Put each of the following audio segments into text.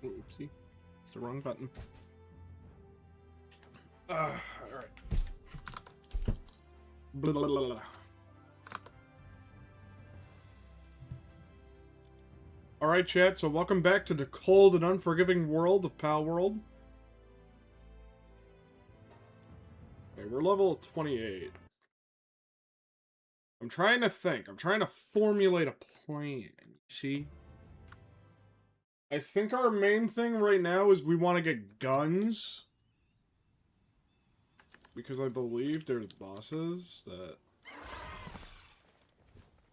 Oopsie. It's the wrong button. Alright. Blah, blah, blah, blah. Alright, chat, so welcome back to the cold and unforgiving world of Palworld. Okay, we're level 28. I'm trying to think. I'm trying to formulate a plan. See? I think our main thing right now is we want to get guns. Because I believe there's bosses that...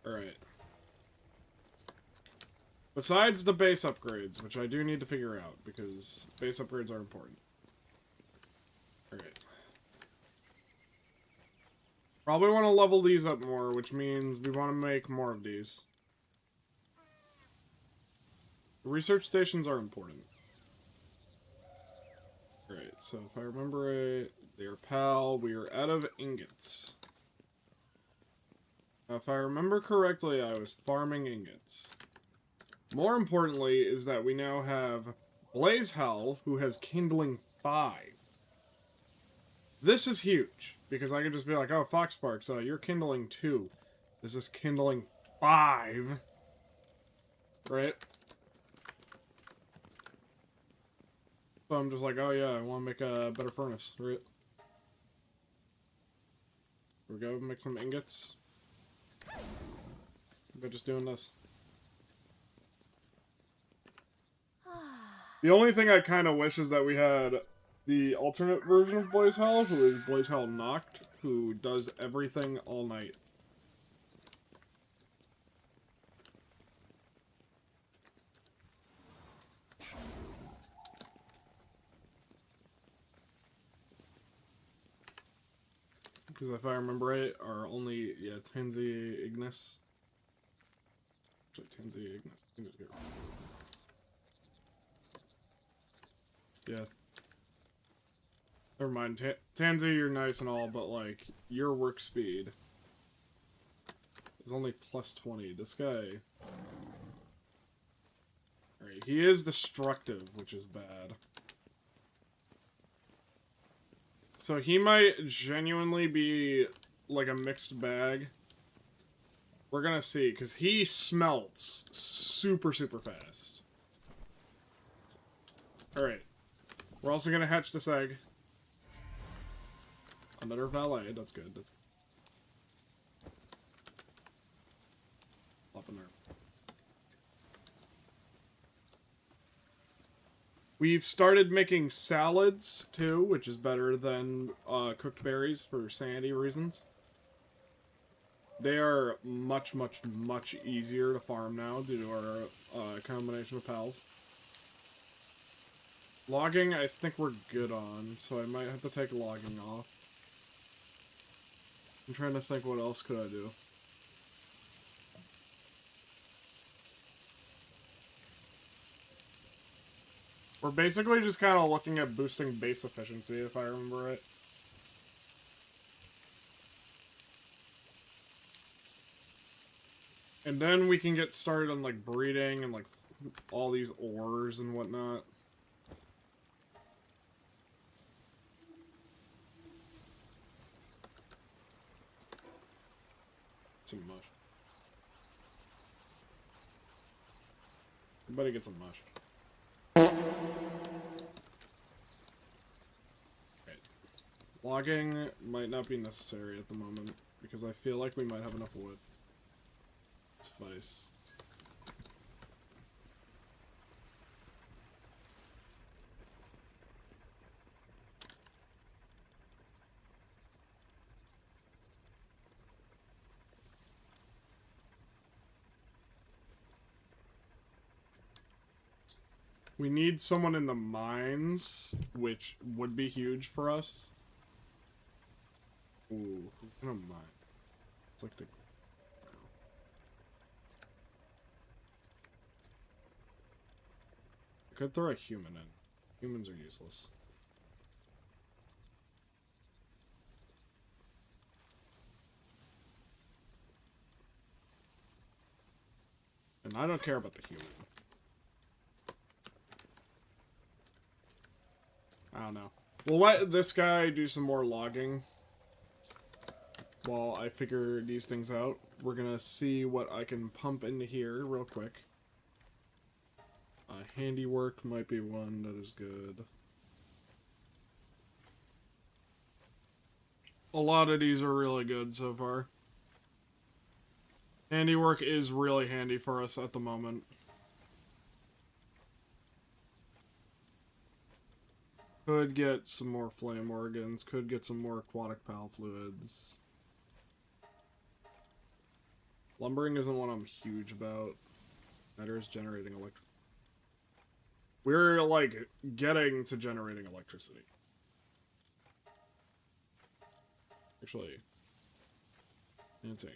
Alright. Besides the base upgrades, which I do need to figure out, because base upgrades are important. Alright. Probably want to level these up more, which means we want to make more of these. The research stations are important. Alright, so if I remember it, they're PAL, we are out of ingots. Now, if I remember correctly, I was farming ingots. More importantly is that we now have Blaze Hell, who has Kindling 5. This is huge, because I can just be like, oh, Foxparks, you're Kindling 2. This is Kindling 5. Right? So I'm just like, oh yeah, I want to make a better furnace, right? Here we go, make some ingots. By just doing this. The only thing I kind of wish is that we had the alternate version of Blaze Hell, who is Blaze Hell Noct, who does everything all night. Because if I remember right, our only, yeah, Tansy Ignis. Actually, Tansy Ignis. Yeah. Never mind. Tansy, you're nice and all, but, like, your work speed is only plus 20. This guy... Alright, he is destructive, which is bad. So he might genuinely be, like, a mixed bag. We're gonna see, because he smelts super, super fast. Alright. We're also gonna hatch this egg. Another valet, that's good. That's up in there. We've started making salads, too, which is better than cooked berries for sanity reasons. They are much, much, much easier to farm now due to our combination of pals. Logging, I think we're good on, so I might have to take logging off. I'm trying to think what else could I do. We're basically just kind of looking at boosting base efficiency, if I remember right. And then we can get started on, like, breeding and, like, all these ores and whatnot. Too much. Everybody gets a mush. Okay. Logging might not be necessary at the moment, because I feel like we might have enough wood. Suffice. We need someone in the mines, which would be huge for us. Ooh, who can I mine? It's like the... I could throw a human in. Humans are useless. And I don't care about the human. I don't know. We'll let this guy do some more logging while I figure these things out. We're gonna see what I can pump into here real quick. Handiwork might be one that is good. A lot of these are really good so far. Handiwork is really handy for us at the moment. Could get some more flame organs, could get some more aquatic pal fluids. Lumbering isn't one I'm huge about. Matters generating electricity. We're, like, getting to generating electricity. Actually, dancing.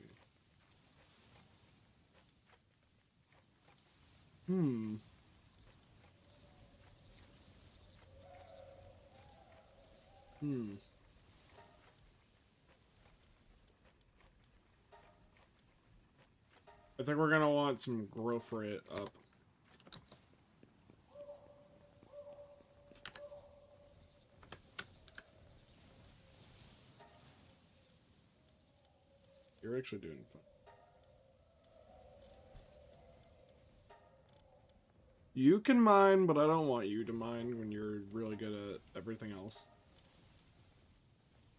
I think we're gonna want some growth rate up. You're actually doing fine. You can mine, but I don't want you to mine when you're really good at everything else.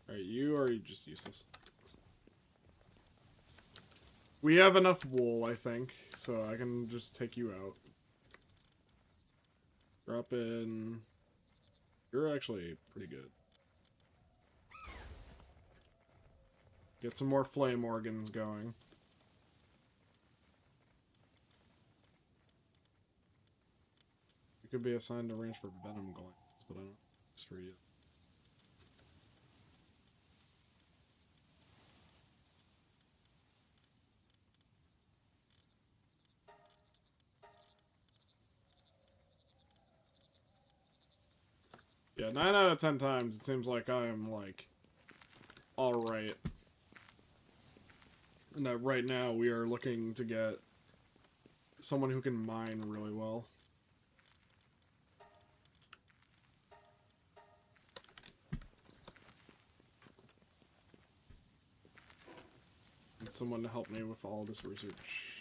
Alright, you are just useless. We have enough wool, I think, so I can just take you out. Drop in... You're actually pretty good. Get some more flame organs going. You could be assigned a range for venom glands, but I don't know history yet. Yeah, 9 out of 10 times it seems like I am, like, alright. And that right now we are looking to get someone who can mine really well. And someone to help me with all this research.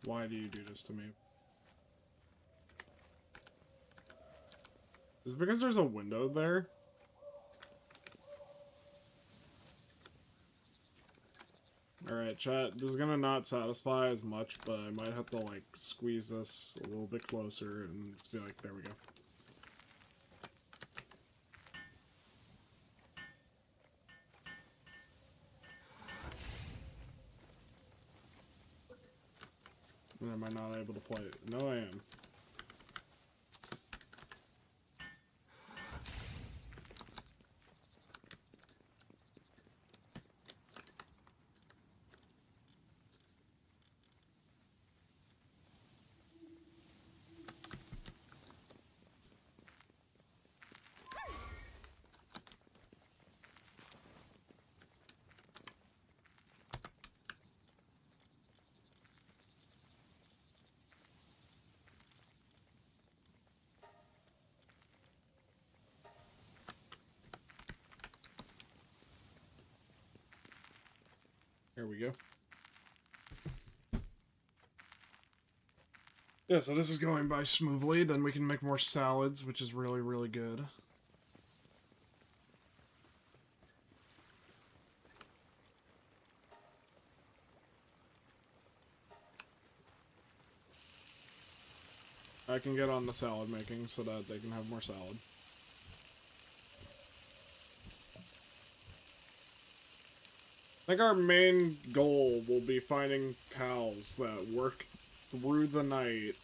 Why do you do this to me? Is it because there's a window there? Alright, chat, this is gonna not satisfy as much, but I might have to, like, squeeze this a little bit closer and just be like, there we go. And am I not able to play it? No, I am. There we go. Yeah, so this is going by smoothly, then we can make more salads, which is really, really good. I can get on the salad making so that they can have more salad. I think our main goal will be finding pals that work through the night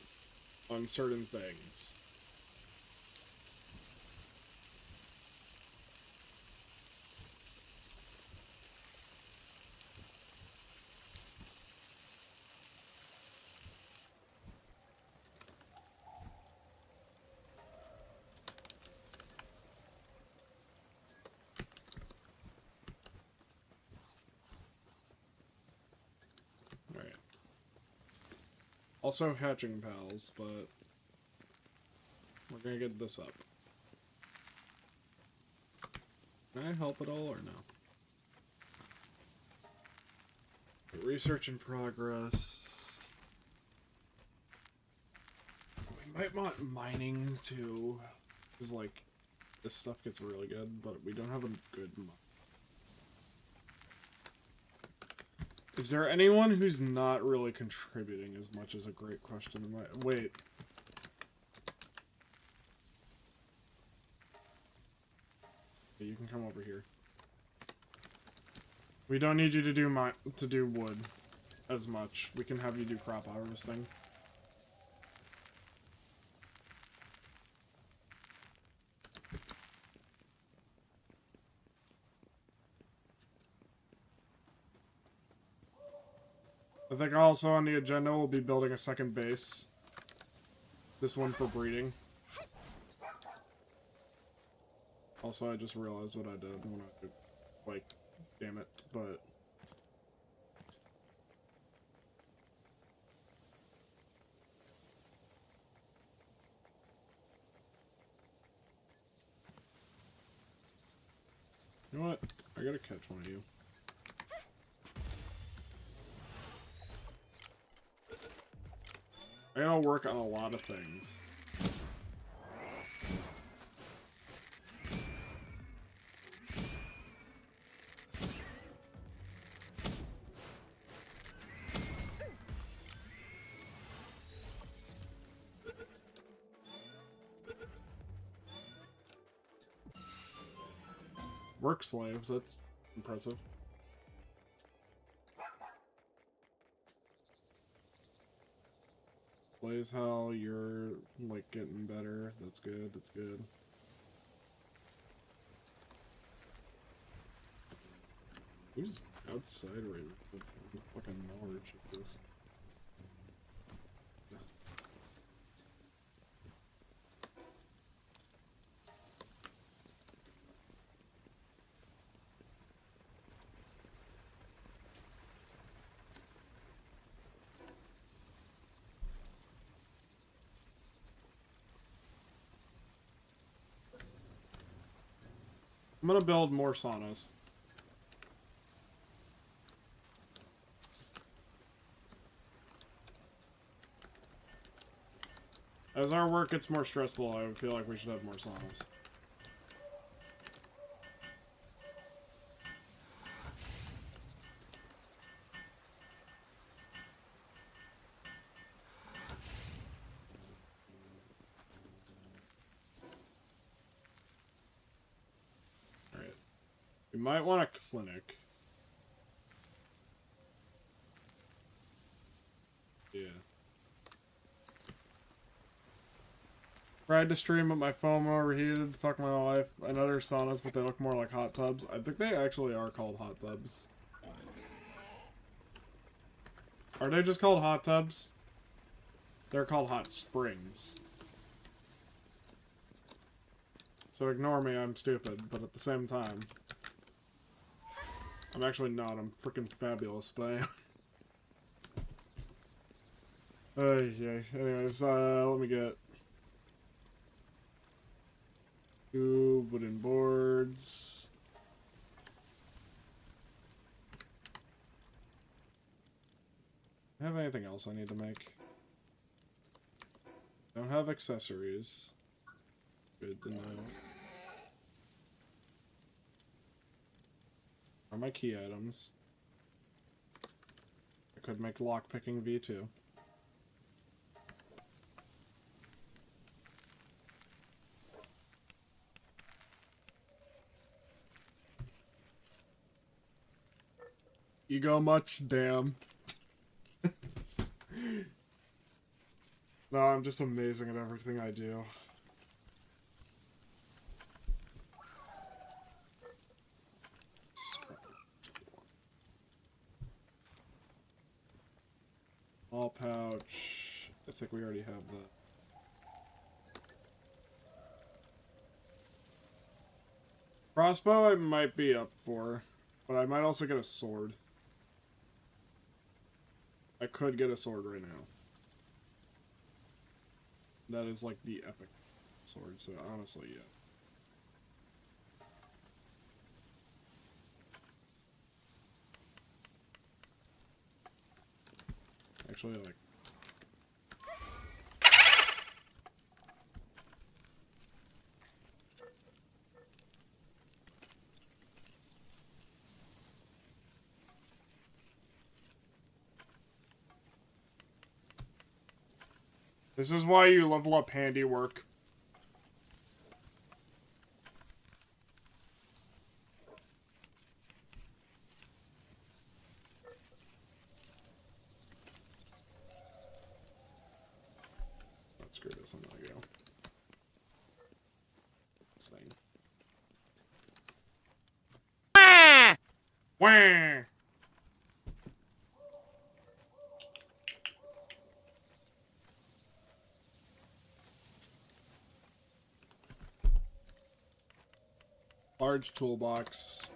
on certain things. Also hatching pals, but we're gonna get this up. Can I help at all or no? Research in progress. We might want mining too, because like this stuff gets really good, but we don't have a good mine. Is there anyone who's not really contributing as much as a great question? Wait. You can come over here. We don't need you to do wood as much. We can have you do crop harvesting. I think also on the agenda we'll be building a second base. This one for breeding. Also, I just realized what I did when I, like, damn it, but... You know what? I gotta catch one of you. I gotta work on a lot of things. Work slave, that's impressive. Blaze Hell, you're like getting better. That's good, that's good. Who's outside right now? The fucking knowledge of this. I'm gonna build more saunas. As our work gets more stressful, I feel like we should have more saunas. Alright. We might want a clinic. Yeah. Tried to stream, but my phone overheated. Fuck my life. I know they're saunas, but they look more like hot tubs. I think they actually are called hot tubs. Are they just called hot tubs? They're called hot springs. So ignore me, I'm stupid, but at the same time... I'm actually not, I'm freaking fabulous, but anyway. Anyways, let me get... 2 wooden boards. Do I have anything else I need to make? Don't have accessories. Good to know. Are my key items? I could make lockpicking V2. Ego much? Damn. No, I'm just amazing at everything I do. All pouch. I think we already have that. Crossbow I might be up for, but I might also get a sword. I could get a sword right now. That is like the epic sword, so honestly, yeah. Actually, like... This is why you level up handiwork. Let's screw this, I'm gonna go. This thing. Wah! Large toolbox.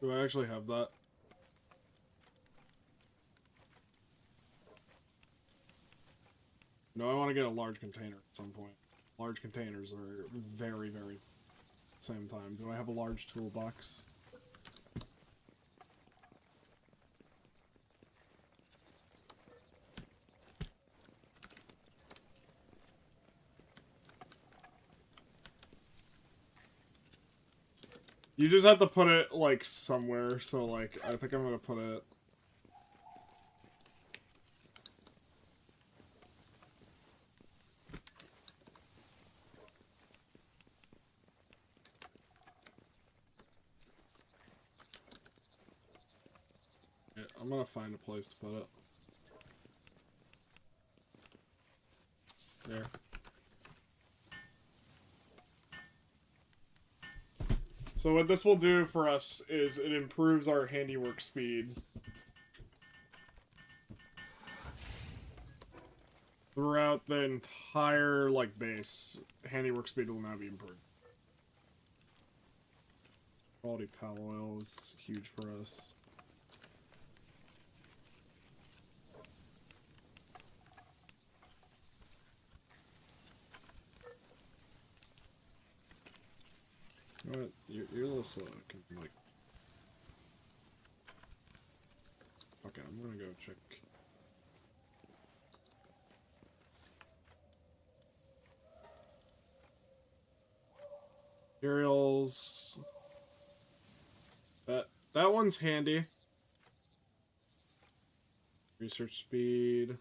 Do I actually have that? No, I want to get a large container at some point. Large containers are very, very at the same time. Do I have a large toolbox? You just have to put it, like, somewhere, so, like, I think I'm gonna put it... Yeah, I'm gonna find a place to put it. There. So what this will do for us is it improves our handiwork speed. Throughout the entire, like, base, handiwork speed will now be improved. Quality Palworld is huge for us. You know what? You're a little slow. Can you, like... Okay, I'm gonna go check... Materials... That one's handy. Research speed...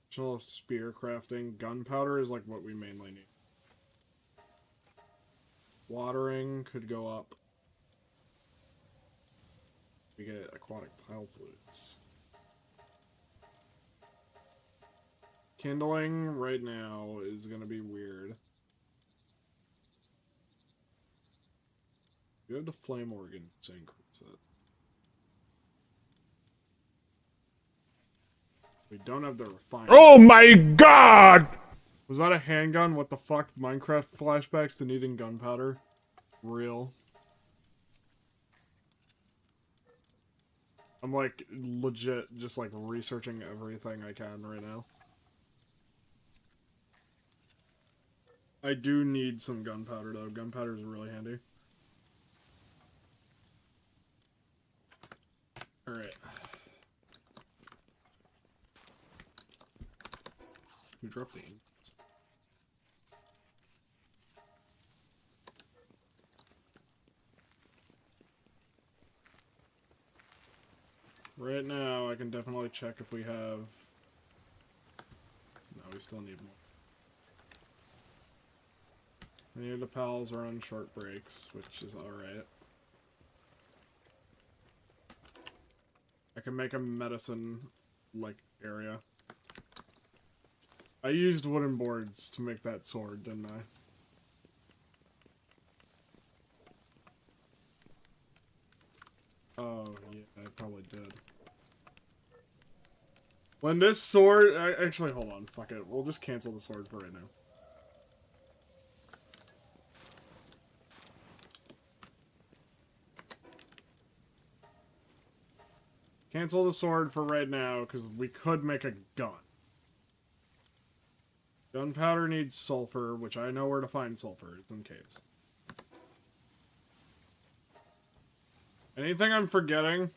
Additional spear crafting. Gunpowder is like what we mainly need. Watering could go up. We get aquatic pile fluids. Kindling right now is gonna be weird. You have the flame organ to increase it. We don't have the refinery. Oh my god! Was that a handgun? What the fuck? Minecraft flashbacks to needing gunpowder? Real. I'm like legit just like researching everything I can right now. I do need some gunpowder though. Gunpowder is really handy. Alright. Who dropped the ingots? Right now, I can definitely check if we have... No, we still need more. Many of the pals are on short breaks, which is alright. I can make a medicine, like, area. I used wooden boards to make that sword, didn't I? Oh, yeah, I probably did. When this sword... Actually, hold on. Fuck it. We'll just cancel the sword for right now. Cancel the sword for right now, because we could make a gun. Gunpowder needs sulfur, which I know where to find sulfur. It's in caves. Anything I'm forgetting?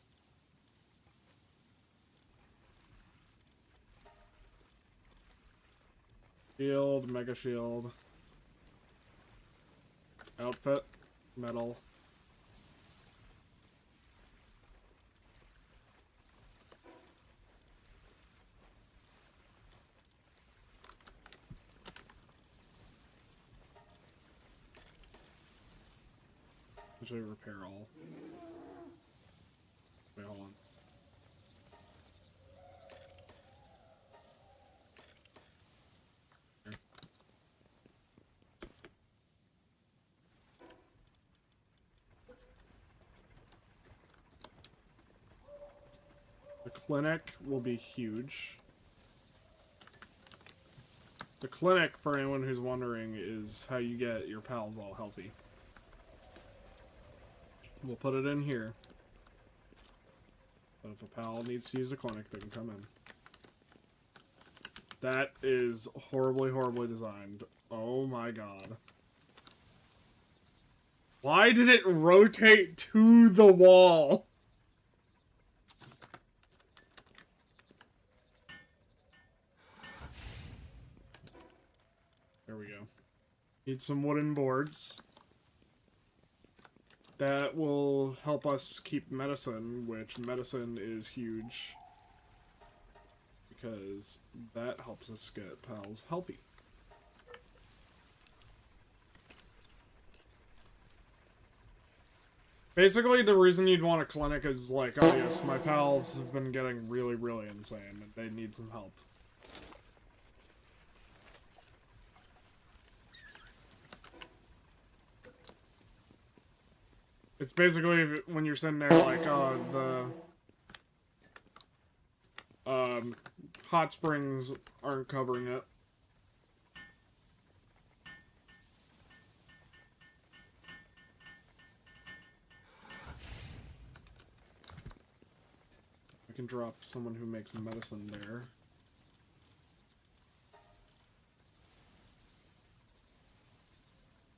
Shield, mega shield. Outfit, metal. Usually repair all. Wait, hold on. Here. The clinic will be huge. The clinic, for anyone who's wondering, is how you get your pals all healthy. We'll put it in here. But if a pal needs to use the clinic, they can come in. That is horribly, horribly designed. Oh my god. Why did it rotate to the wall? There we go. Need some wooden boards. That will help us keep medicine, which medicine is huge. Because that helps us get pals healthy. Basically, the reason you'd want a clinic is like, oh yes, my pals have been getting really, really insane, and they need some help. It's basically when you're sitting there like, hot springs aren't covering it. I can drop someone who makes medicine there.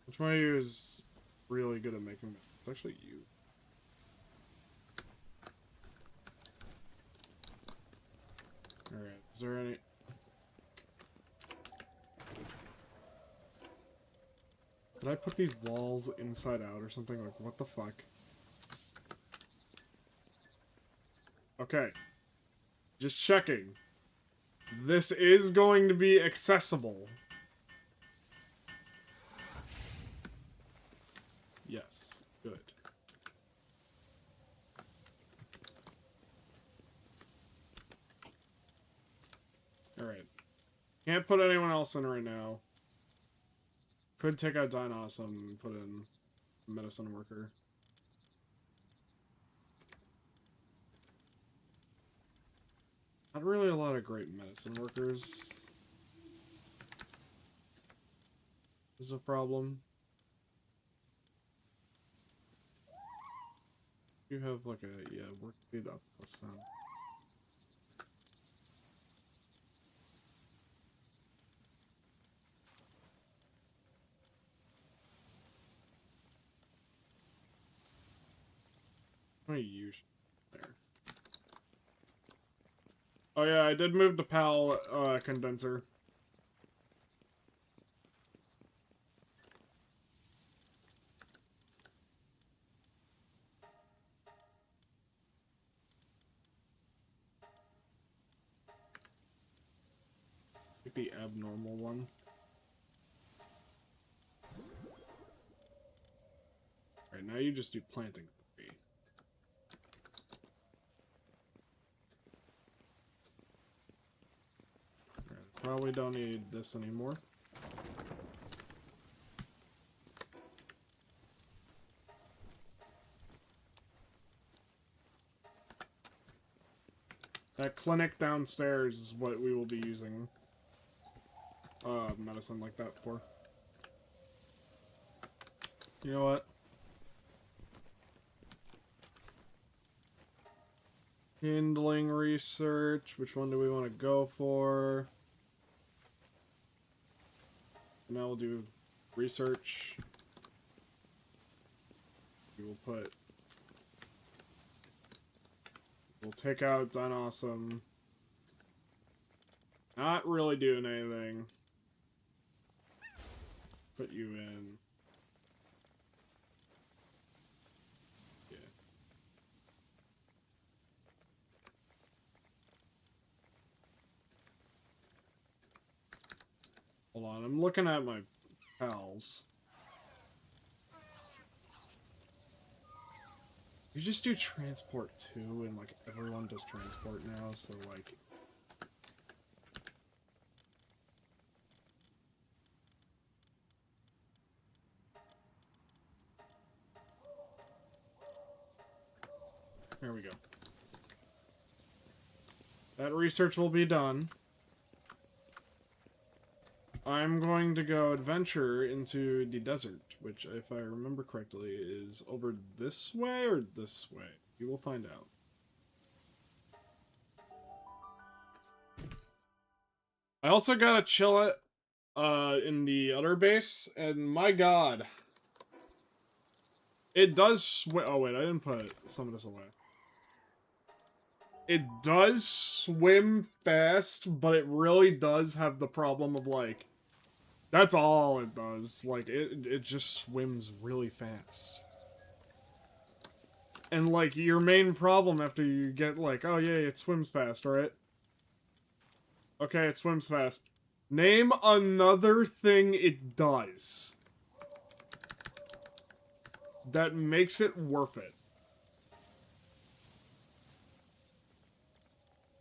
Which one of you is really good at making medicine? It's actually you. Alright, is there any... Did I put these walls inside out or something? Like, what the fuck? Okay. Just checking. This is going to be accessible. Yes. Good. Alright. Can't put anyone else in right now. Could take out Dinos and put in medicine worker. Not really a lot of great medicine workers. This is a problem. You have like a, yeah, work speed up plus sound. How many use there? Oh yeah, I did move the PAL condenser. Like the abnormal one. Alright, now you just do planting. Probably don't need this anymore. That clinic downstairs is what we will be using medicine like that for. You know what? Kindling research. Which one do we want to go for? Now we'll do research. We'll take out Done Awesome. Not really doing anything. Put you in. Yeah. Hold on, I'm looking at my pals. You just do transport too, and like everyone does transport now, so like... There we go. That research will be done. I'm going to go adventure into the desert, which, if I remember correctly, is over this way or this way. You will find out. I also gotta chill it in the other base, and my god. It does swim. Oh, wait, I didn't put some of this away. It does swim fast, but it really does have the problem of, like, that's all it does. Like, it just swims really fast. And, like, your main problem after you get, like, oh, yeah, it swims fast, right? Okay, it swims fast. Name another thing it does that makes it worth it.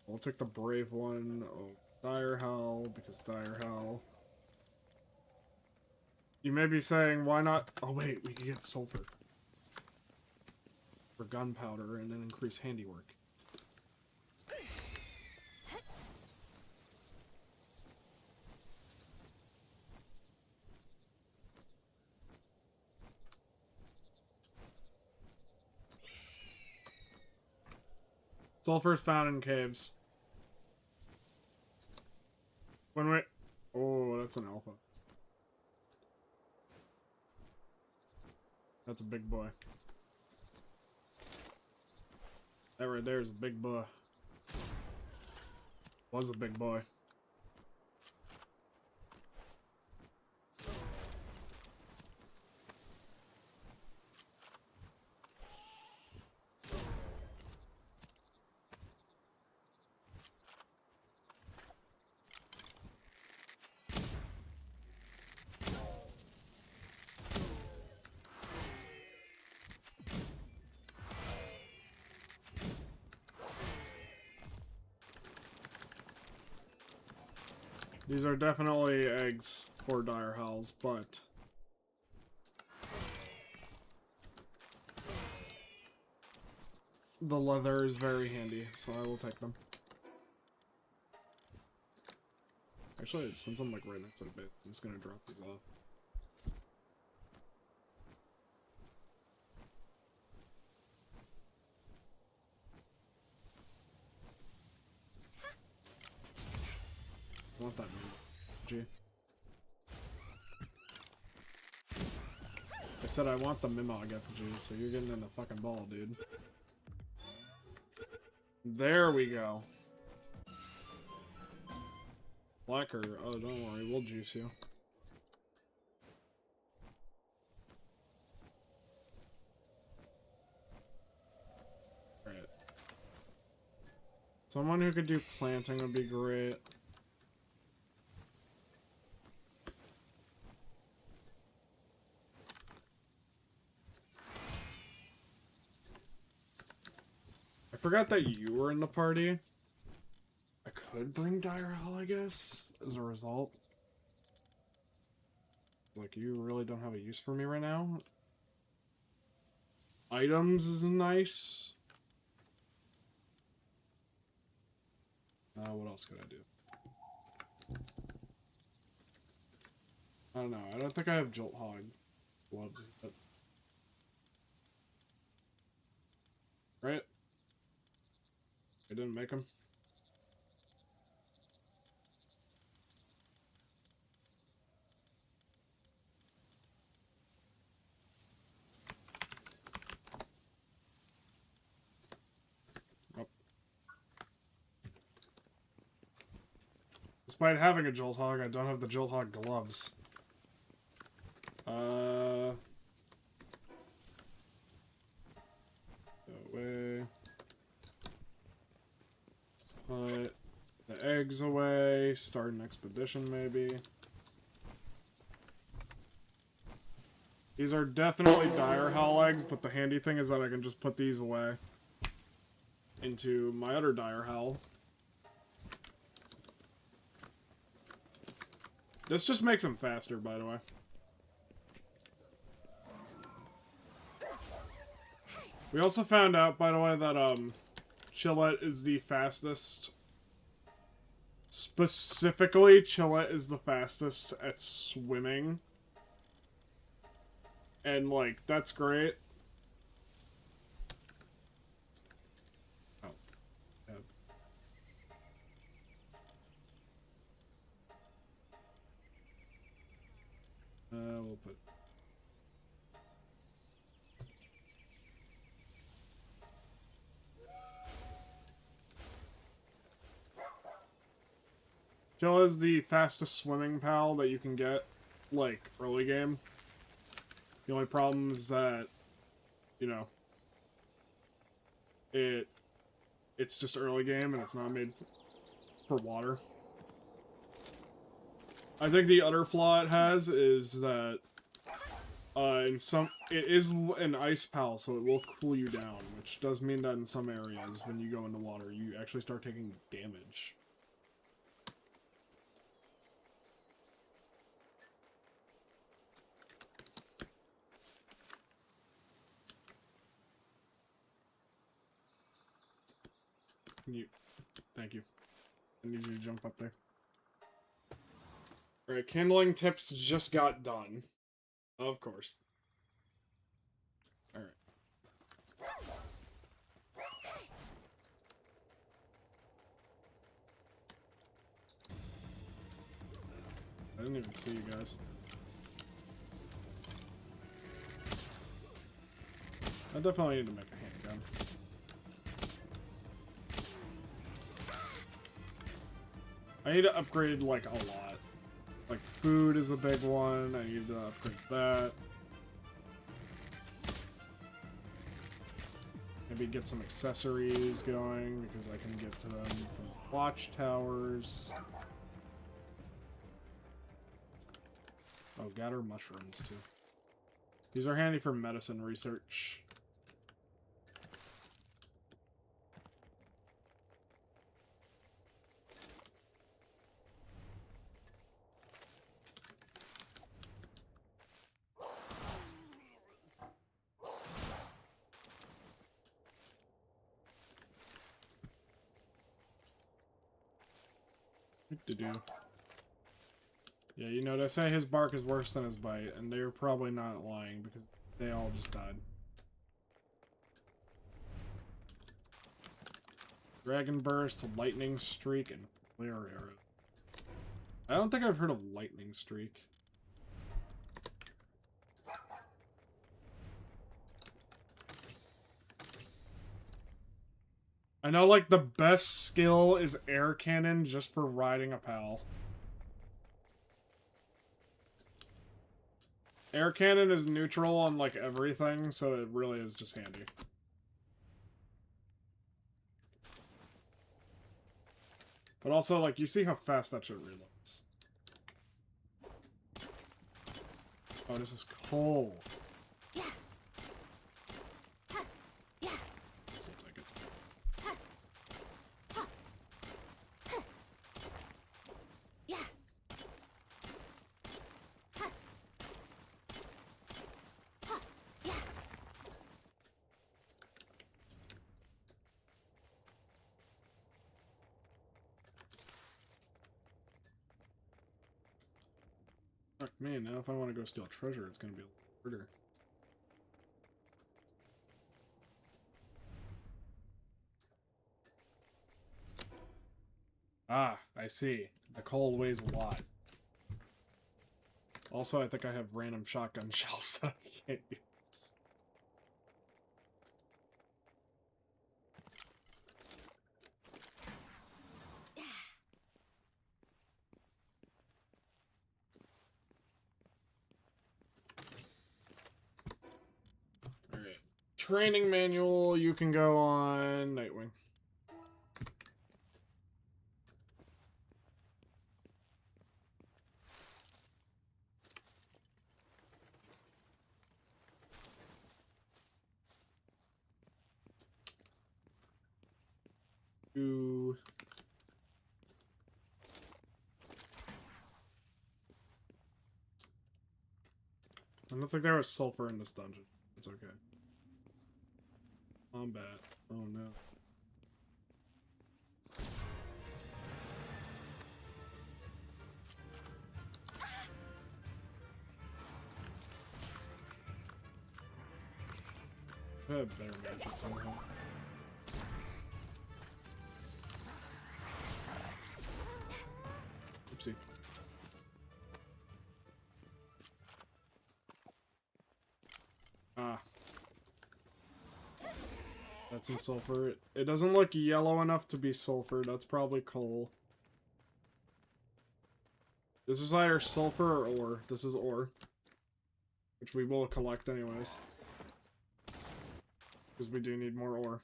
We'll take the brave one. Oh, Dire Hell, because Dire Hell. You may be saying, why not? Oh, wait, we can get sulfur for gunpowder and then increase handiwork. Sulfur is found in caves. When we... Oh, that's an alpha. That's a big boy. That right there is a big boy. Was a big boy. These are definitely eggs for Dire Hells, but... the leather is very handy, so I will take them. Actually, since I'm like right next to the base, I'm just gonna drop these off. I want that G. I said I want the Mimog effigy, so you're getting in the fucking ball, dude. There we go. Blacker. Oh, don't worry, we'll juice you. Alright. Someone who could do planting would be great. I forgot that you were in the party. I could bring Dire Hell, I guess, as a result. Like, you really don't have a use for me right now. Items is nice. What else could I do? I don't know. I don't think I have Jolt Hog gloves, but... Right? I didn't make them. Despite having a Jolt Hog, I don't have the Jolt Hog gloves. Away. Put the eggs away. Start an expedition, maybe. These are definitely dire howl eggs, but the handy thing is that I can just put these away into my other dire howl. This just makes them faster, by the way. We also found out, by the way, that Chillet is the fastest. Specifically, Chillet is the fastest at swimming. And, like, that's great. Oh. Yeah. We'll put... Jill is the fastest swimming pal that you can get, like, early game. The only problem is that, you know, it's just early game and it's not made for water. I think the other flaw it has is that it is an ice pal, so it will cool you down, which does mean that in some areas when you go into water, you actually start taking damage. Thank you. I need you to jump up there. Alright, kindling tips just got done. Of course. Alright. I didn't even see you guys. I definitely need to make a handgun. I need to upgrade, like, a lot. Like, food is a big one. I need to upgrade that. Maybe get some accessories going, because I can get to them from watchtowers. Oh, gather mushrooms, too. These are handy for medicine research. To do. Yeah, you know, they say his bark is worse than his bite, and they're probably not lying because they all just died. Dragon Burst, Lightning Streak, and Flare Arrow. I don't think I've heard of Lightning Streak. I know, like, the best skill is Air Cannon just for riding a pal. Air Cannon is neutral on, like, everything, so it really is just handy. But also, like, you see how fast that shit reloads. Oh, this is coal. Yeah. Yeah. I'll take it. Yeah. Fuck me, now if I want to go steal treasure, it's gonna be a little harder. Ah, I see. The coal weighs a lot. Also, I think I have random shotgun shells that I can't use. training manual, you can go on Nightwing. Ooh. I don't think there was sulfur in this dungeon. It's okay. Combat. Oh no. I have better magic somehow. Oopsie. Ah. That's some sulfur. It doesn't look yellow enough to be sulfur. That's probably coal. This is either sulfur or ore. This is ore. Which we will collect anyways. Because we do need more ore.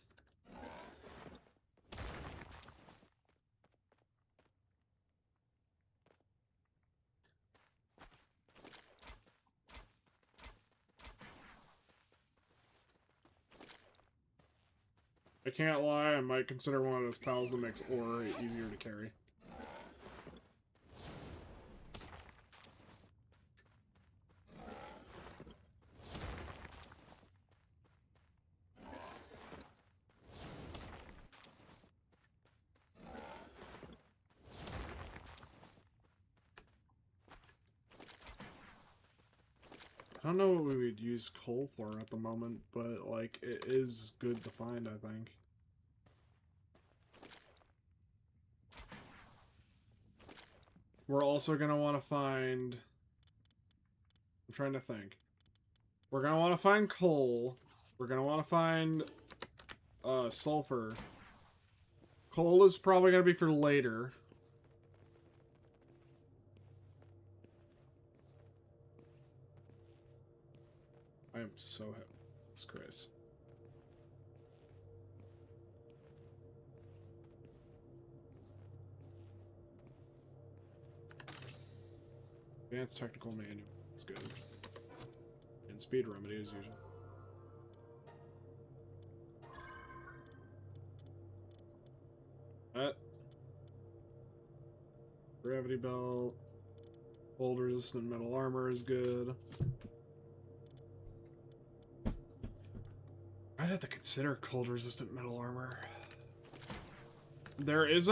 I can't lie, I might consider one of those pals that makes ore easier to carry. I don't know what we would use coal for at the moment, but, like, it is good to find, I think. We're also gonna want to find... I'm trying to think. We're gonna want to find coal. We're gonna want to find, sulfur. Coal is probably gonna be for later. I am so happy. It's Chris. Advanced technical manual. That's good. And speed remedy as usual. That. Gravity belt. Cold resistant metal armor is good. I'd have to consider cold resistant metal armor. There is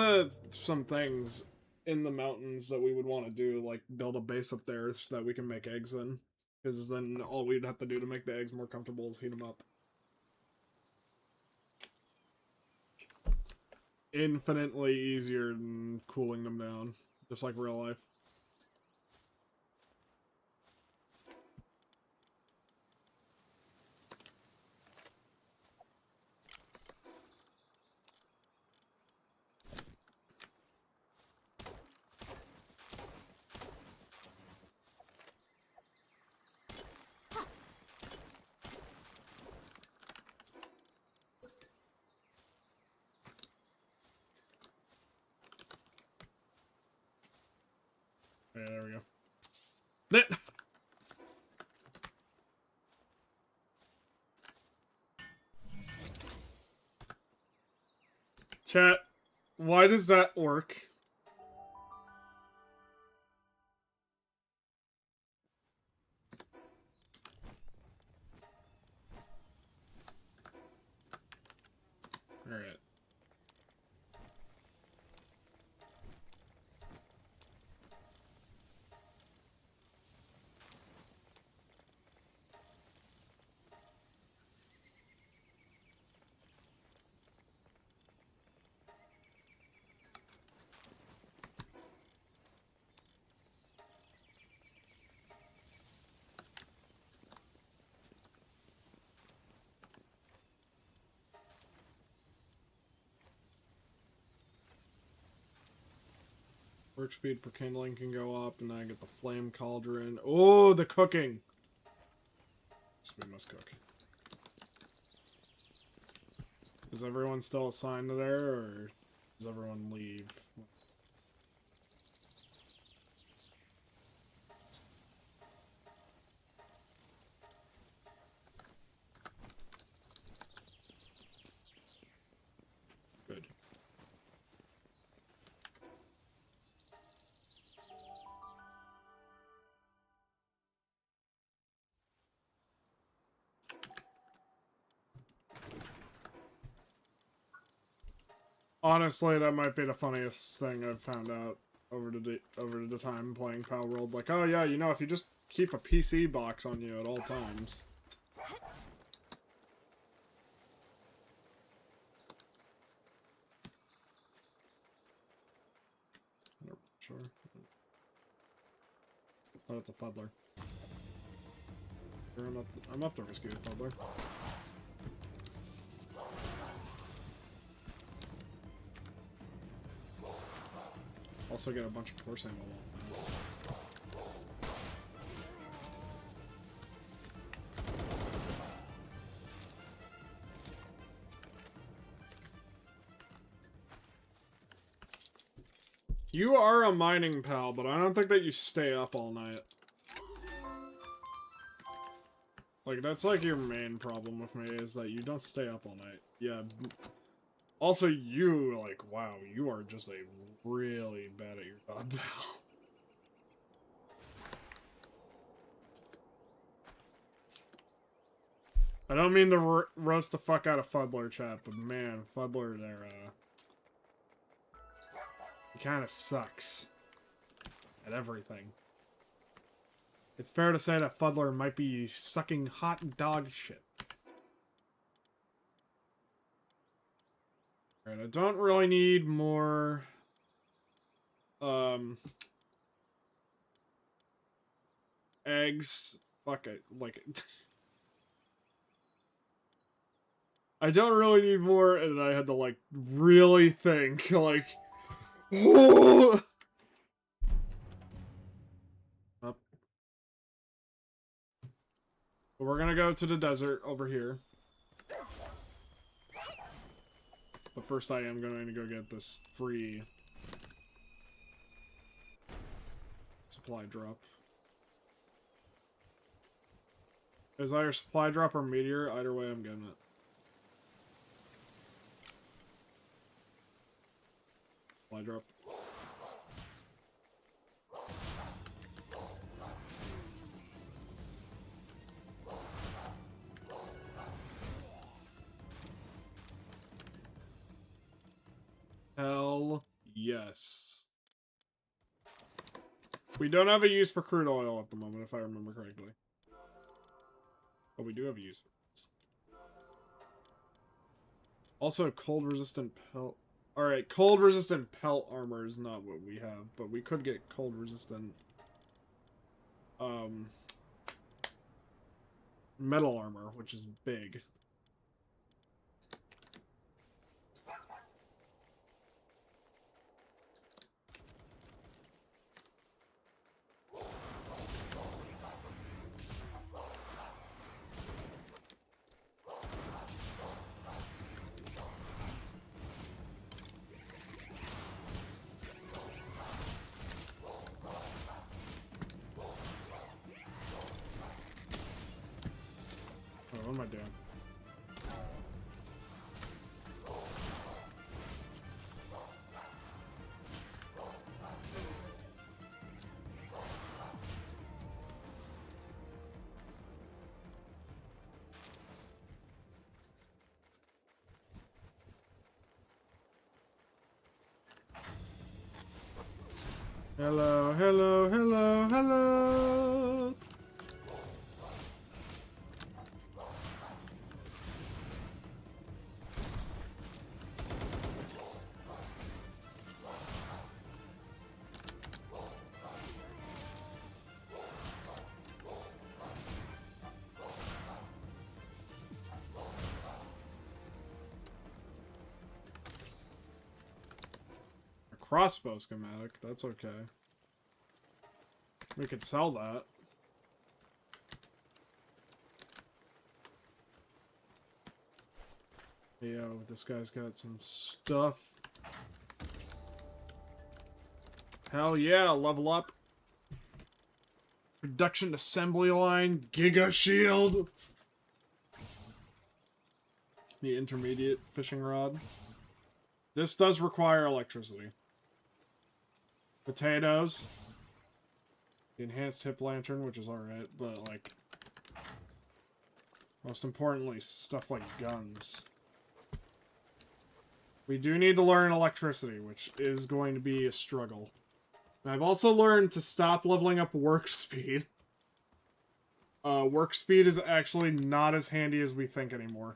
some things in the mountains that we would want to do, like build a base up there so that we can make eggs in. Because then all we'd have to do to make the eggs more comfortable is heat them up. Infinitely easier than cooling them down. Just like real life. Yeah, there we go. Chat, why does that work? Alright. Work speed for kindling can go up, and then I get the flame cauldron. Oh, the cooking! So we must cook. Is everyone still assigned to there, or does everyone leave? Good. Honestly, that might be the funniest thing I've found out over the time playing Palworld. Like, oh yeah, you know, if you just keep a PC box on you at all times. Sure. Oh, it's a fuddler. Sure, I'm up to rescue a fuddler. Also get a bunch of horse ammo. You are a mining pal, but I don't think that you stay up all night. Like, that's like your main problem with me, is that you don't stay up all night. Yeah. Also, you, like, wow, you are just a really bad at your job, pal. I don't mean to roast the fuck out of Fuddler, chat, but man, Fuddler, he kinda sucks at everything. It's fair to say that Fuddler might be sucking hot dog shit. Alright, I don't really need more... eggs. Fuck it, like... I don't really need more, and I had to, like, really think, like... Up. But we're gonna go to the desert over here. But first I am going to go get this free supply drop. Is either supply drop or meteor, either way I'm getting it. Supply drop. Hell yes. We don't have a use for crude oil at the moment, if I remember correctly. But we do have a use for this. Also, cold resistant pelt. Alright, cold resistant pelt armor is not what we have, but we could get cold resistant metal armor, which is big. What am I doing? Hello, hello, hello, hello! Crossbow schematic, that's okay. We could sell that. Yo, this guy's got some stuff. Hell yeah, level up. Production assembly line, Giga Shield. The intermediate fishing rod. This does require electricity. Potatoes. The enhanced hip lantern, which is alright, but like... most importantly, stuff like guns. We do need to learn electricity, which is going to be a struggle. And I've also learned to stop leveling up work speed. Work speed is actually not as handy as we think anymore.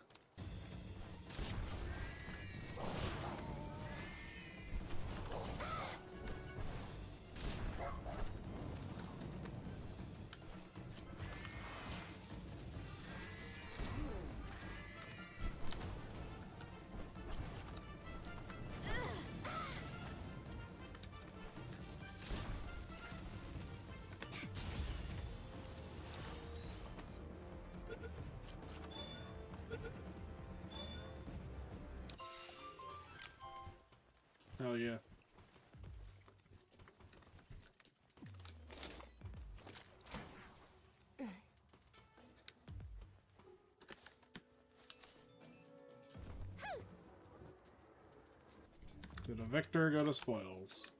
Hell yeah. Did a victor go to spoils?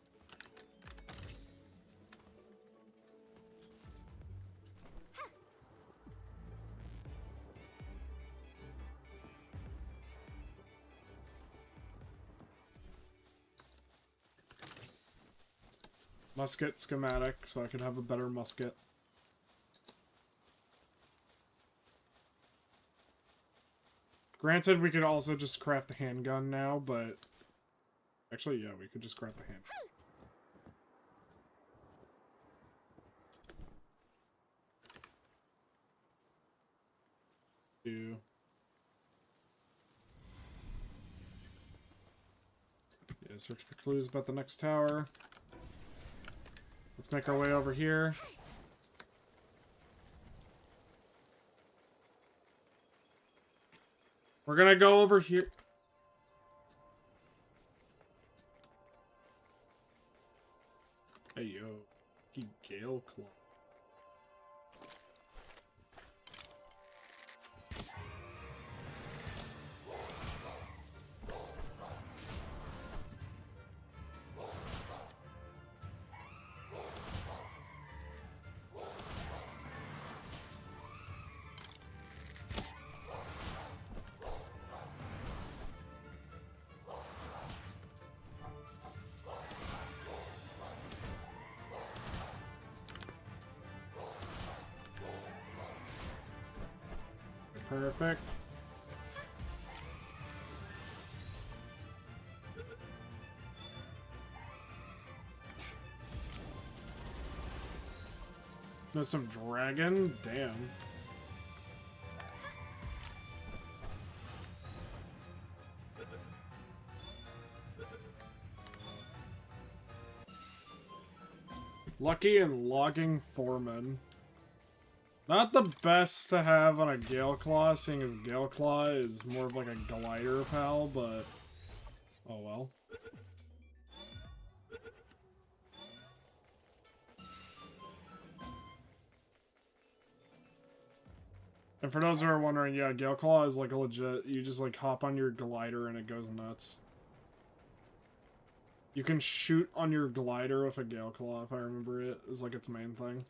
Musket schematic, so I could have a better musket. Granted, we could also just craft a handgun now, but... actually, yeah, we could just craft the handgun. Yeah, search for clues about the next tower. Let's make our way over here. We're gonna go over here. Hey, yo. Gale Claw. Perfect. There's some dragon? Damn. Lucky and logging foreman. Not the best to have on a Gale Claw, seeing as Gale Claw is more of like a glider pal, but... oh well. And for those who are wondering, yeah, Gale Claw is like a legit... you just like hop on your glider and it goes nuts. You can shoot on your glider with a Gale Claw, if I remember it, is like its main thing.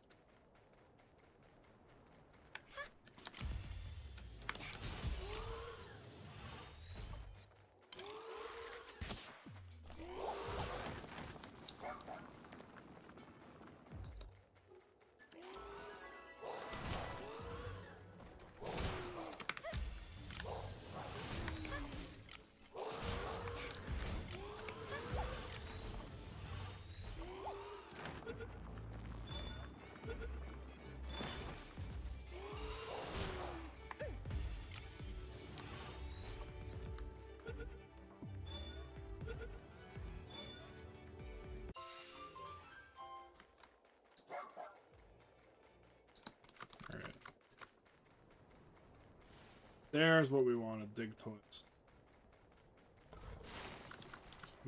There's what we wanted, dig toys.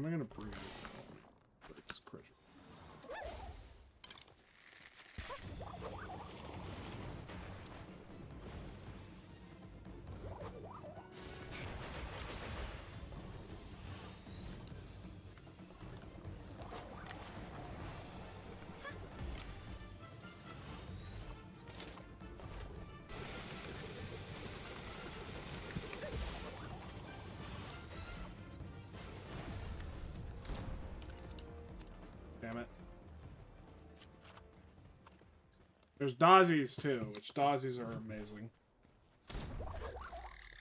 Am I gonna bring it? It's critical. Damn it. There's Dazzies too, which Dazzies are amazing.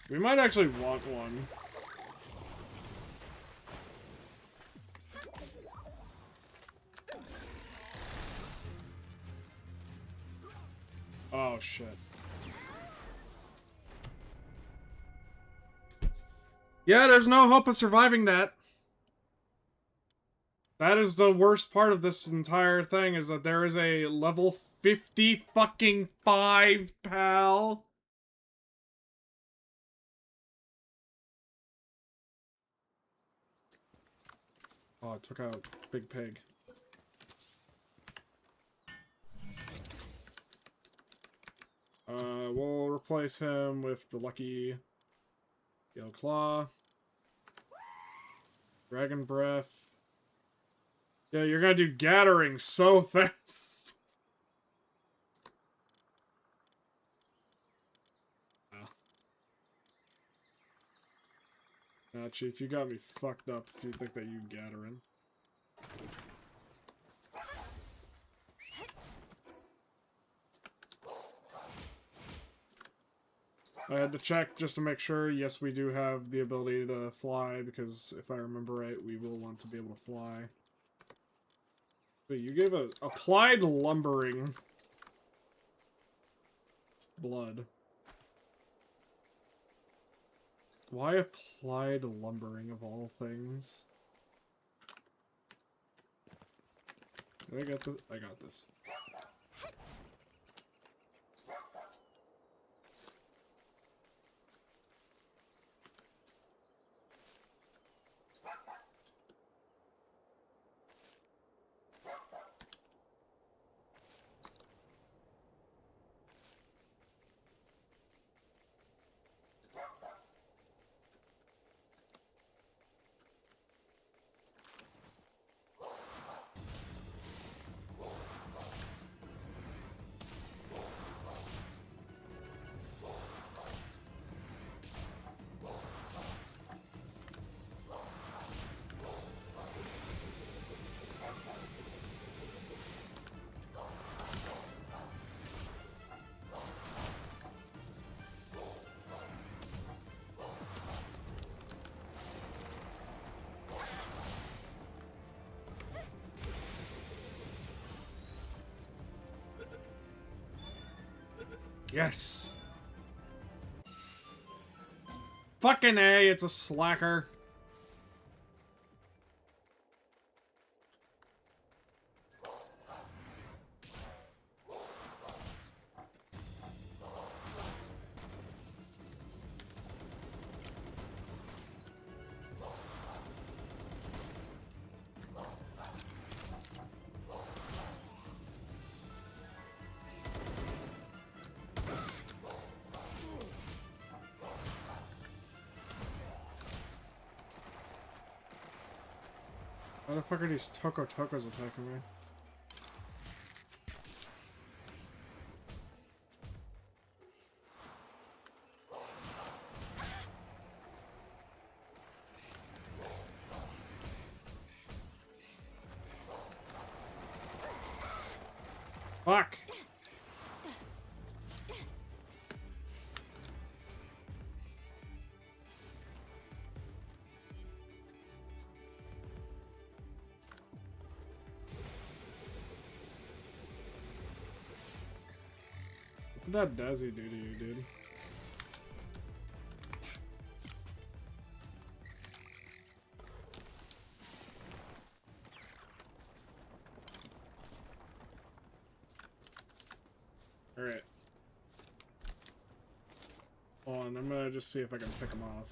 We might actually want one. Oh shit. Yeah, there's no hope of surviving that. That is the worst part of this entire thing, is that there is a level 50 fucking 5, pal. Oh, it took out Big Pig. We'll replace him with the lucky Yellow Claw. Dragon Breath. Yeah, you're gonna do Gathering so fast. Nah, Chief, you got me fucked up if you think that you Gathering. I had to check just to make sure. Yes, we do have the ability to fly, because if I remember right, we will want to be able to fly. Wait, you gave a applied lumbering blood. Why applied lumbering of all things? Did I get this? I got this. Yes! Fucking A, it's a slacker. Why the fuck are these Tokos attacking me? Fuck! What did that Dazzy do to you, dude? Alright. Hold on, I'm gonna just see if I can pick him off.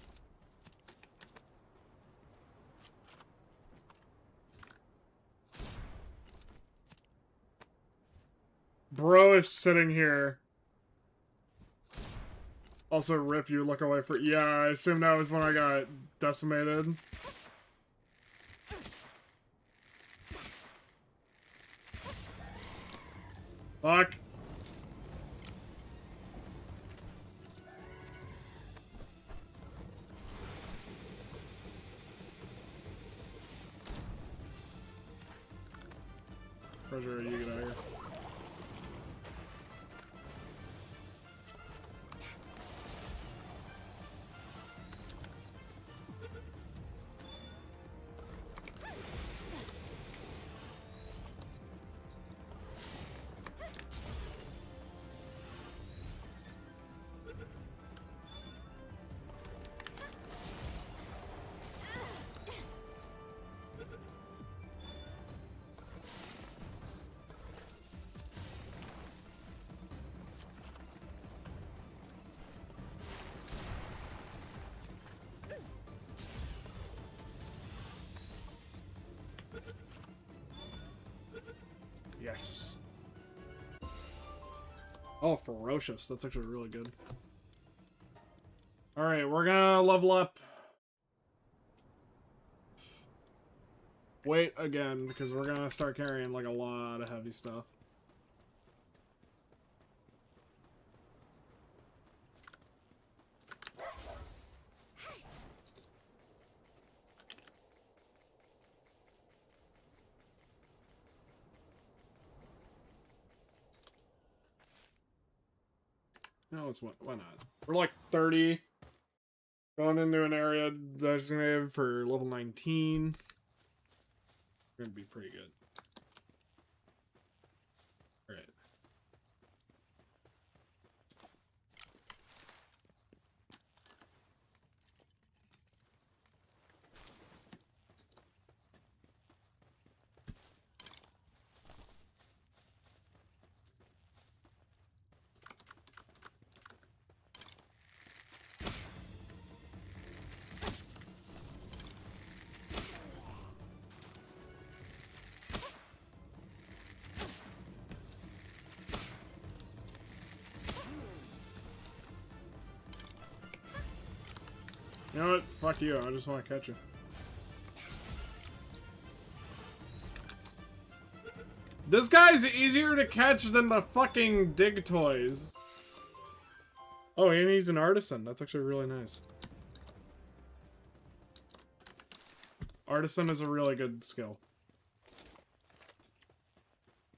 Bro is sitting here. Also, Rip, you look away for... Yeah, I assume that was when I got decimated. Fuck. Treasure, you get out of here. Yes. Oh, ferocious. That's actually really good. Alright, we're gonna level up. Wait again, because we're gonna start carrying like a lot of heavy stuff. No, it's why not? We're like 30. Going into an area designated for level 19. We're gonna be pretty good. Alright. You know what? Fuck you. I just want to catch you. This guy's easier to catch than the fucking dig toys. Oh, and he's an artisan. That's actually really nice. Artisan is a really good skill.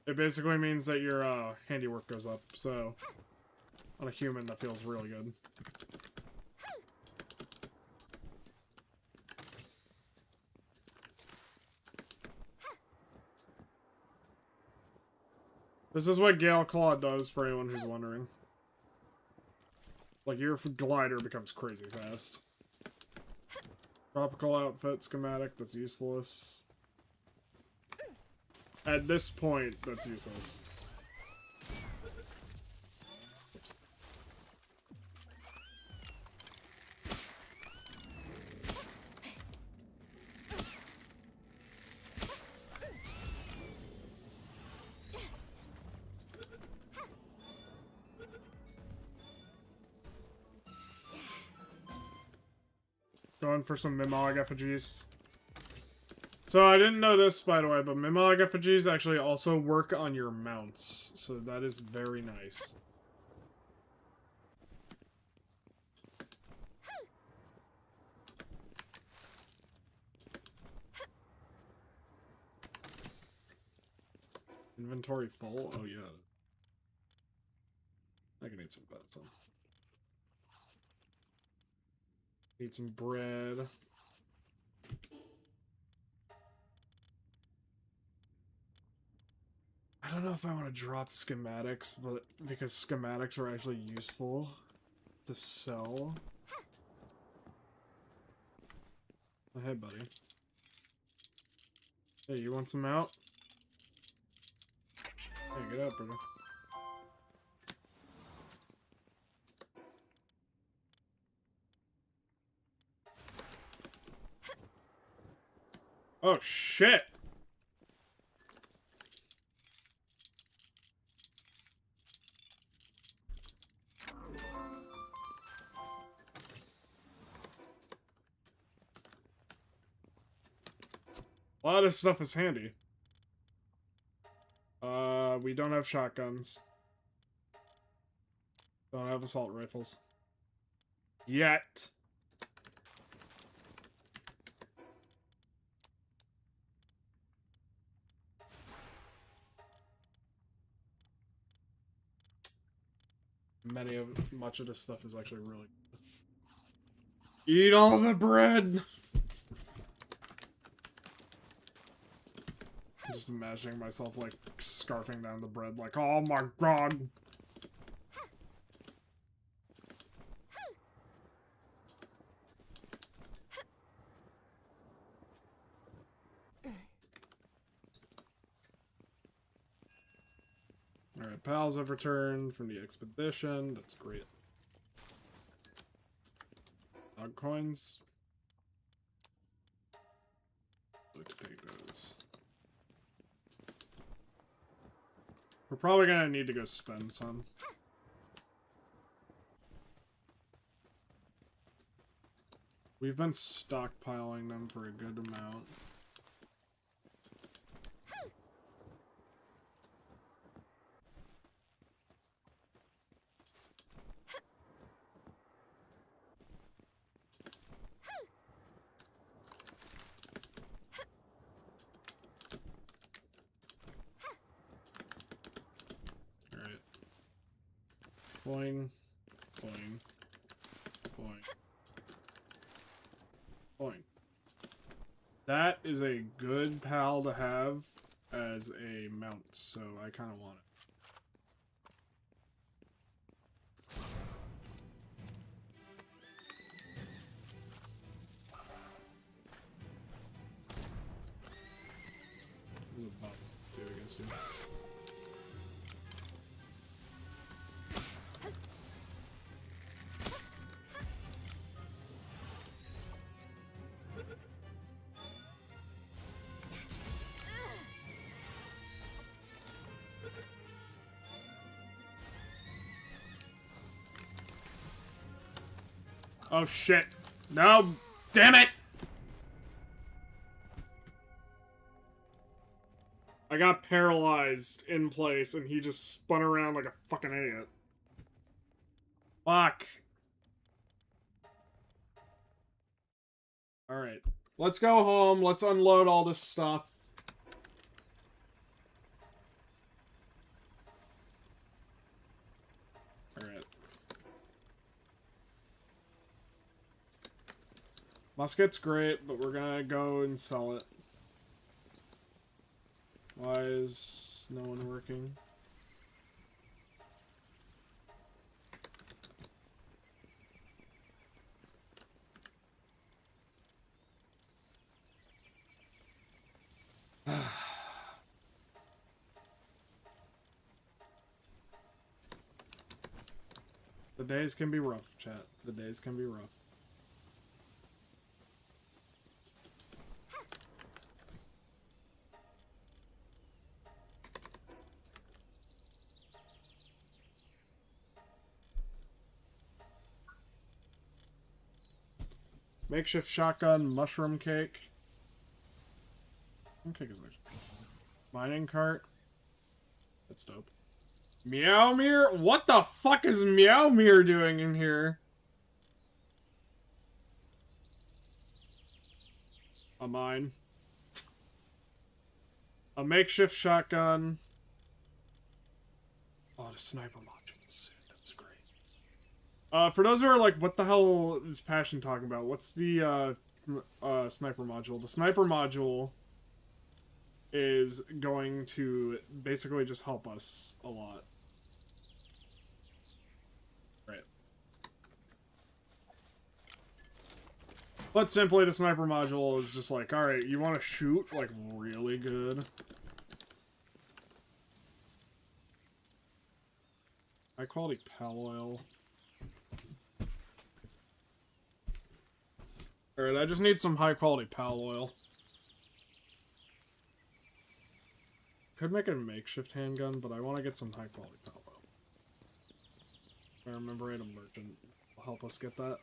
It basically means that your handiwork goes up, so on a human that feels really good. This is what Gale Claw does, for anyone who's wondering. Like, your glider becomes crazy fast. Tropical outfit schematic, that's useless. At this point, that's useless. Oops. Going for some Mimog effigies. So I didn't know this, by the way, but Mimog effigies actually also work on your mounts. So that is very nice. Inventory full? Oh yeah. I can eat some venison. Need some bread. I don't know if I want to drop schematics, but because schematics are actually useful to sell. Oh, hey, buddy. Hey, you want some out? Hey, get up, brother. Oh, shit! A lot of stuff is handy. We don't have shotguns. Don't have assault rifles. Yet. Much of this stuff is actually really good. Eat all the bread! I'm just imagining myself, like, scarfing down the bread, like, oh my god! Alright, pals have returned from the expedition. That's great. Dog coins. Potatoes. We're probably gonna need to go spend some. We've been stockpiling them for a good amount. Boing, boing, boing, boing. That is a good pal to have as a mount, so I kind of want it. There's a buff to do against you. Oh shit. No! Damn it! I got paralyzed in place and he just spun around like a fucking idiot. Fuck. Alright. Let's go home. Let's unload all this stuff. Alright. Musket's great, but we're gonna go and sell it. Why is no one working? The days can be rough, chat. The days can be rough. Makeshift shotgun, mushroom cake. Mushroom cake is nice. Mining cart. That's dope. Meowmere? What the fuck is Meowmere doing in here? A mine. A makeshift shotgun. Oh, the sniper modules. That's great. For those who are like, what the hell is Passion talking about? What's the sniper module? The sniper module is going to basically just help us a lot. Right. But simply, the sniper module is just like, alright, you want to shoot, like, really good? High quality pal oil. Alright, I just need some high quality pal oil. Could make a makeshift handgun, but I want to get some high quality pal oil. I remember it, a merchant will help us get that.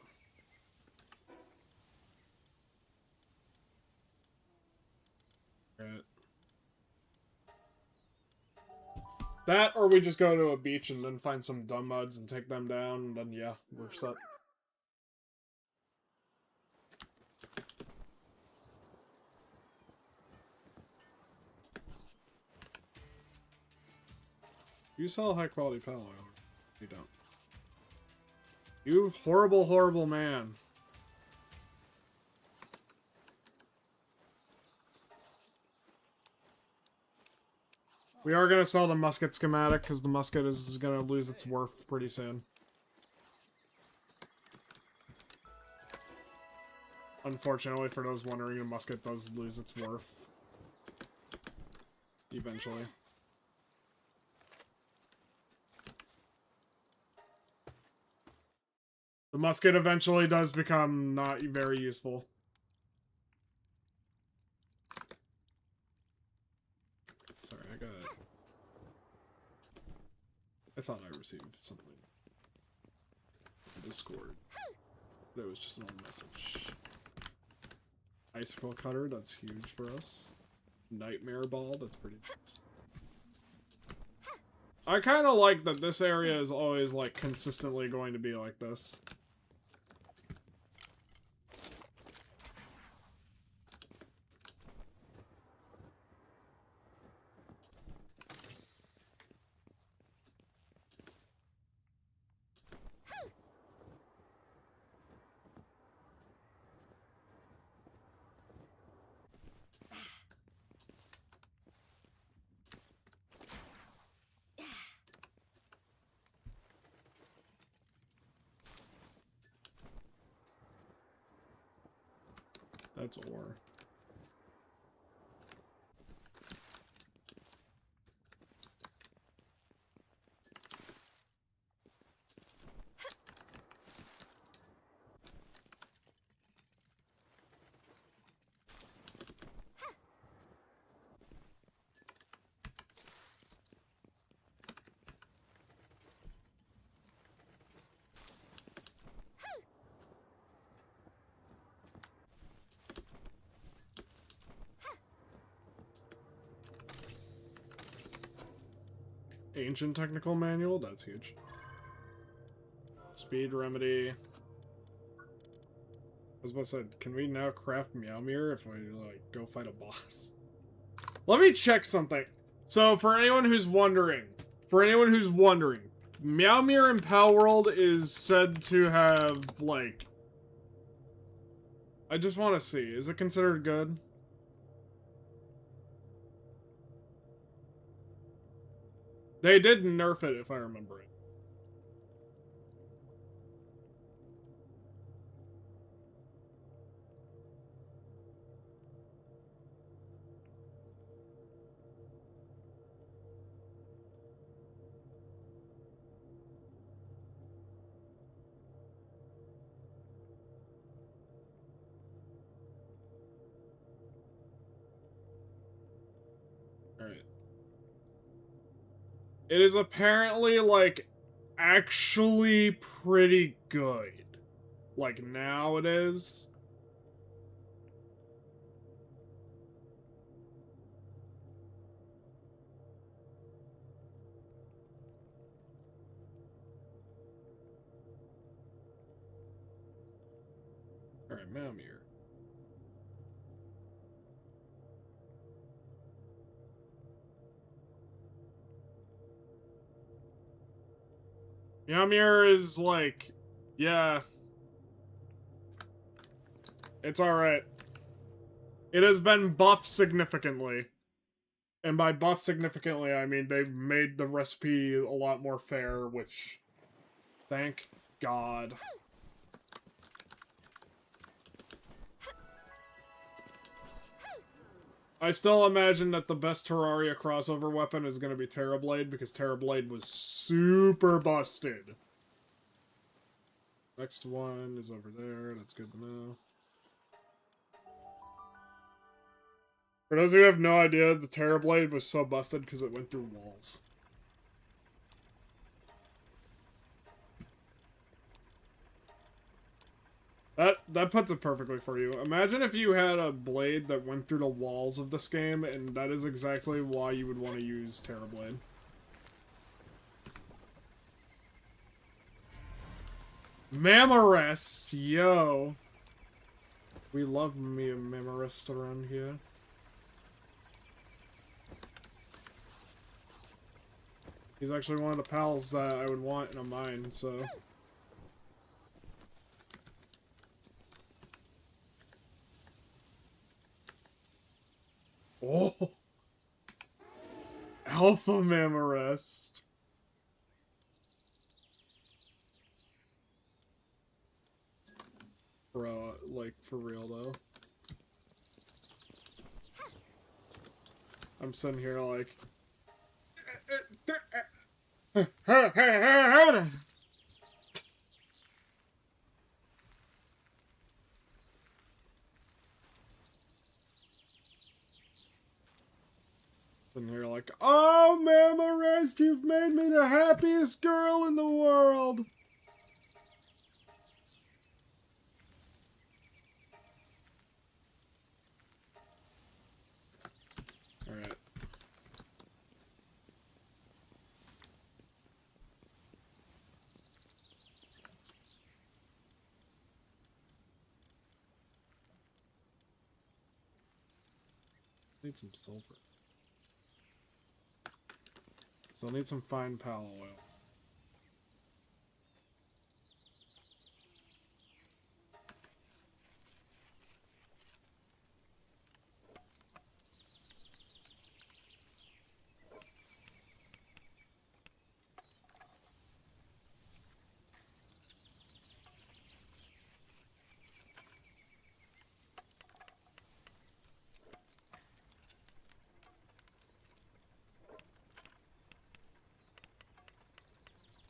That, or we just go to a beach and then find some dumb muds and take them down, and then, yeah, we're set. You sell high-quality pallet oil. You don't. You horrible, horrible man. We are going to sell the musket schematic, because the musket is going to lose its worth pretty soon. Unfortunately, for those wondering, the musket does lose its worth. Eventually. The musket eventually does become not very useful. Sorry, I thought I received something. Discord. But it was just an old message. Icicle cutter, that's huge for us. Nightmare ball, that's pretty nice. I kind of like that this area is always, like, consistently going to be like this. That's ore. Ancient technical manual, that's huge. Speed remedy. I was about to say, can we now craft Meow Mirror if we, like, go fight a boss? Let me check something. So, for anyone who's wondering, Meow Mirror in Palworld is said to have, like... I just want to see, is it considered good? They did nerf it, if I remember it. Alright. It is apparently, like, actually pretty good. Like, now it is. Alright, Mamir. Mamir is like, yeah. It's alright. It has been buffed significantly. And by buff significantly, I mean they've made the recipe a lot more fair, which... Thank God. I still imagine that the best Terraria crossover weapon is going to be Terrorblade, because Terrorblade was super busted. Next one is over there, that's good to know. For those of you who have no idea, the Terrorblade was so busted because it went through walls. That puts it perfectly for you. Imagine if you had a blade that went through the walls of this game, and that is exactly why you would want to use Terrorblade. Mammorest, yo. We love me a Mammorest around here. He's actually one of the pals that I would want in a mine, so... Oh! Alpha Mammorest! Bro, like, for real, though. I'm sitting here like... And you're like, oh, Mammorest, you've made me the happiest girl in the world. Alright. Need some sulfur. So I'll need some fine pal oil.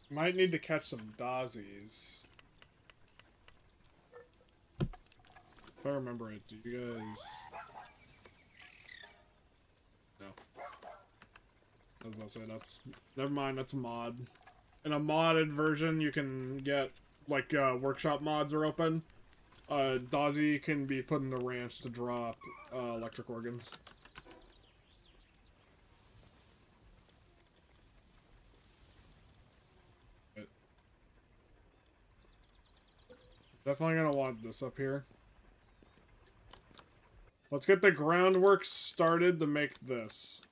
Might need to catch some Dazies. If I remember it, do you guys... No. I was about to say, that's... Never mind, that's a mod. In a modded version, you can get, like, workshop mods are open. Dazi can be put in the ranch to drop electric organs. Definitely gonna want this up here. Let's get the groundwork started to make this.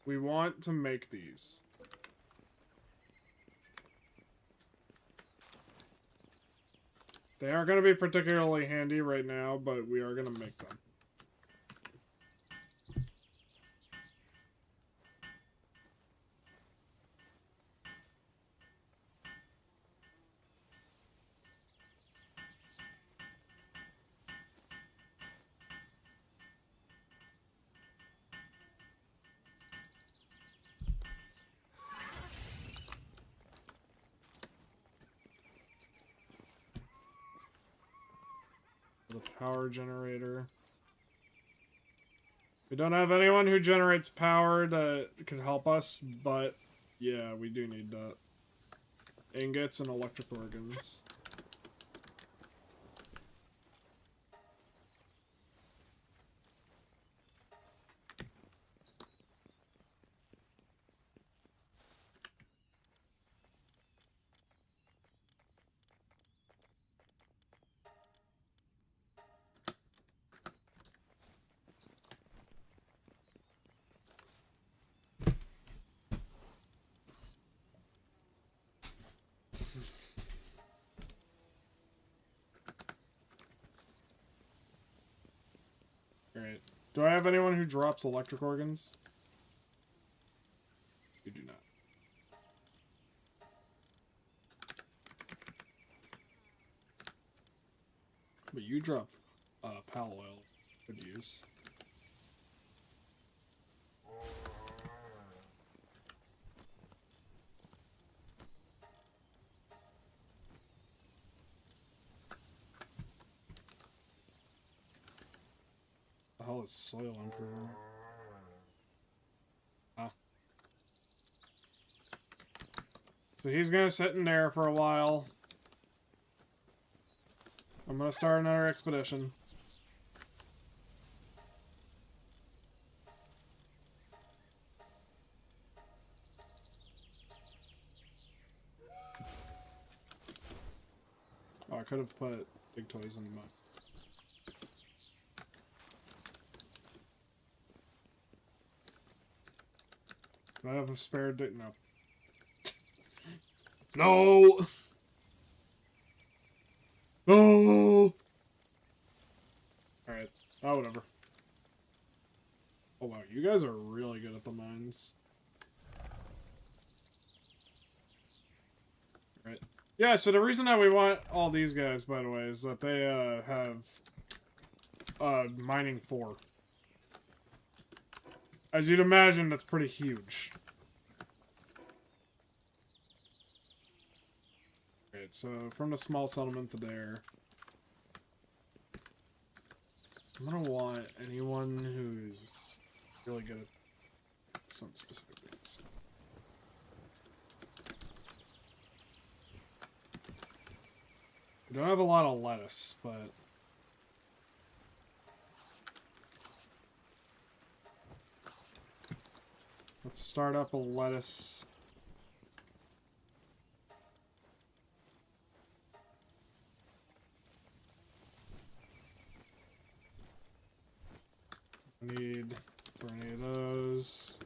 We want to make these. They aren't going to be particularly handy right now, but we are going to make them. The power generator. We don't have anyone who generates power that can help us, but yeah, we do need that. Ingots and electric organs. Alright. Do I have anyone who drops electric organs? You do not. But you drop pal oil. Good use. The hell is soil improver? Ah. So he's gonna sit in there for a while. I'm gonna start another expedition. Oh, I could have put big toys in my... Do I have a spare dick? No. No! No! Alright. Oh, whatever. Oh, wow. You guys are really good at the mines. Right. Yeah, so the reason that we want all these guys, by the way, is that they have mining 4. As you'd imagine, that's pretty huge. Right, so from the small settlement to there, I'm gonna want anyone who's really good at some specific things. We don't have a lot of lettuce, but... Let's start up a lettuce. Need for any of those.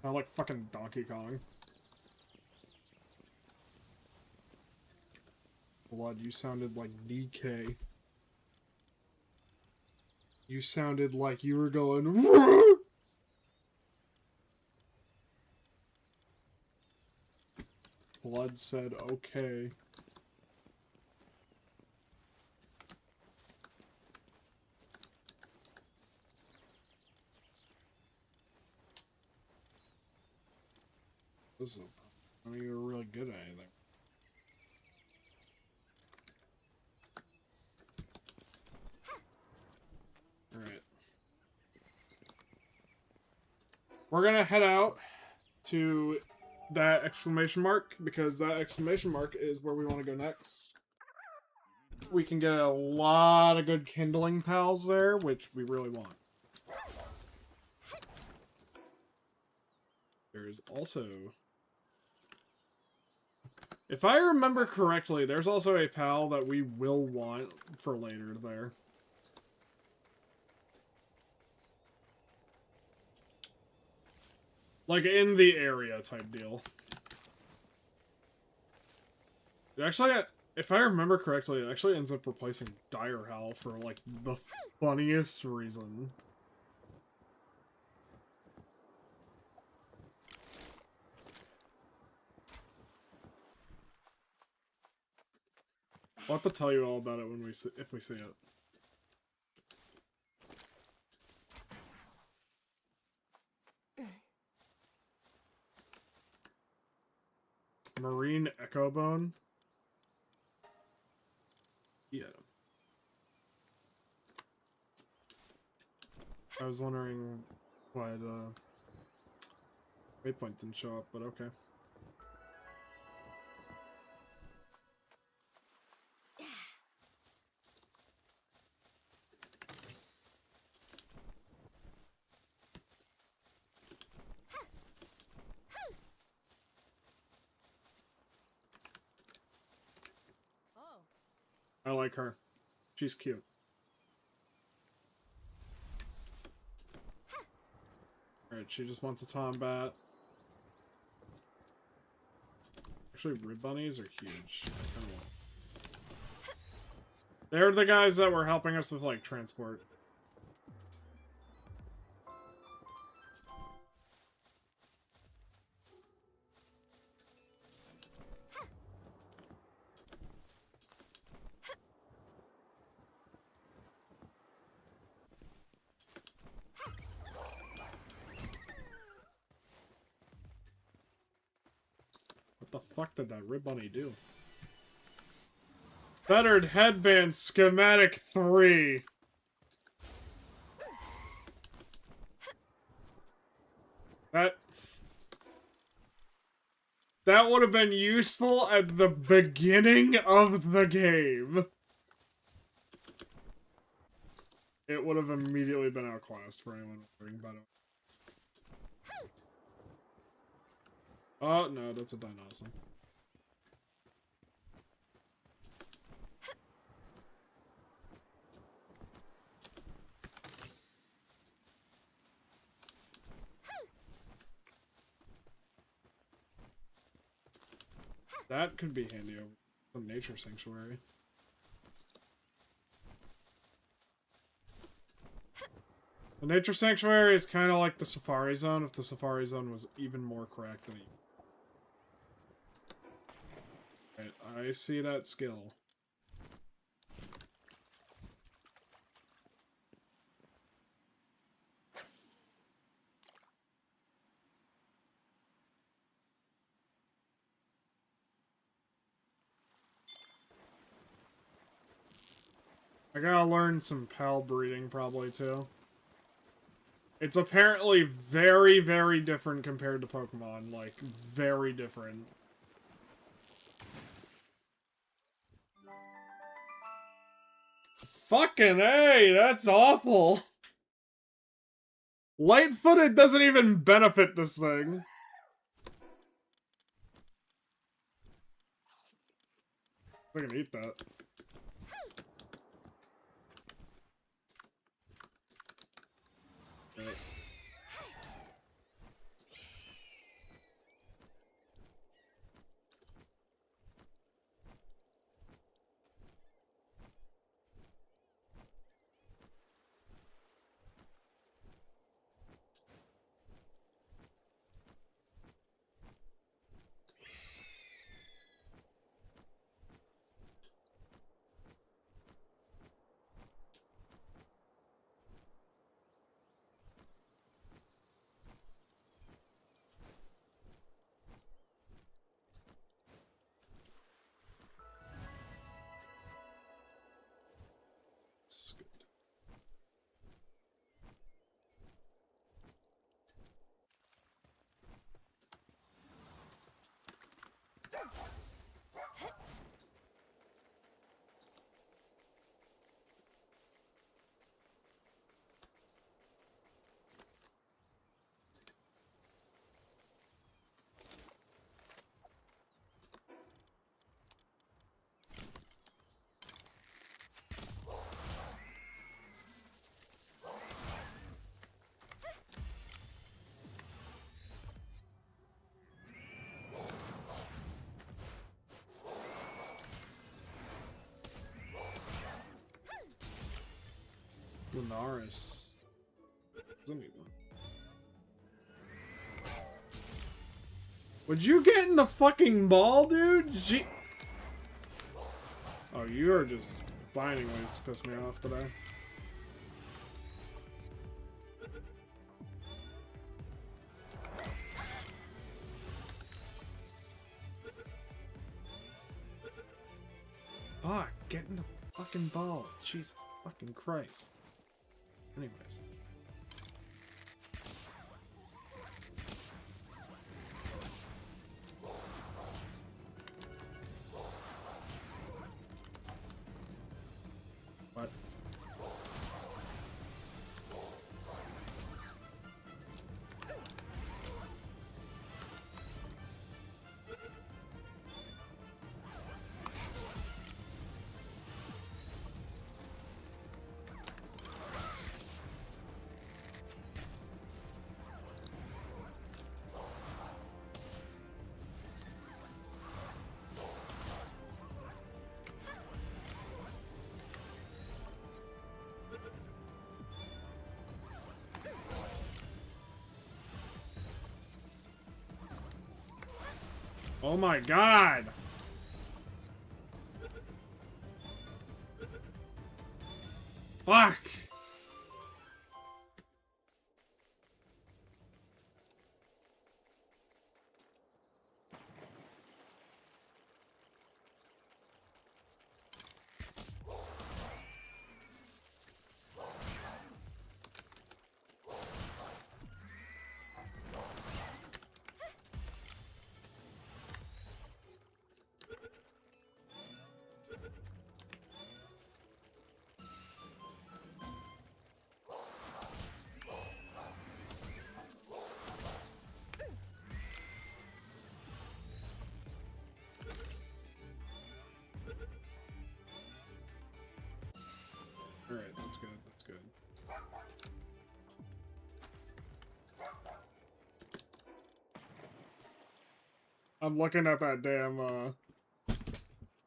I like fucking Donkey Kong. Blood, you sounded like DK. You sounded like you were going... Blood said, okay. This is I mean, you're really good at anything. Alright. We're gonna head out to that exclamation mark, because that exclamation mark is where we want to go next. We can get a lot of good kindling pals there, which we really want. There's also... If I remember correctly, there's also a pal that we will want for later there. Like, in the area type deal. Actually, if I remember correctly, it actually ends up replacing Dire Howl for, like, the funniest reason. I'll have to tell you all about it when we see, if we see it. Marine Echo Bone. Yeah. I was wondering why the waypoint didn't show up, but okay. I like her. She's cute. Alright, she just wants a Tombat. Actually, rib bunnies are huge. I kinda want... They're the guys that were helping us with, like, transport. What the fuck did that rib bunny do? Bettered Headband Schematic 3. That would have been useful at the beginning of the game. It would have immediately been outclassed for anyone wondering about it. Oh, no, that's a dinosaur. That could be handy over some nature sanctuary. The nature sanctuary is kind of like the safari zone if the safari zone was even more cracked than it. Right, I see that skill. I gotta learn some pal breeding probably too. It's apparently very, very different compared to Pokemon. Like, very different. Fucking A, that's awful. Light-footed doesn't even benefit this thing. I can eat that. Right. That's good. Lunaris. Would you get in the fucking ball, dude? Oh, you are just finding ways to piss me off today. Fuck, get in the fucking ball. Jesus fucking Christ. Anyways. What? Oh my god! Fuck! I'm looking at that damn,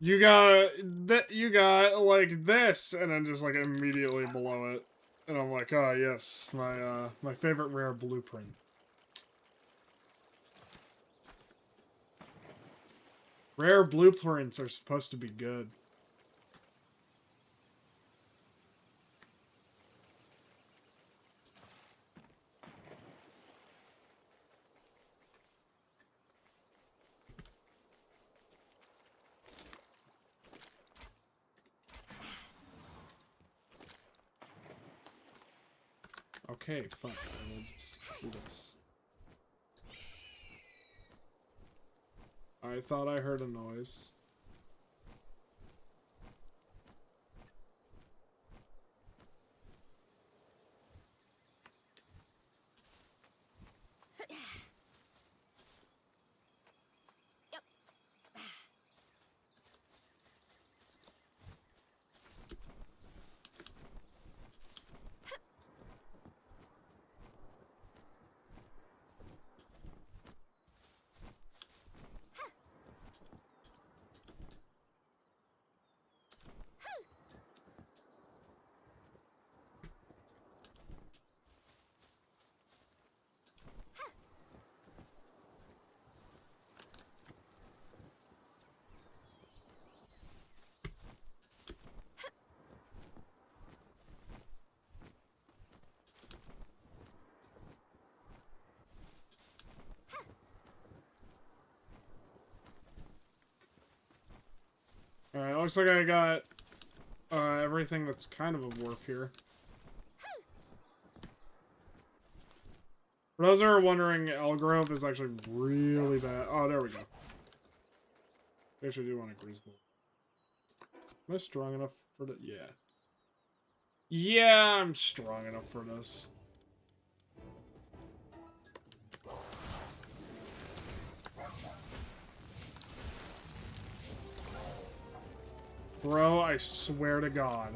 you got, like, this, and then just, like, immediately below it. And I'm like, oh, yes, my favorite rare blueprint. Rare blueprints are supposed to be good. Okay, fuck. I will just do this. I thought I heard a noise. Alright, looks like I got everything that's kind of a wharf here. For those that are wondering, Elgrove is actually really bad. Oh, there we go. I actually do want a grease bowl. Am I strong enough for that? Yeah. Yeah, I'm strong enough for this. Bro, I swear to God.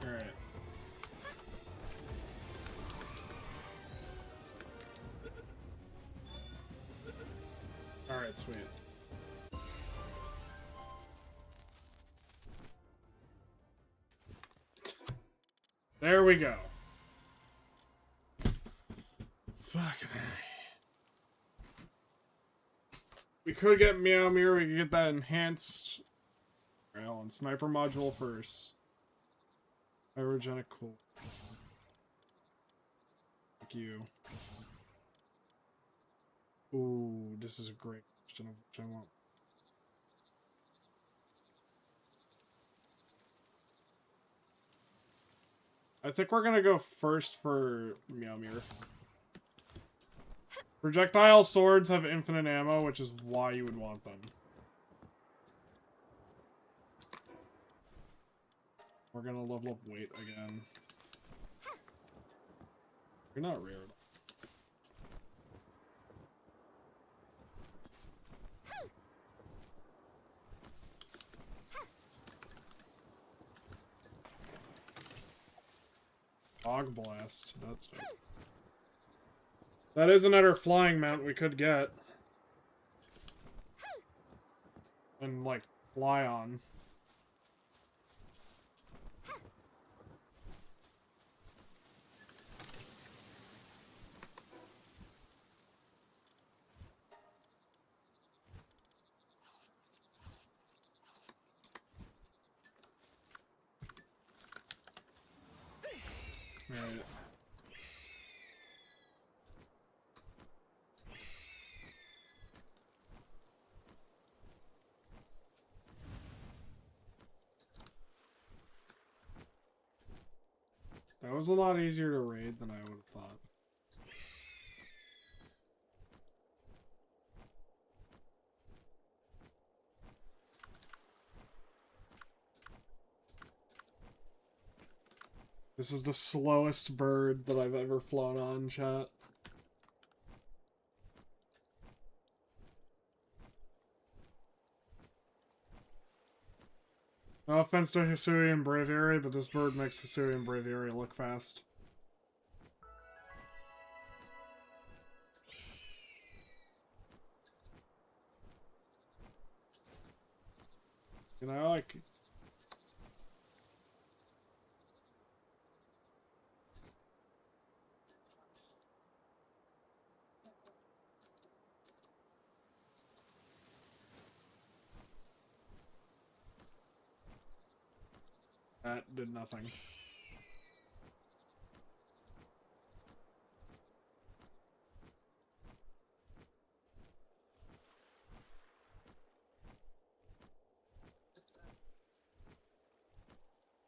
Alright. Alright, sweet. There we go. Fucking A. We could get Meow Mirror, we could get that enhanced rail and sniper module first. Aerogenic cool. Fuck you. Ooh, this is a great question of which I want. I think we're gonna go first for Meow Mirror. Projectile swords have infinite ammo, which is why you would want them. We're gonna level up weight again. You're not rare. Fog Blast. That's dope. That is another flying mount we could get. And, like, fly on. Right. That was a lot easier to raid than I would have thought. This is the slowest bird that I've ever flown on, chat. No offense to Hisui and Braviary, but this bird makes Hisui and Braviary look fast. You know, like... That did nothing.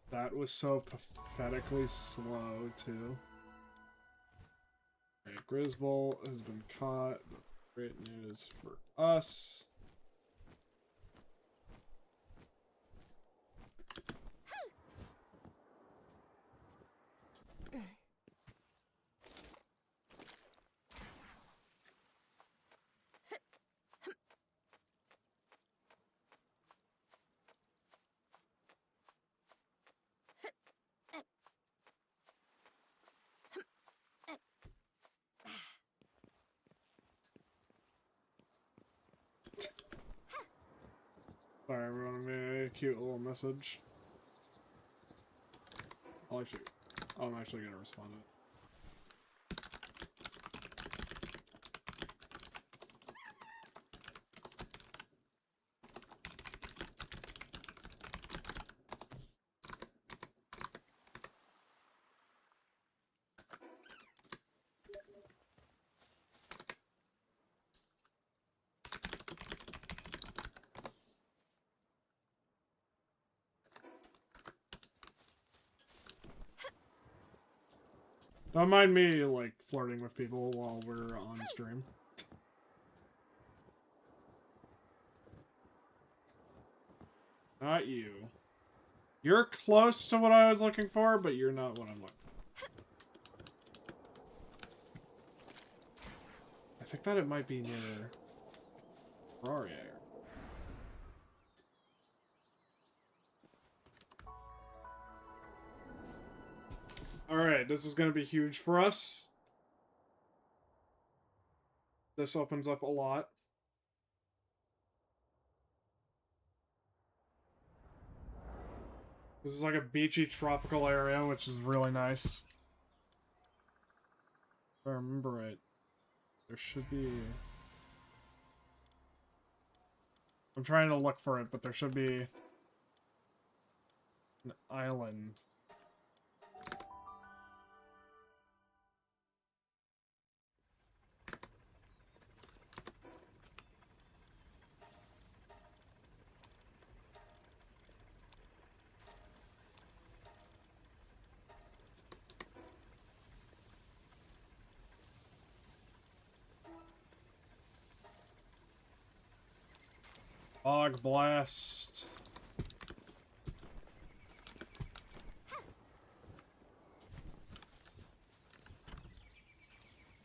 That was so pathetically slow, too. Okay, Grizzbolt has been caught. That's great news for us. Sorry, everyone, made a cute little message. I'm actually gonna respond to it. Don't mind me, like, flirting with people while we're on stream. Not you. You're close to what I was looking for, but you're not what I'm looking for. I think that it might be near Ferrari. Alright, this is going to be huge for us. This opens up a lot. This is like a beachy tropical area, which is really nice. If I remember right, there should be... I'm trying to look for it, but there should be an island. Fog Blast.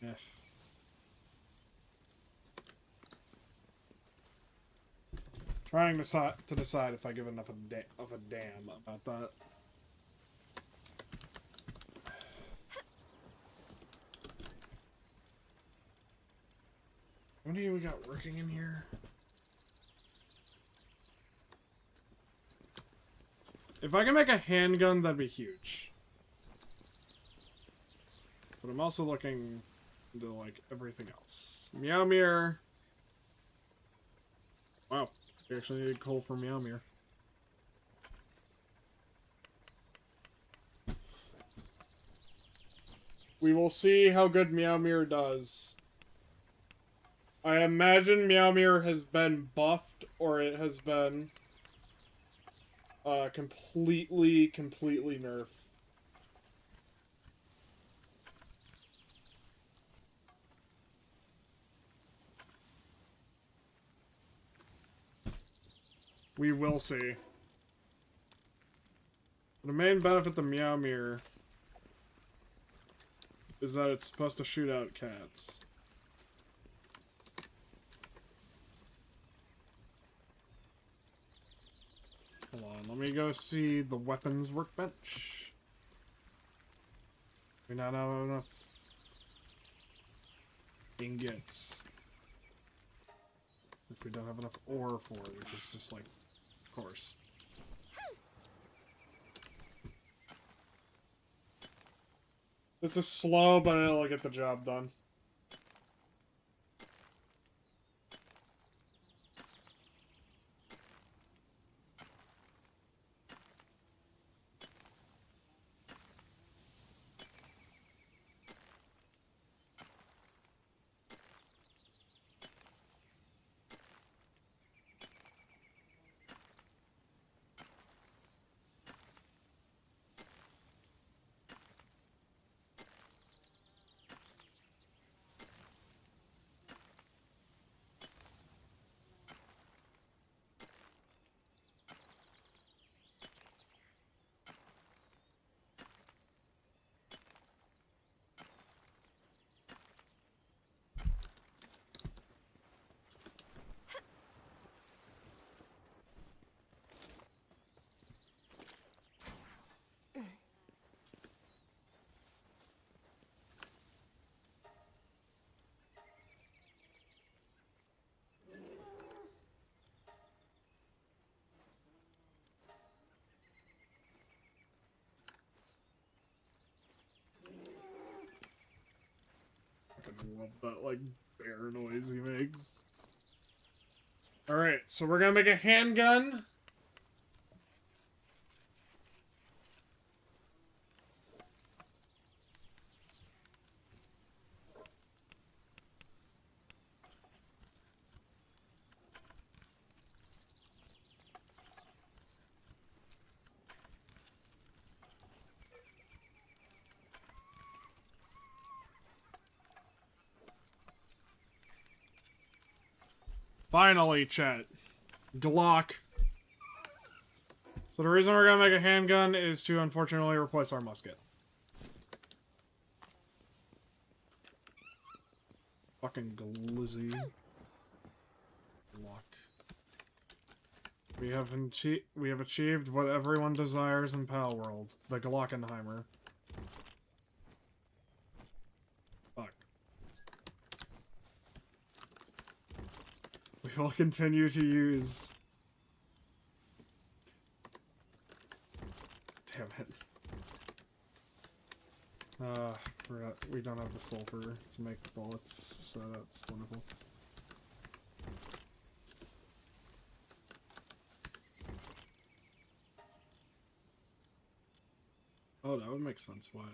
Yeah. Trying to decide if I give enough of a damn about that. What do we got working in here? If I can make a handgun, that'd be huge. But I'm also looking into, like, everything else. Meowmere. Wow. We actually needed coal for Meowmere. We will see how good Meowmere does. I imagine Meowmere has been buffed, or it has been completely nerfed. We will see. The main benefit to Meowmere is that it's supposed to shoot out cats. Hold on, let me go see the weapons workbench. We not have enough ingots. If we don't have enough ore for it, which is just like, of course. This is slow, but it'll get the job done. I love that, like, bear noise he makes. Alright, so we're gonna make a handgun. Finally, chat. Glock. So the reason we're gonna make a handgun is to unfortunately replace our musket. Fucking glizzy. Glock. We have achieved what everyone desires in Palworld, the Glockenheimer. Fuck. We will continue to use... Damn it. We don't have the sulfur to make bullets, so that's wonderful. Oh, that would make sense why.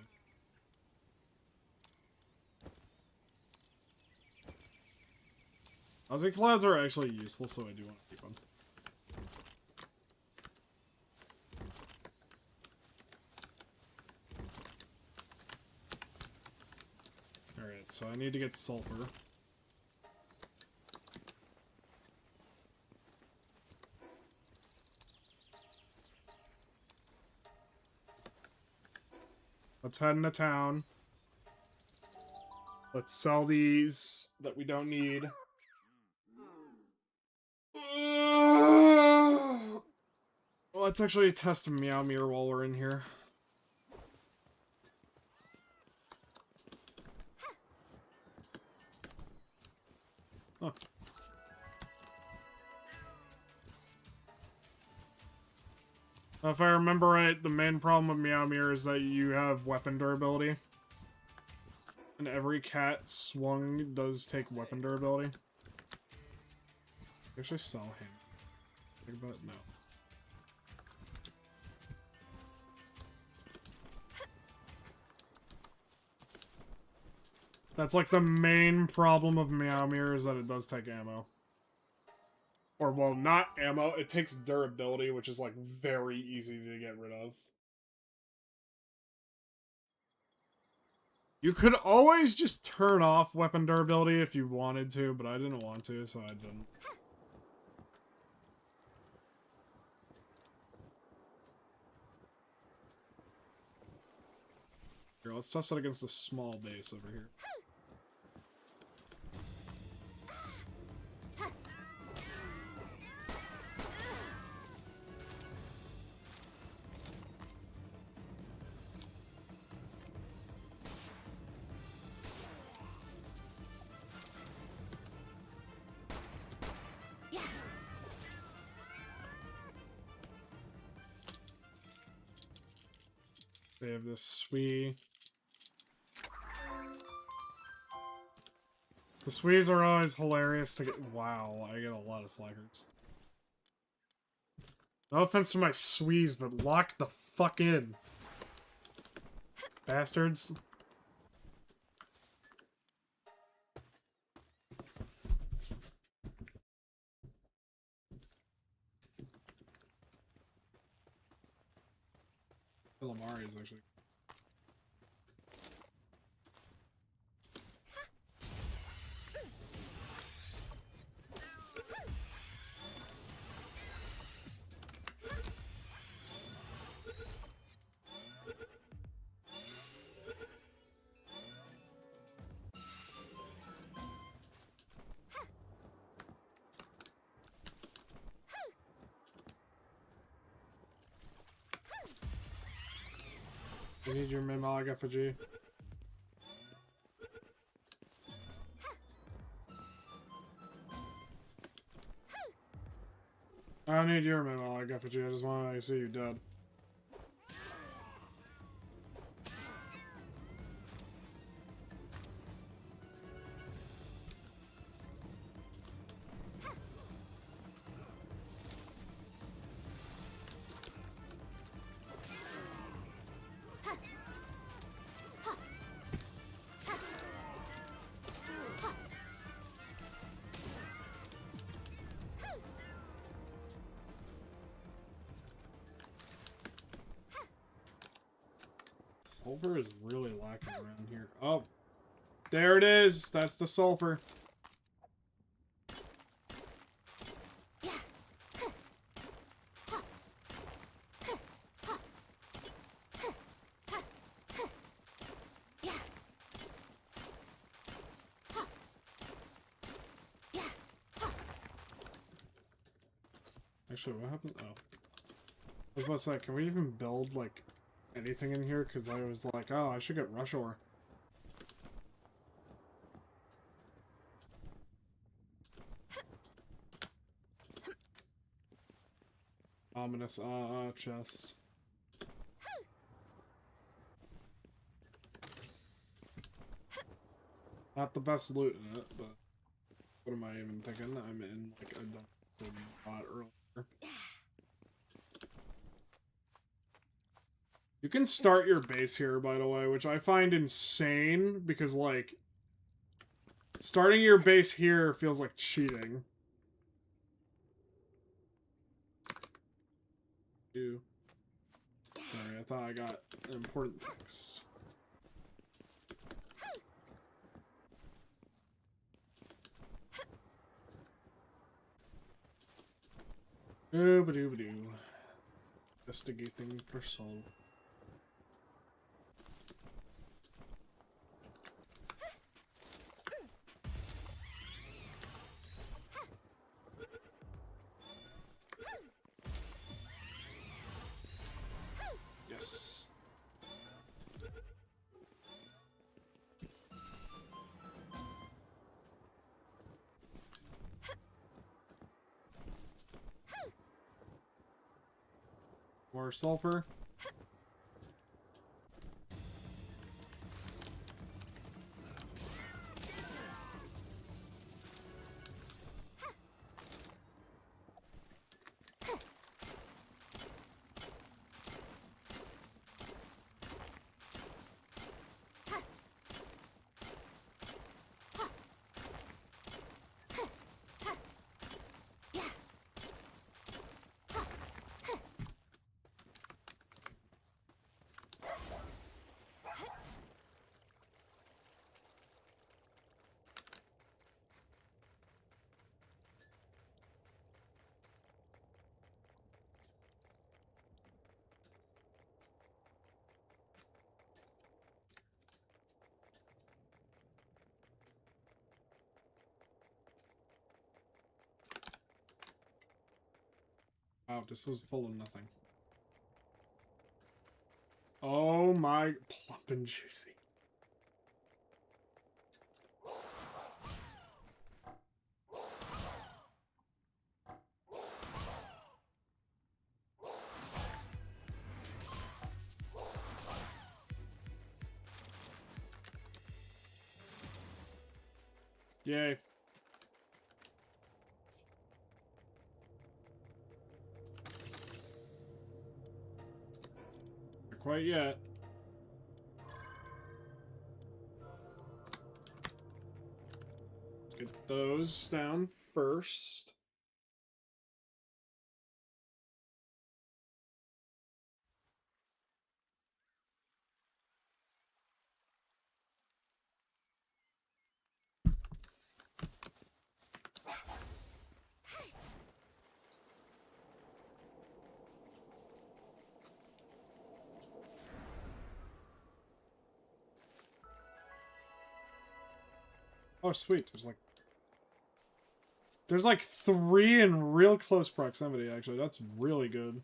Aussie clouds are actually useful, so I do want to keep them. Alright, so I need to get sulfur. Let's head into town. Let's sell these that we don't need. Let's actually test Meowmere while we're in here. Huh. If I remember right, the main problem with Meowmere is that you have weapon durability. And every cat swung does take weapon durability. Actually sell him. Think about it? No. That's like the main problem of Meowmere is that it does take ammo. Or, well, not ammo, it takes durability, which is like very easy to get rid of. You could always just turn off weapon durability if you wanted to, but I didn't want to, so I didn't. Here, let's test it against a small base over here. They have this Swee. The Swees are always hilarious to get. Wow, I get a lot of slackers. No offense to my Swees, but lock the fuck in. Bastards. Calamari is actually. You need your Mimog effigy. I don't need your Mimog effigy, I just want to see you dead. Sulfur is really lacking around here. Oh, there it is. That's the sulfur. Actually, what happened? Oh. I was about to say, can we even build, like, anything in here? Because I was like, oh, I should get rush ore. Ominous, chest. Not the best loot in it, but what am I even thinking? I'm in, like, a dump spot earlier. You can start your base here, by the way, which I find insane, because, like, starting your base here feels like cheating. Ew. Sorry, I thought I got an important text. Ooba-dooba-doo. Investigating for soul. Yes. More sulfur. Wow, this was full of nothing. Oh my, plump and juicy. Yay. Not quite yet. Let's get those down first. Oh, sweet. There's like 3 in real close proximity, actually. That's really good.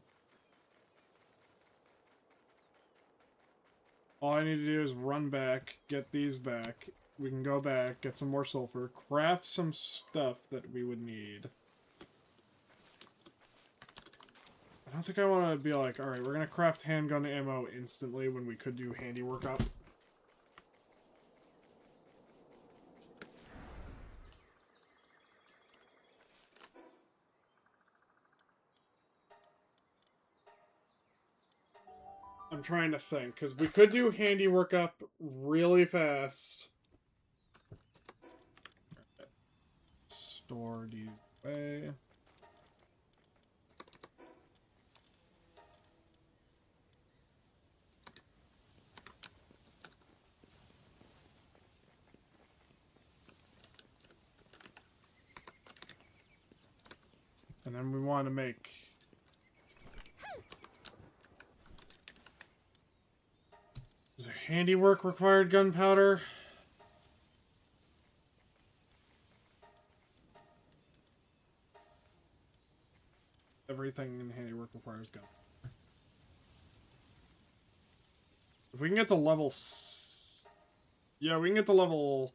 All I need to do is run back, get these back. We can go back, get some more sulfur, craft some stuff that we would need. I don't think I want to be like, alright, we're going to craft handgun ammo instantly when we could do handiwork up. I'm trying to think, because we could do handiwork up really fast. Store these away. And then we want to make... Is there handiwork required gunpowder? Everything in handiwork requires gun. If we can get to level... Yeah, we can get to level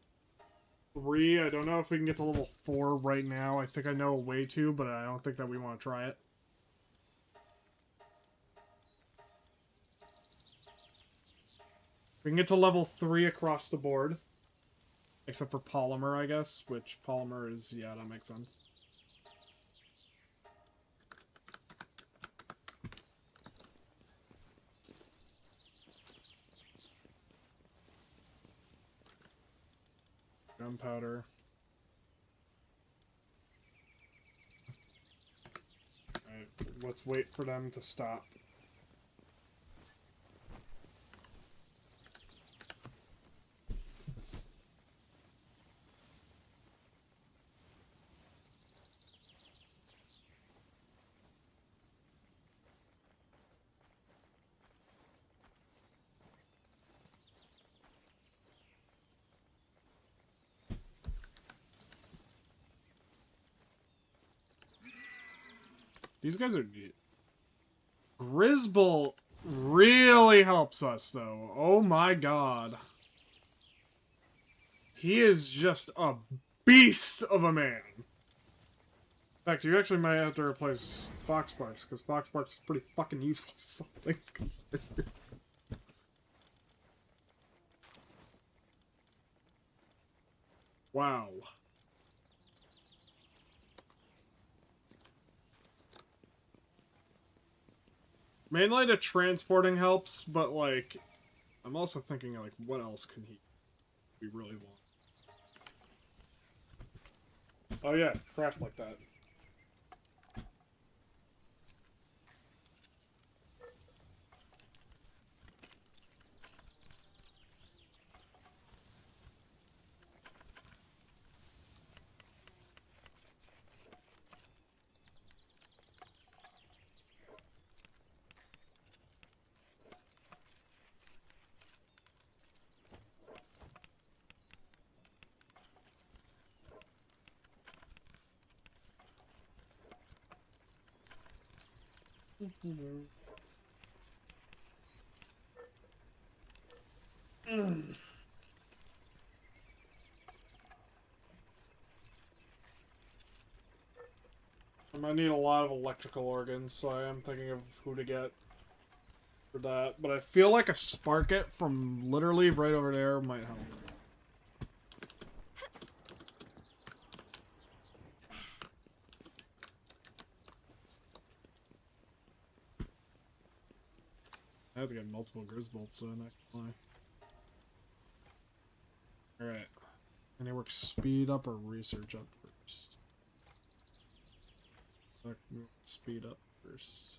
3. I don't know if we can get to level 4 right now. I think I know a way to, but I don't think that we want to try it. We can get to level 3 across the board. Except for polymer, I guess. Which polymer is... Yeah, that makes sense. Gunpowder. Alright, let's wait for them to stop. These guys are... Grizzbolt really helps us, though. Oh my god. He is just a beast of a man. fact, you actually might have to replace Fox Barks, because Fox Barks is pretty fucking useless, all things considered. Wow. Mainly the transporting helps, but, like, I'm also thinking, like, what else can we really want? Oh yeah, craft like that. I might need a lot of electrical organs, so I am thinking of who to get for that. But I feel like a Sparket from literally right over there might help. I have to get multiple Grizzbolts, so I'm not gonna lie. Alright. Can I work speed up or research up first? Speed up first.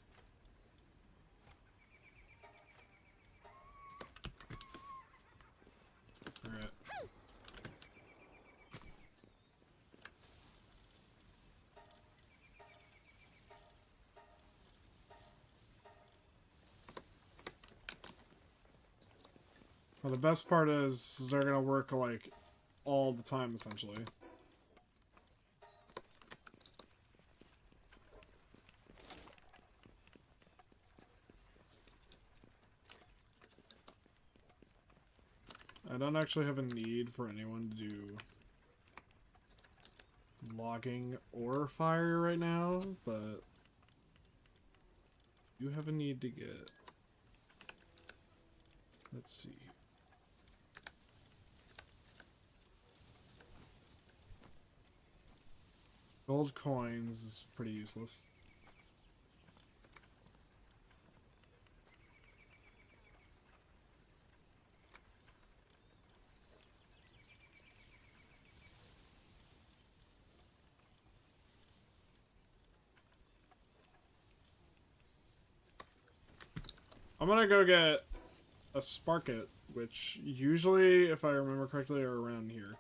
Alright. Well, the best part is they're gonna work, like, all the time, essentially. I don't actually have a need for anyone to do logging or fire right now, but you have a need to get... Let's see. Gold coins is pretty useless. I'm gonna go get a Sparket, which usually, if I remember correctly, are around here.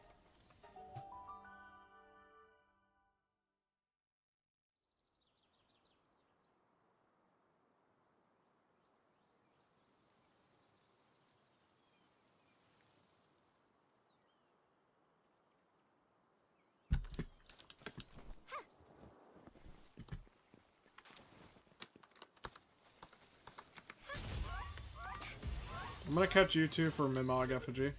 I'm gonna catch you two for Mimog Effigy.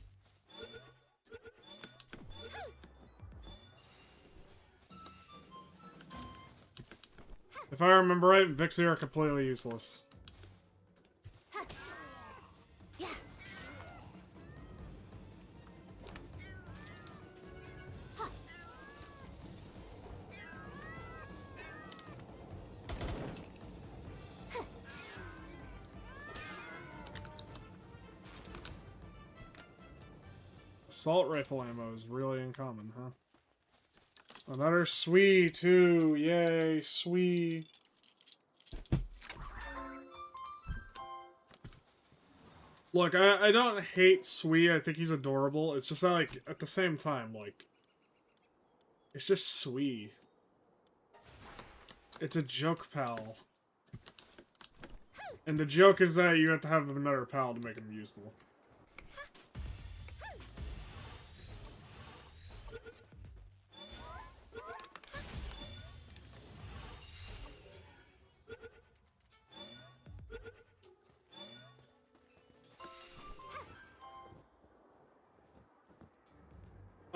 If I remember right, Vixie are completely useless. Assault rifle ammo is really uncommon, huh? Another Swee, too! Yay, Swee! Look, I don't hate Swee, I think he's adorable. It's just that, like, at the same time, like... It's just Swee. It's a joke pal. And the joke is that you have to have another pal to make him useful.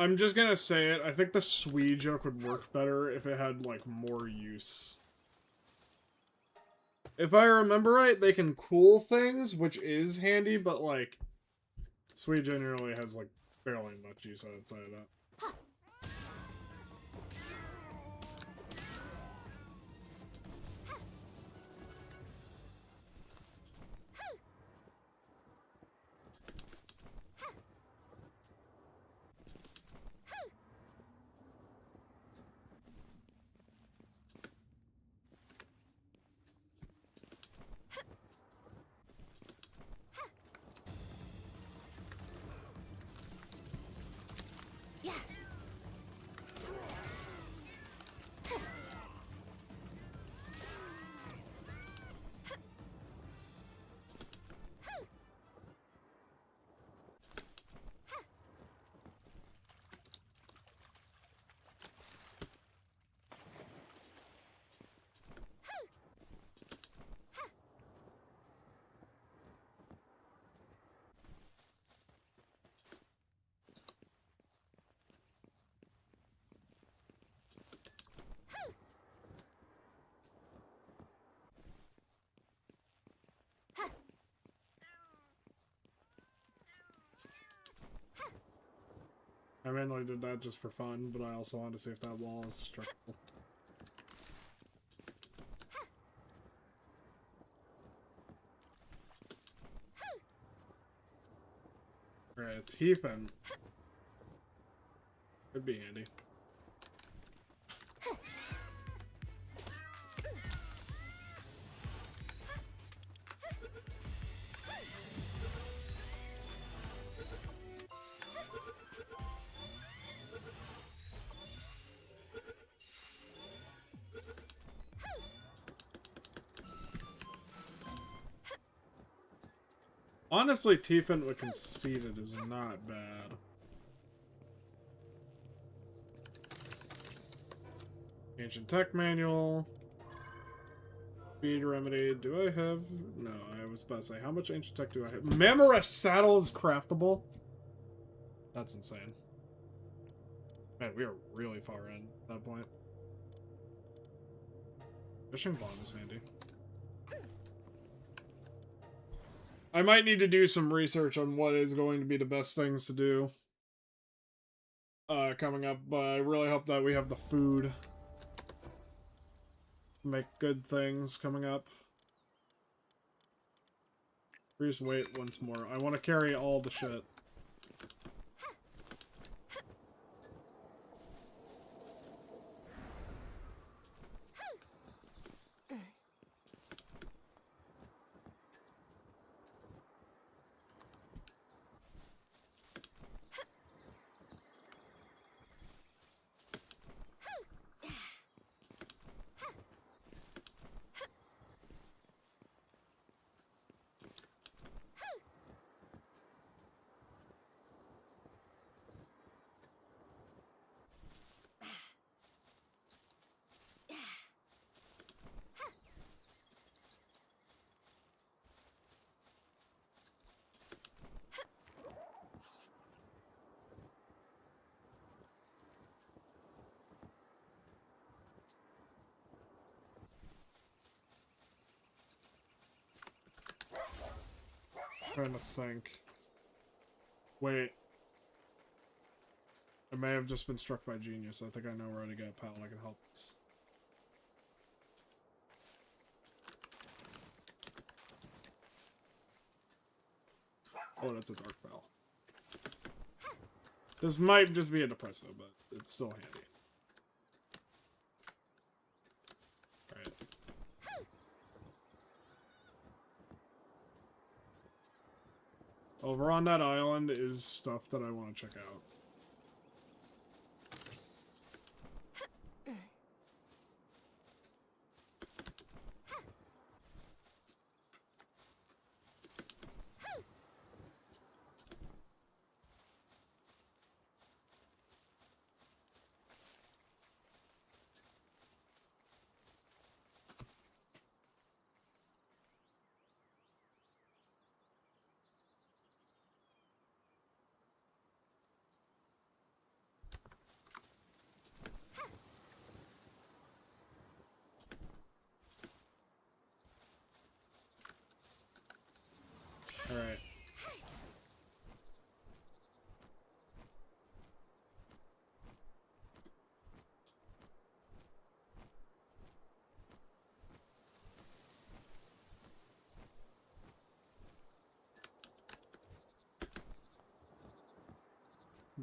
I'm just gonna say it. I think the Swede joke would work better if it had, like, more use. If I remember right, they can cool things, which is handy, but, like, Swede generally has, like, barely much use outside of that. I mainly did that just for fun, but I also wanted to see if that wall is destructible. Alright, Tiefin. Could be handy. Honestly, Tiefin with Conceited is not bad. Ancient Tech Manual. Speed Remedy. Do I have... No, I was about to say, how much Ancient Tech do I have? Mammoth Saddle is craftable? That's insane. Man, we are really far in at that point. Fishing Bond is handy. I might need to do some research on what is going to be the best things to do coming up, but I really hope that we have the food to make good things coming up. Please wait once more. I want to carry all the shit. Trying to think. Wait. I may have just been struck by genius. I think I know where to get a pal I can help us. Oh, that's a dark pal. This might just be a depresso, but it's still handy. Alright. Over on that island is stuff that I want to check out.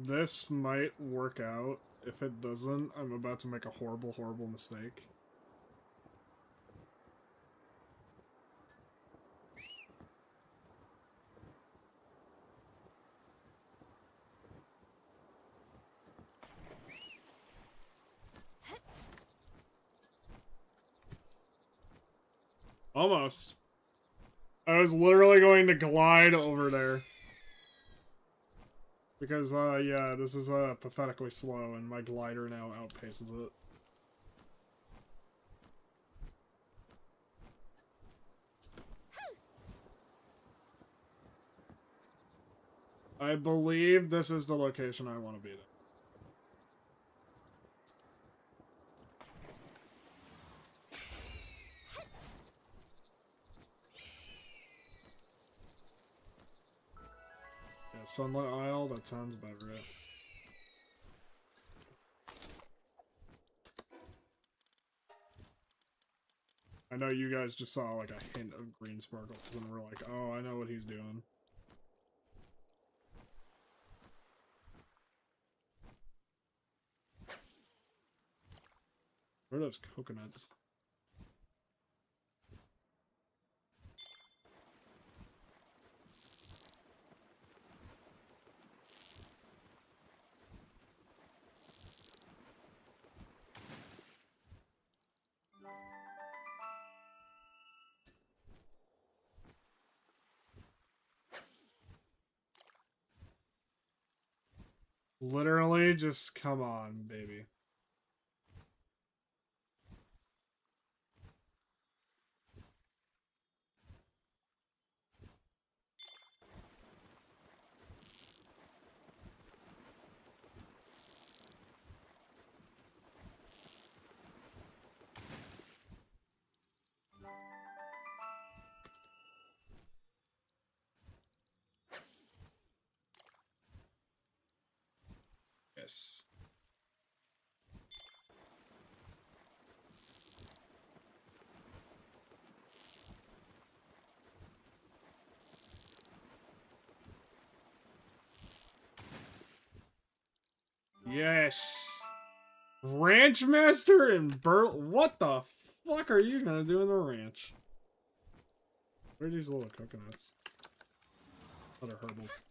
This might work out. If it doesn't, I'm about to make a horrible, horrible mistake. Almost. I was literally going to glide over there. Because, yeah, this is, pathetically slow, and my glider now outpaces it. I believe this is the location I want to be at. Yeah, Sunlit Isle, that sounds about right. I know you guys just saw, like, a hint of green sparkles, and we're like, oh, I know what he's doing. Where are those coconuts? Literally, just come on, baby. Yes. Yes. Ranch Master and what the fuck are you gonna do in the ranch? Where are these little coconuts? Other herbals.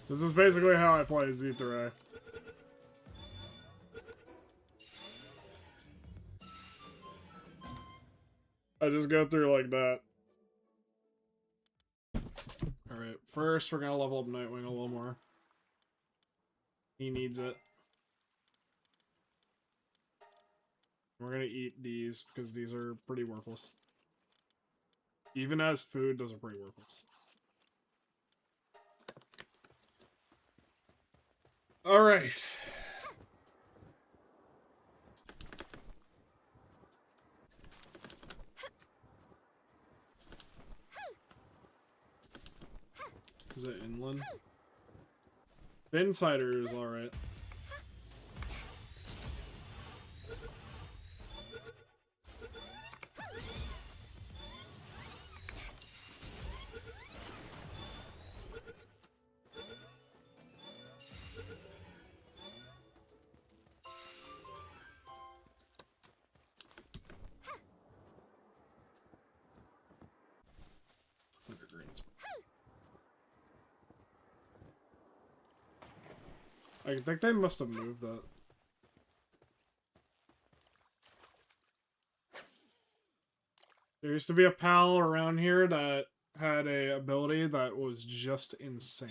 This is basically how I play Z3. I just go through like that. Alright, first we're gonna level up Nightwing a little more. He needs it. We're gonna eat these because these are pretty worthless. Even as food, those are pretty worthless. Alright. Is it inland? Thin cider is alright. I think they must have moved that. There used to be a pal around here that had a ability that was just insane.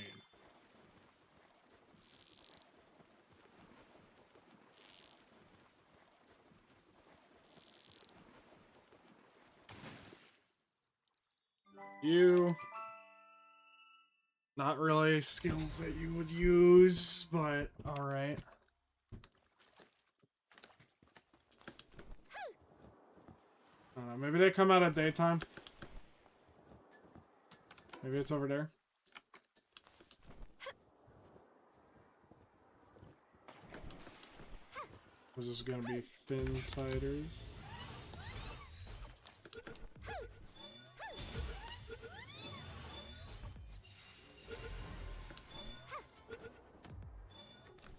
You... Not really skills that you would use, but alright. Maybe they come out at daytime. Maybe it's over there. Was this gonna be fin ciders?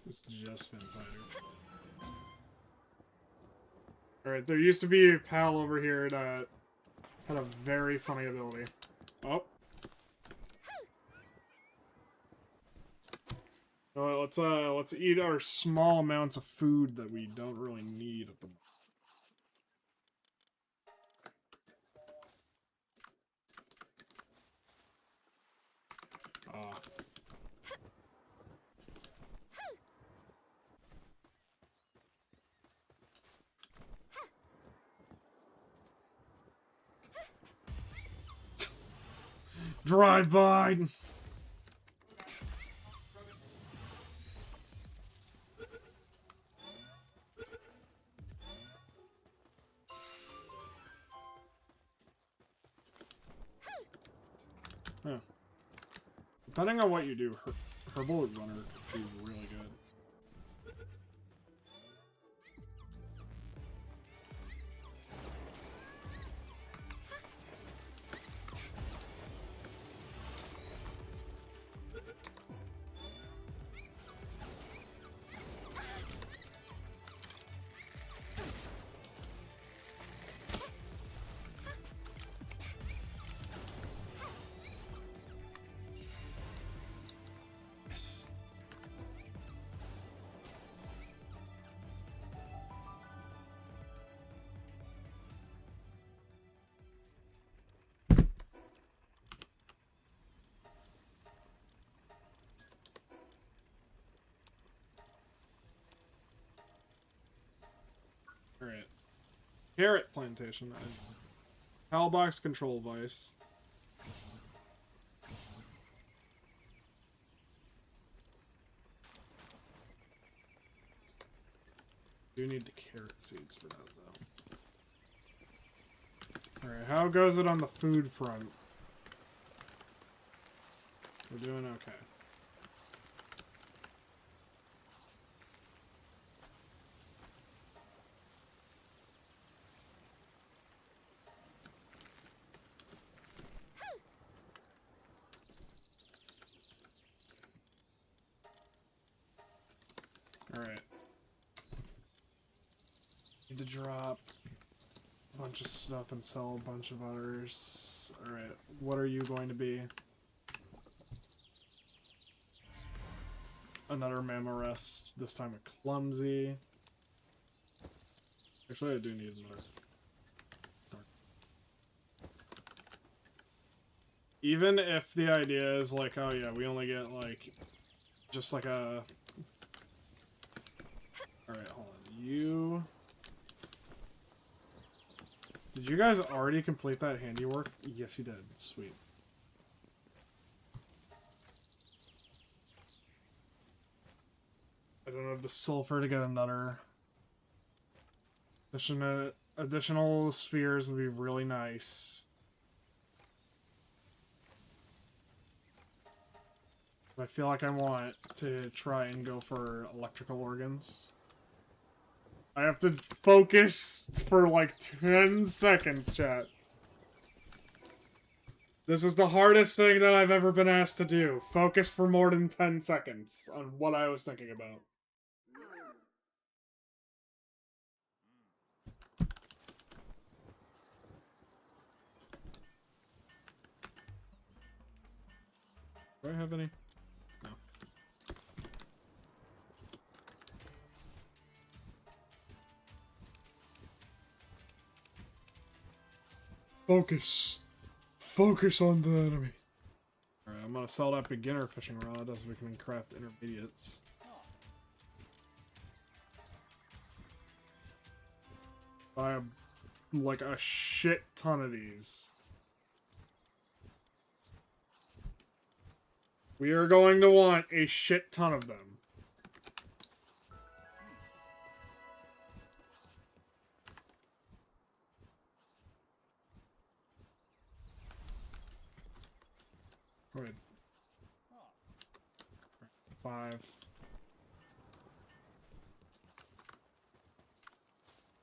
It's just fin cider. Alright, there used to be a pal over here that had a very funny ability. Oh. Let's eat our small amounts of food that we don't really need at the moment. Ah. Drive by. Huh. Depending on what you do, herbal runner could be really good. Yes. Alright. Carrot plantation. Palbox control device. Do need the carrot seeds for that though. Alright, how goes it on the food front? We're doing okay. Alright. Need to drop a bunch of stuff and sell a bunch of others. Alright, what are you going to be? Another Mamorest, this time a clumsy. Actually, I do need another. Even if the idea is like, oh yeah, we only get like, just like a... Alright, hold on. You... Did you guys already complete that handiwork? Yes, you did. Sweet. I don't have the sulfur to get another. Additional spheres would be really nice. I feel like I want to try and go for electrical organs. I have to focus for like 10 seconds, chat. This is the hardest thing that I've ever been asked to do. Focus for more than 10 seconds on what I was thinking about. Do I have any? No. Focus. Focus on the enemy. Alright, I'm gonna sell that beginner fishing rod as we can craft intermediates. Buy like a shit ton of these. We are going to want a shit ton of them. Alright. 5.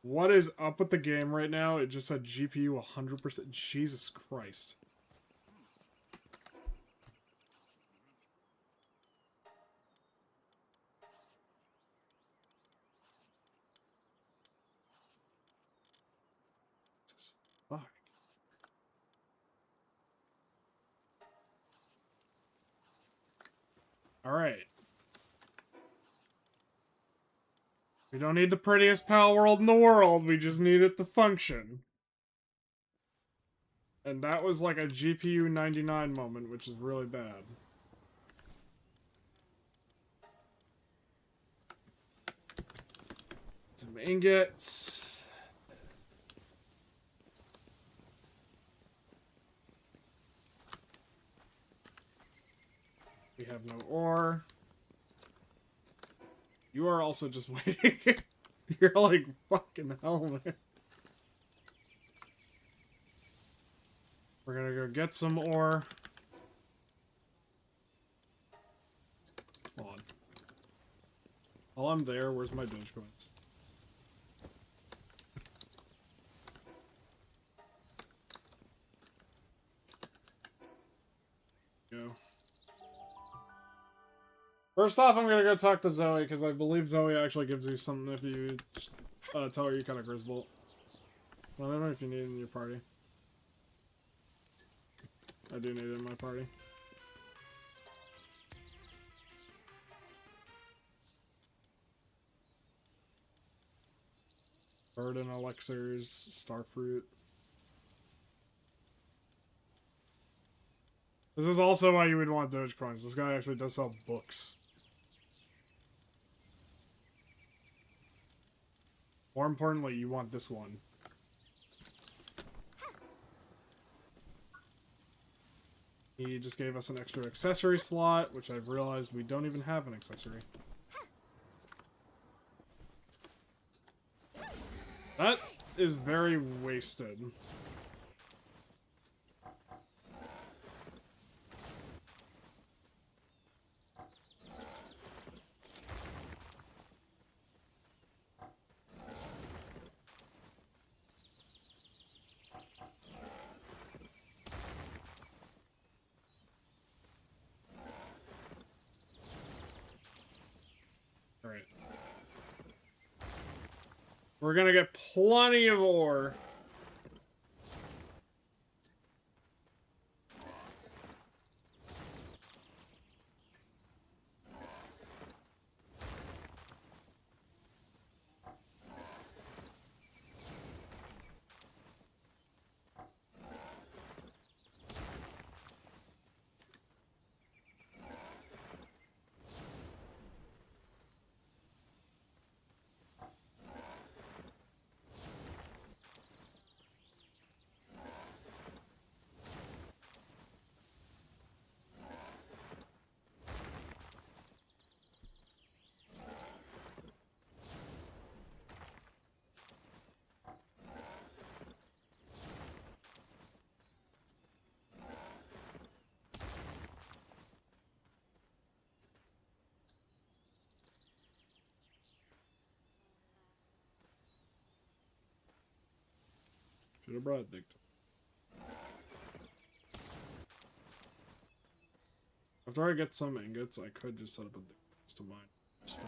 What is up with the game right now? It just said GPU 100%. Jesus Christ. Jesus fuck. Alright. We don't need the prettiest Palworld in the world, we just need it to function. And that was like a GPU 99 moment, which is really bad. Some ingots. We have no ore. You are also just waiting. You're like, fucking hell, man. We're gonna go get some ore. Hold on. While I'm there, where's my Dogecoins? Go. First off, I'm gonna go talk to Zoe, because I believe Zoe actually gives you something if you tell her you got a Grizzbolt. Well, I don't know if you need it in your party. I do need it in my party. Burden elixirs, starfruit. This is also why you would want Dogecoins. This guy actually does sell books. More importantly, you want this one. He just gave us an extra accessory slot, which I've realized we don't even have an accessory. That is very wasted. Alright. We're gonna get plenty of ore. Should have brought Dick. After I get some ingots, I could just set up a Dick to mine. Spot.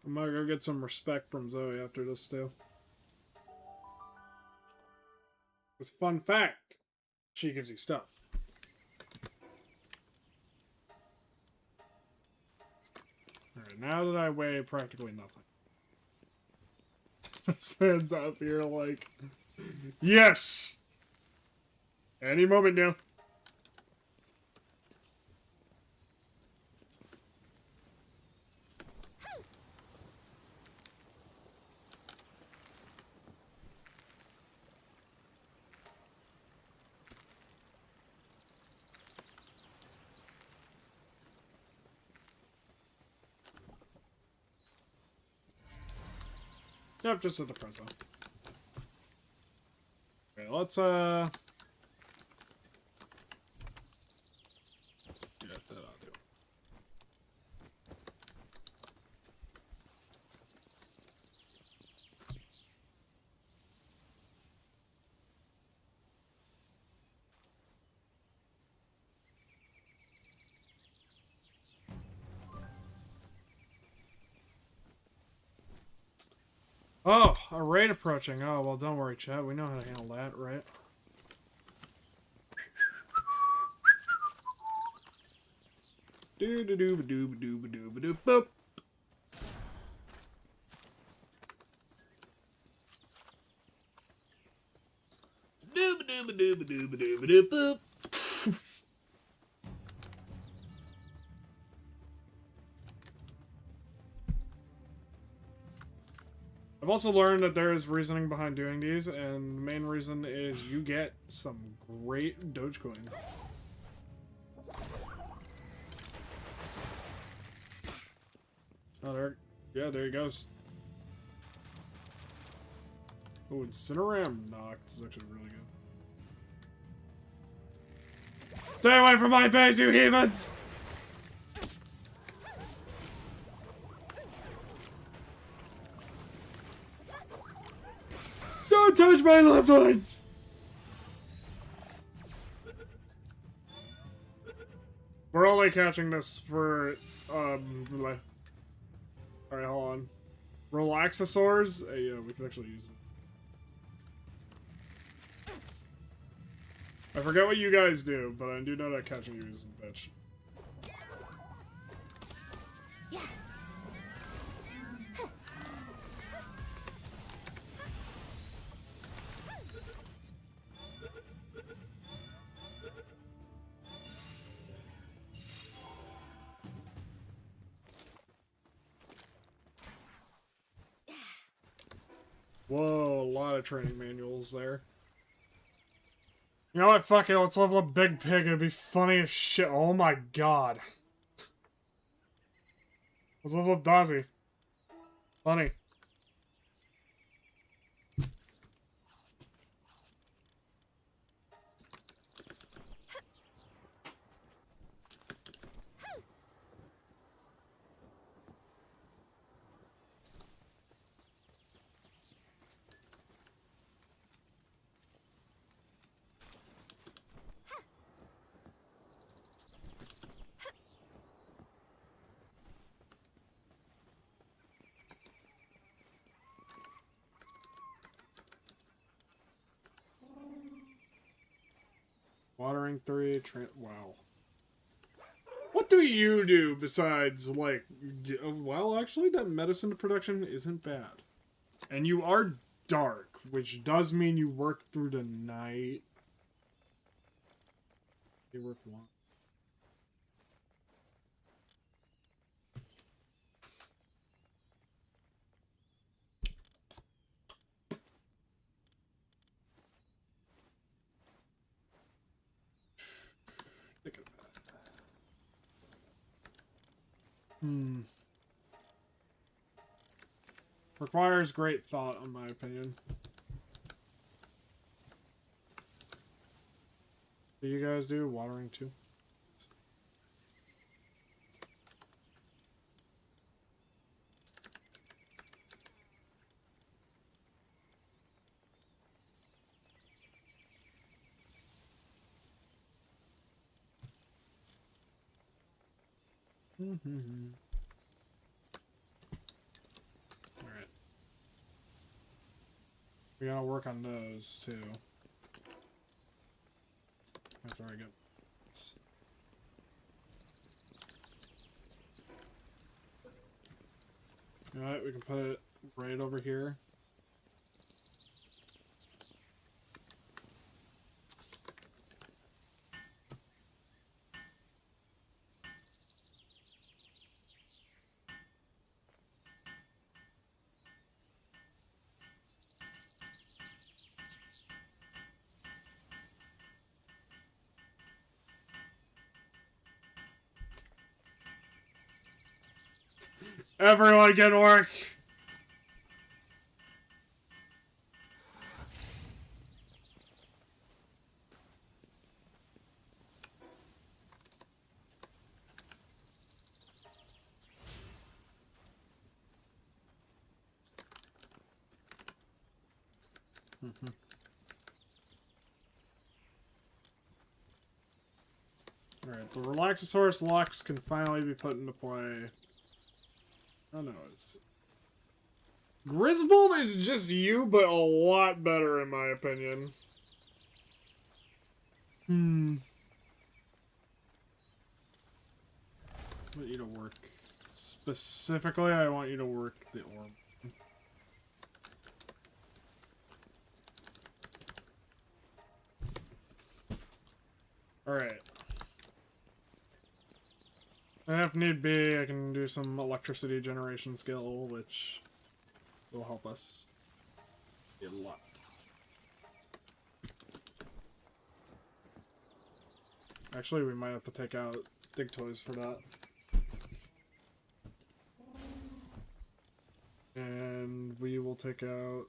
I'm gonna go get some respect from Zoe after this, too. It's a fun fact. She gives you stuff. Alright, now that I weigh practically nothing. This man's up here like... Yes! Any moment now. Yep, just a depresso. Okay, let's yeah, that I'll do. Oh, a raid approaching. Oh, well, don't worry, chat. We know how to handle that, right? Boop. Boop. I've also learned that there is reasoning behind doing these, and the main reason is you get some great Dogecoin. Oh, there. Yeah, there he goes. Oh, Incineram knocked is actually really good. Stay away from my base, you heathens! Don't touch my loved ones! We're only catching this for, Alright, hold on. Relaxosaurs? Yeah, we can actually use it. I forget what you guys do, but I do know that catching you is a bitch. Whoa, a lot of training manuals there. You know what, fuck it, let's level up Big Pig, it'd be funny as shit. Oh my god. Let's level up Dazzy. Funny. Watering 3, wow. What do you do besides, like, well, actually, that medicine production isn't bad. And you are dark, which does mean you work through the night. You work long. Think of that. Requires great thought, in my opinion. Do you guys do watering too? We gotta work on those, too. After I get... Alright, we can put it right over here. Everyone get work! Alright, the Relaxosaurus Lux can finally be put into play. Oh no, it's... Griswold is just you, but a lot better in my opinion. I want you to work. Specifically, I want you to work the orb. Alright. And if need be, I can do some electricity generation skill, which will help us a lot. Actually, we might have to take out Dig Toys for that. And we will take out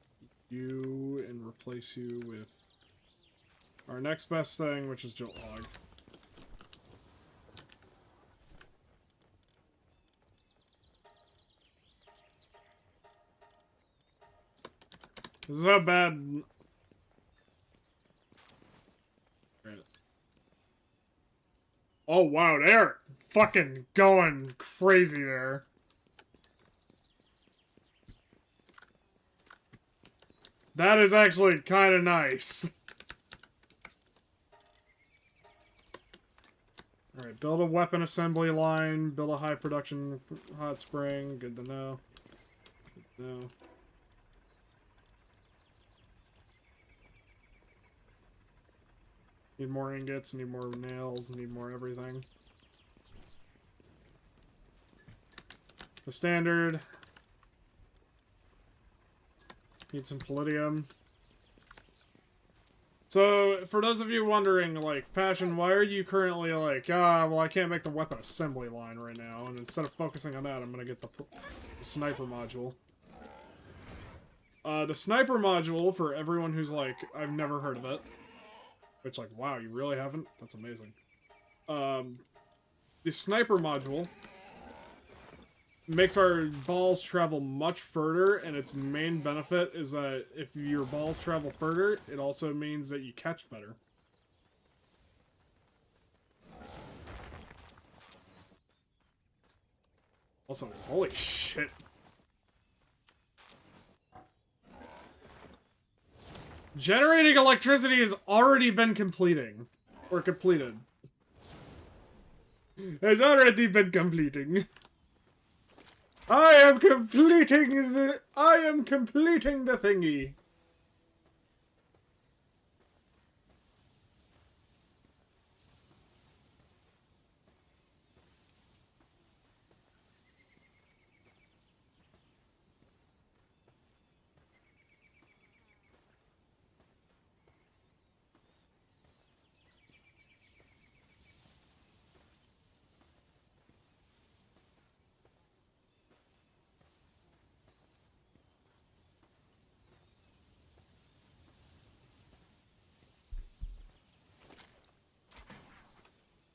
you and replace you with our next best thing, which is Jolt Hog. This is how bad... Right. Oh wow, they're fucking going crazy there. That is actually kind of nice. Alright, build a weapon assembly line, build a high production hot spring, good to know. Good to know. Need more ingots, need more nails, need more everything. The standard. Need some palladium. So, for those of you wondering, like, Passion, why are you currently like, well, I can't make the weapon assembly line right now, and instead of focusing on that, I'm gonna get the sniper module. The sniper module, for everyone who's like, I've never heard of it, which, like, wow, you really haven't? That's amazing. The sniper module makes our balls travel much further, and its main benefit is that if your balls travel further, it also means that you catch better. Also, holy shit. Generating electricity has already been completing. Or completed. Has already been completing. I am completing the thingy.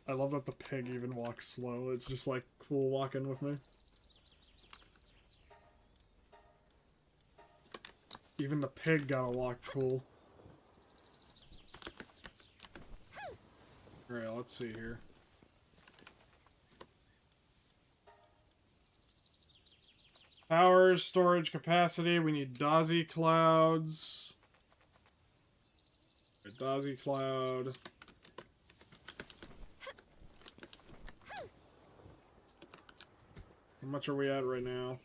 I love that the pig even walks slow. It's just like cool walking with me. Even the pig gotta walk cool. Alright, let's see here. Power, storage capacity, we need Dazi clouds. Dazzy Cloud. How much are we at right now?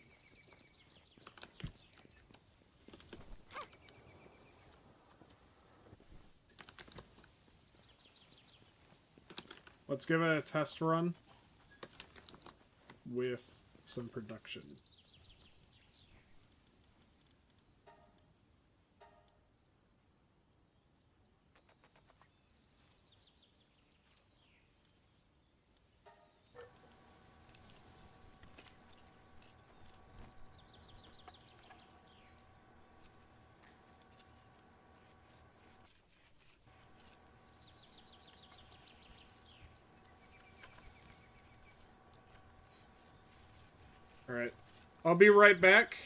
Let's give it a test run with some production. Alright. I'll be right back.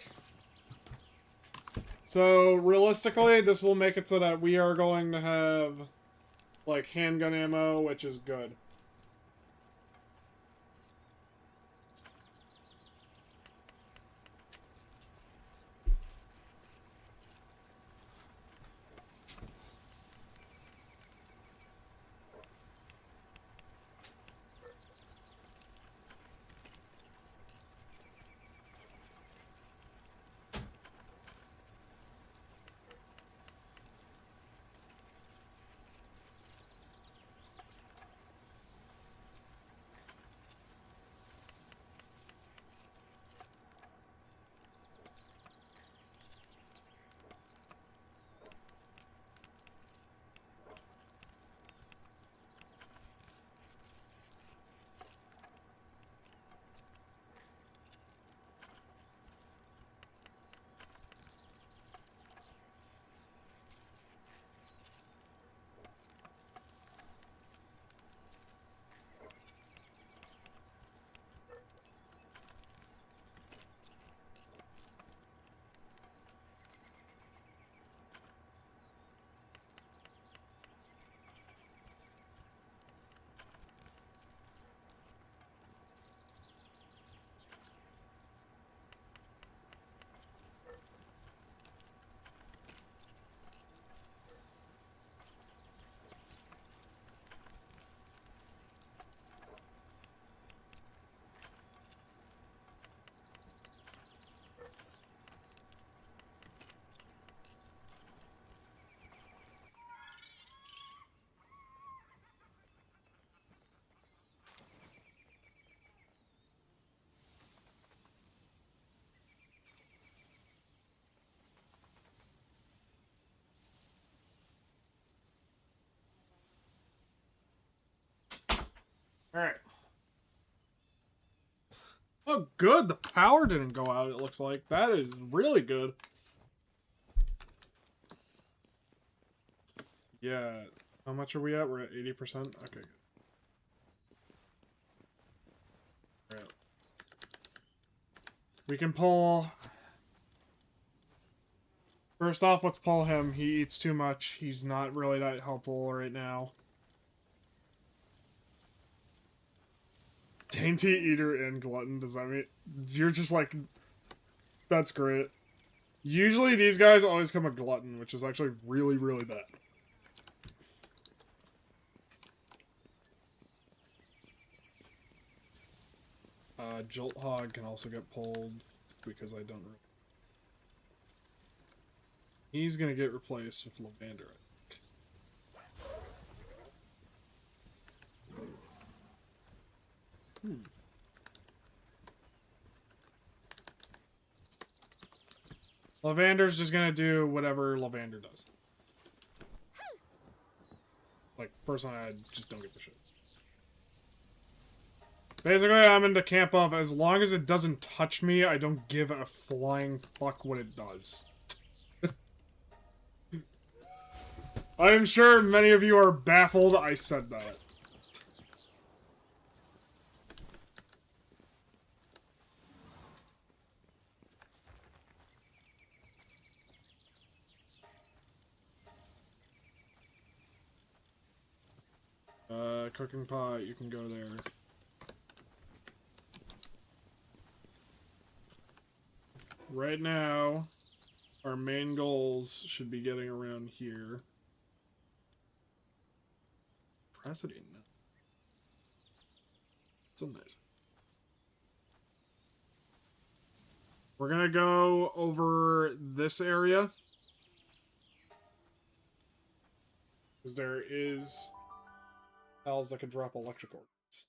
So, realistically, this will make it so that we are going to have, like, handgun ammo, which is good. Alright. Oh, good. The power didn't go out, it looks like. That is really good. Yeah. How much are we at? We're at 80%? Okay, good. Alright. We can pull... First off, let's pull him. He eats too much. He's not really that helpful right now. Dainty Eater and Glutton, does that mean... You're just like... That's great. Usually these guys always come a Glutton, which is actually really, really bad. Jolt Hog can also get pulled, because I don't... He's gonna get replaced with Lavander, I think. Lavander's just gonna do whatever Lavander does. Like, personally, I just don't give a shit. Basically, I'm into camp of, as long as it doesn't touch me, I don't give a flying fuck what it does. I am sure many of you are baffled I said that. Cooking pot, you can go there. Right now, our main goals should be getting around here. Capacity now. So nice. We're gonna go over this area. Because there is pals that could drop electrical organs.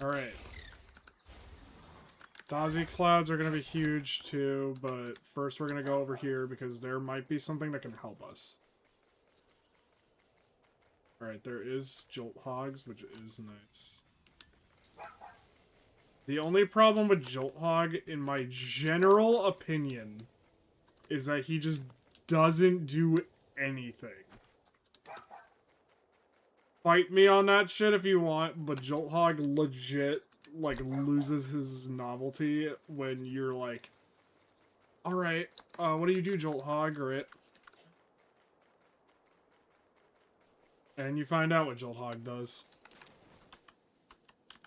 Alright. Dazi clouds are going to be huge too, but first we're going to go over here because there might be something that can help us. Alright, there is Jolt Hogs, which is nice. The only problem with Jolt Hog, in my general opinion, is that he just doesn't do anything. Fight me on that shit if you want, but Jolt Hog legit, like, loses his novelty when you're like, alright, what do you do, Jolt Hog? Right? And you find out what Jolt Hog does.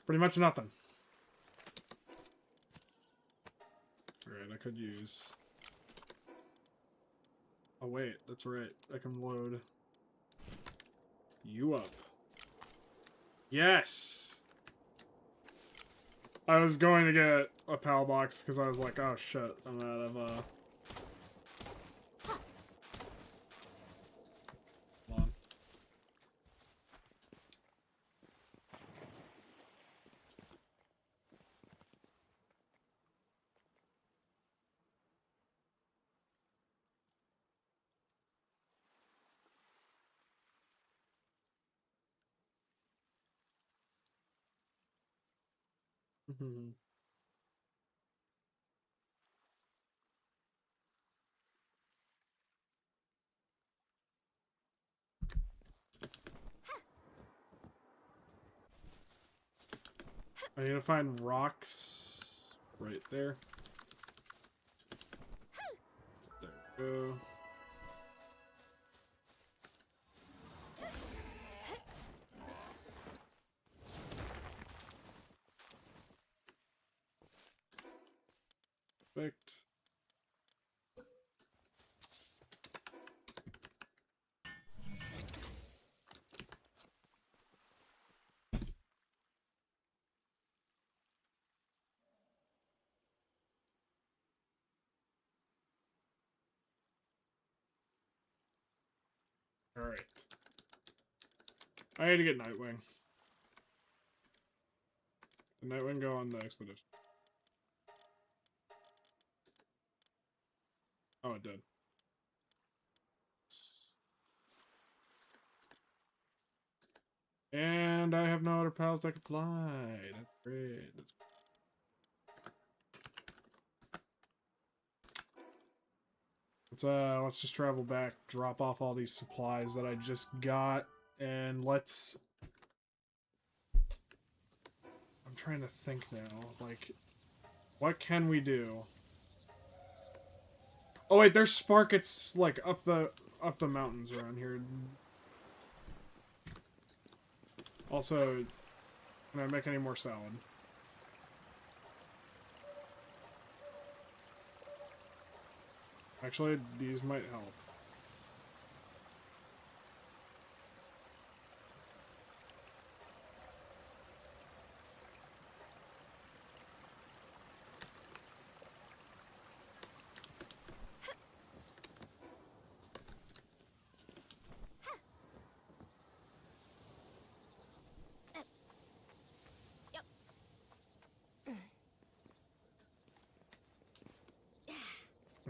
Pretty much nothing. Alright, I could use... Oh wait, that's right. I can load you up. Yes! I was going to get a PAL box because I was like, oh shit, I'm out of, Hold on. I need to find rocks right there. There we go. Perfect. Alright. I had to get Nightwing. Did Nightwing go on the expedition? Oh, it did. And I have no other pals that can fly. That's great. Let's just travel back, drop off all these supplies that I just got, and let's... I'm trying to think now, like, what can we do? Oh wait, there's Sparkets, like, up the mountains around here. Also, can I make any more salad? Actually, these might help.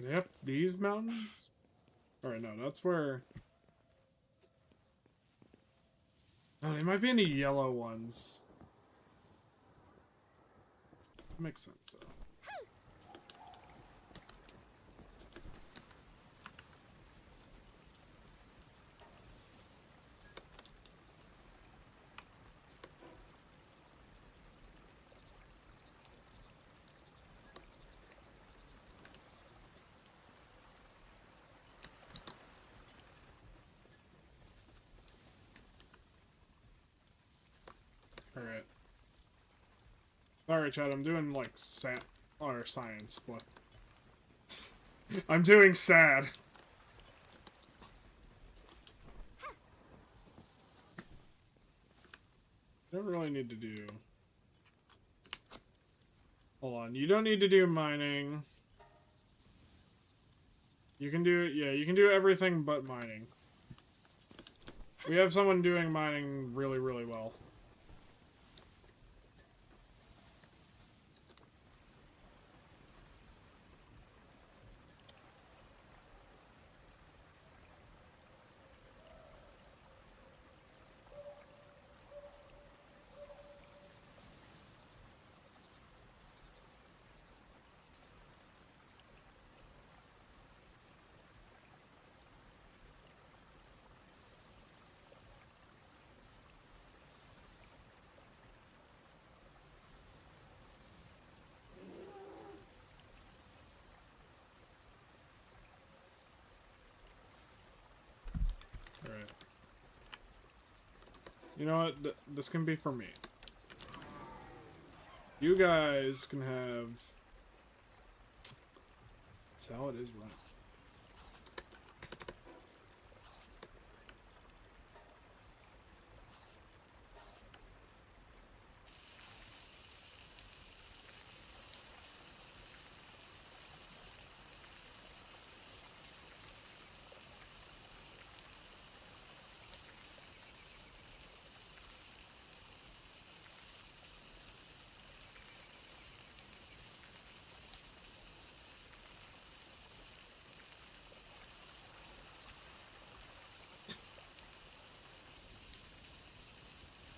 Yep, these mountains? Alright, no, that's where... Oh, they might be in the yellow ones. Makes sense, though. Alright. Sorry, Chad, I'm doing, like, or science, but... I'm doing sad. Don't really need to do... Hold on, you don't need to do mining. You can do, yeah, you can do everything but mining. We have someone doing mining really, really well. Alright. You know what? This can be for me. You guys can have... That's how it is, right?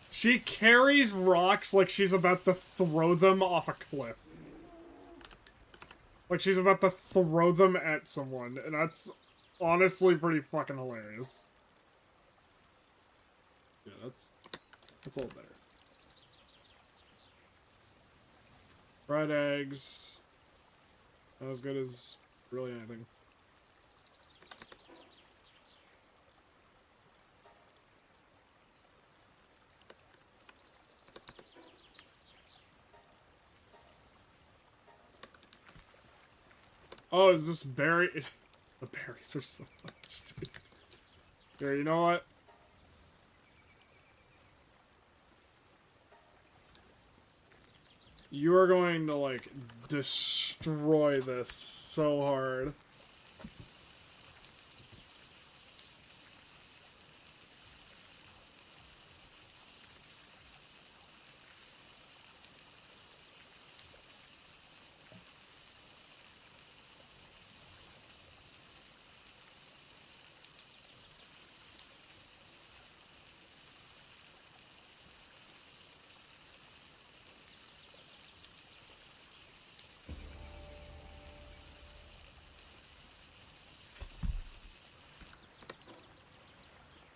She carries rocks like she's about to throw them off a cliff. Like she's about to throw them at someone, and that's honestly pretty fucking hilarious. Yeah, that's a little better. Fried eggs. Not as good as really anything. Oh, is this berry? The berries are so much, dude. Here, you know what? You are going to, like, destroy this so hard.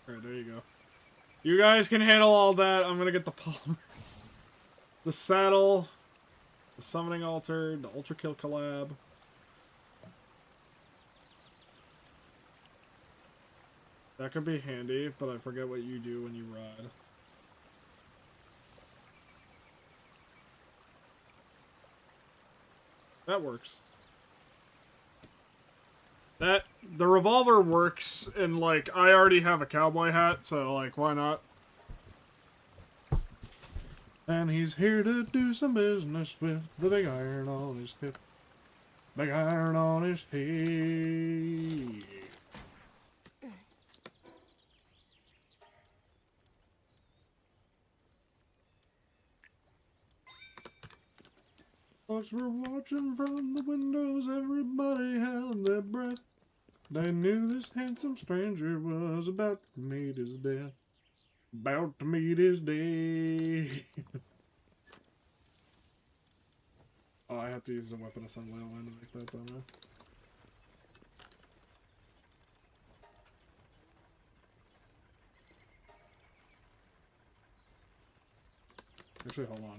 Alright, there you go. You guys can handle all that. I'm gonna get the polymer. The saddle. The summoning altar. The ultra kill collab. That could be handy, but I forget what you do when you ride. That works. The revolver works, and, like, I already have a cowboy hat, so, like, why not? And he's here to do some business with the big iron on his hip. Big iron on his head. Folks were watching from the windows, everybody held their breath. They knew this handsome stranger was about to meet his death. About to meet his death. Oh, I have to use the weapon assembly line to make that, don't I? Actually, hold on.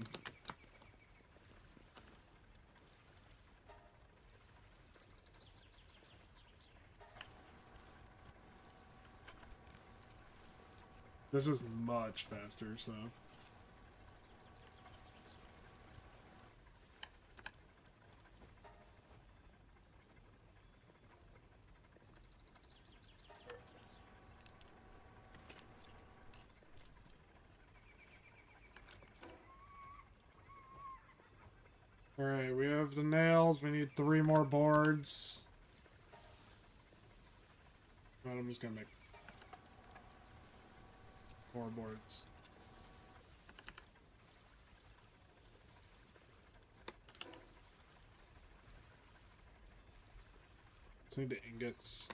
This is much faster, so... Alright, we have the nails. We need 3 more boards. But I'm just gonna make 4 boards. Just need the ingots.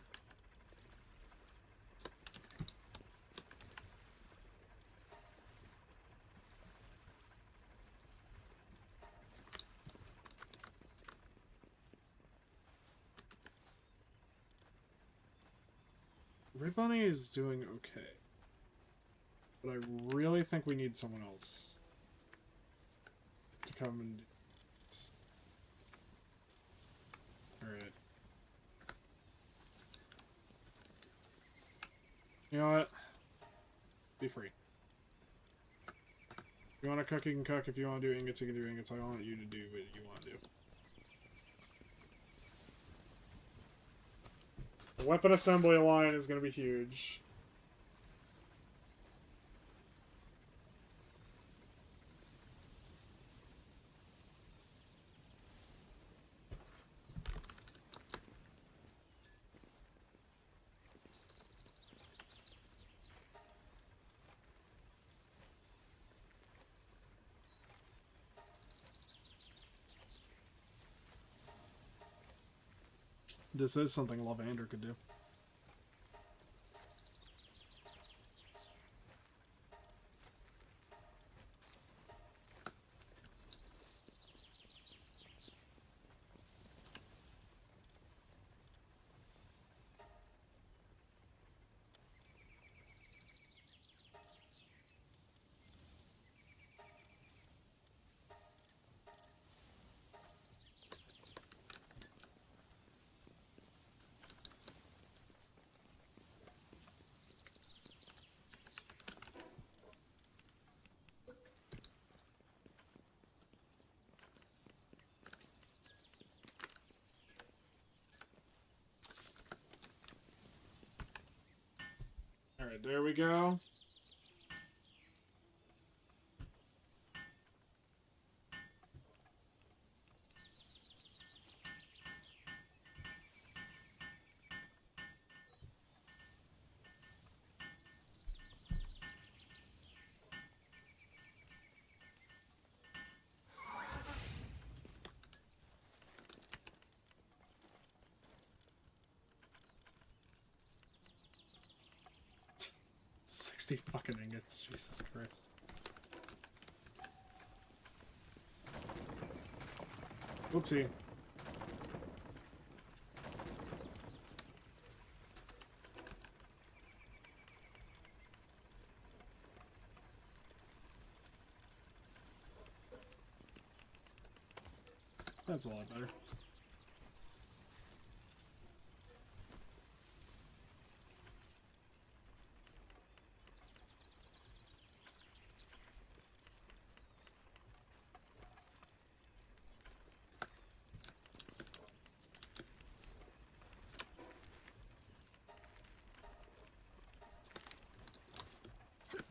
Red Bunny is doing okay. But I really think we need someone else to come and do this. Alright. You know what? Be free. If you want to cook, you can cook. If you want to do ingots, you can do ingots. I want you to do what you want to do. The weapon assembly line is going to be huge. This is something Lavander could do. Alright, there we go. Fucking ingots, Jesus Christ. Oopsie. That's a lot better.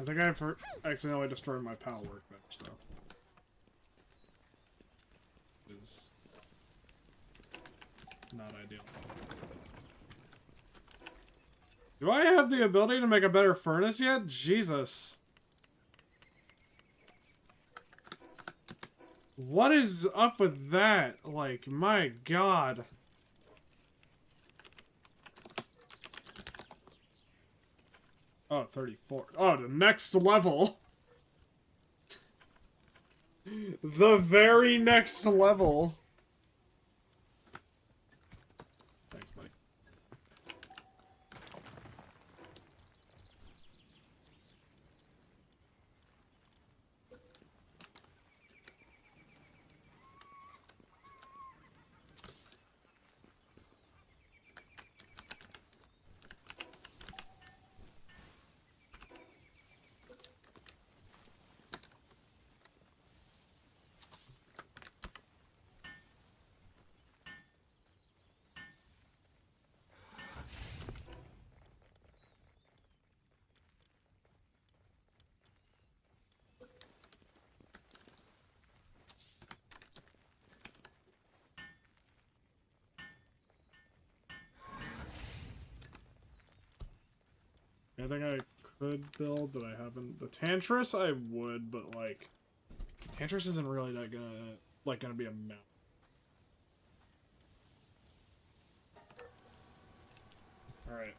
I think I've accidentally destroyed my PAL workbench, though. Is not ideal. Do I have the ability to make a better furnace yet? Jesus. What is up with that? Like, my God. Oh, 34. Oh, the next level. The very next level. Thanks, buddy. anything I could build that I haven't? The Tantris I would, but like, Tantris isn't really that gonna be a mount. All right.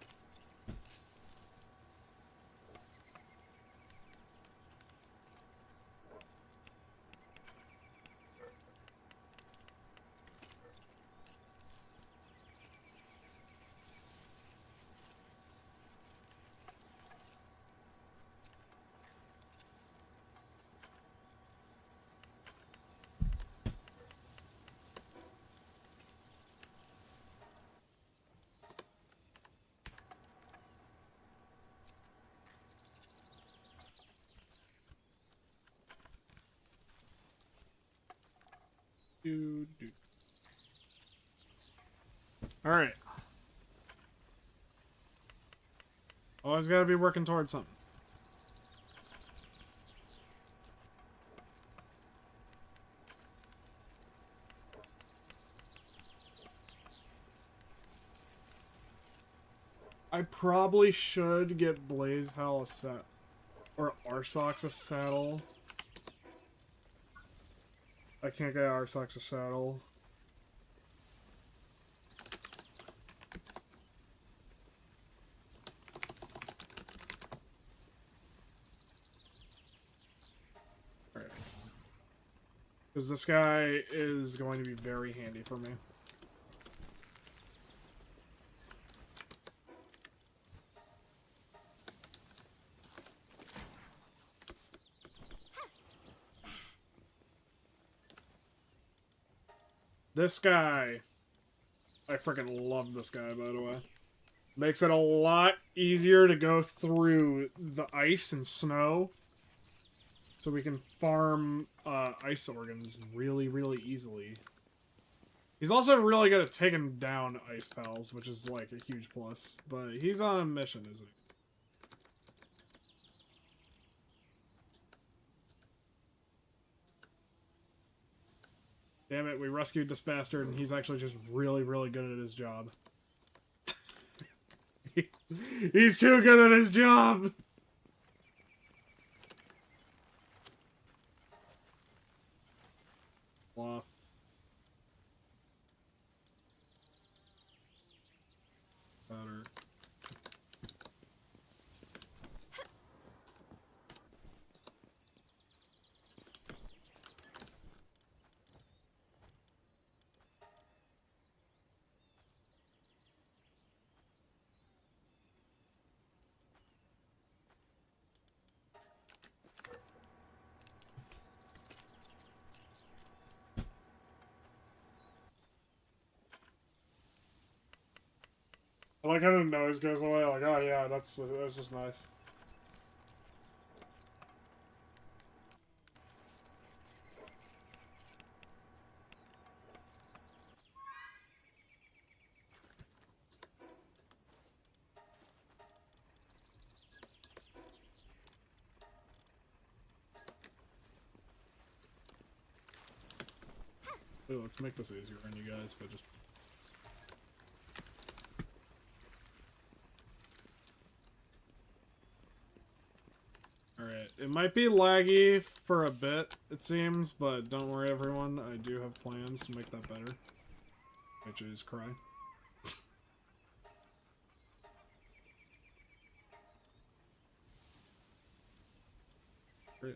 All right. Always gotta be working towards something. I probably should get Blaze Hell a set, or Arsox a saddle. I can't get Arsox a saddle. Alright. Because this guy is going to be very handy for me. This guy, I freaking love this guy, by the way. Makes it a lot easier to go through the ice and snow. So we can farm ice organs really, really easily. He's also really good at taking down ice pals, which is like a huge plus. But he's on a mission, isn't he? Damn it, we rescued this bastard, and he's actually just really, really good at his job. He's too good at his job! Bluff. Better. I like how the noise goes away, like, oh yeah, that's just nice. Ooh, let's make this easier on you guys, but just... Alright, it might be laggy for a bit, it seems, but don't worry everyone, I do have plans to make that better. Which is cry. Great.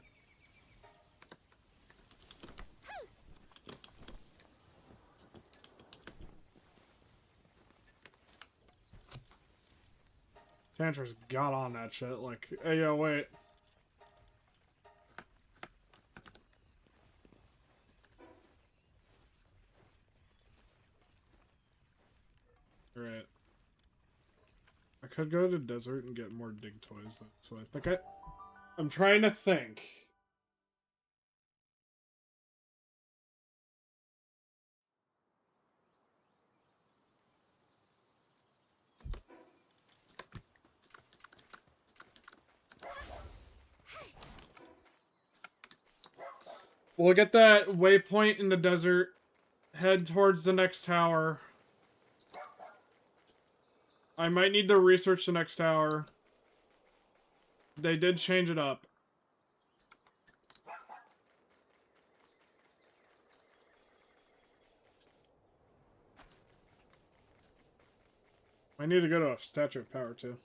Tantra's got on that shit, like, hey yo, wait. Alright. I could go to the desert and get more dig toys, though, so I think I'm trying to think. We'll get that waypoint in the desert, head towards the next tower. I might need to research the next tower. they did change it up. I need to go to a Statue of Power, too.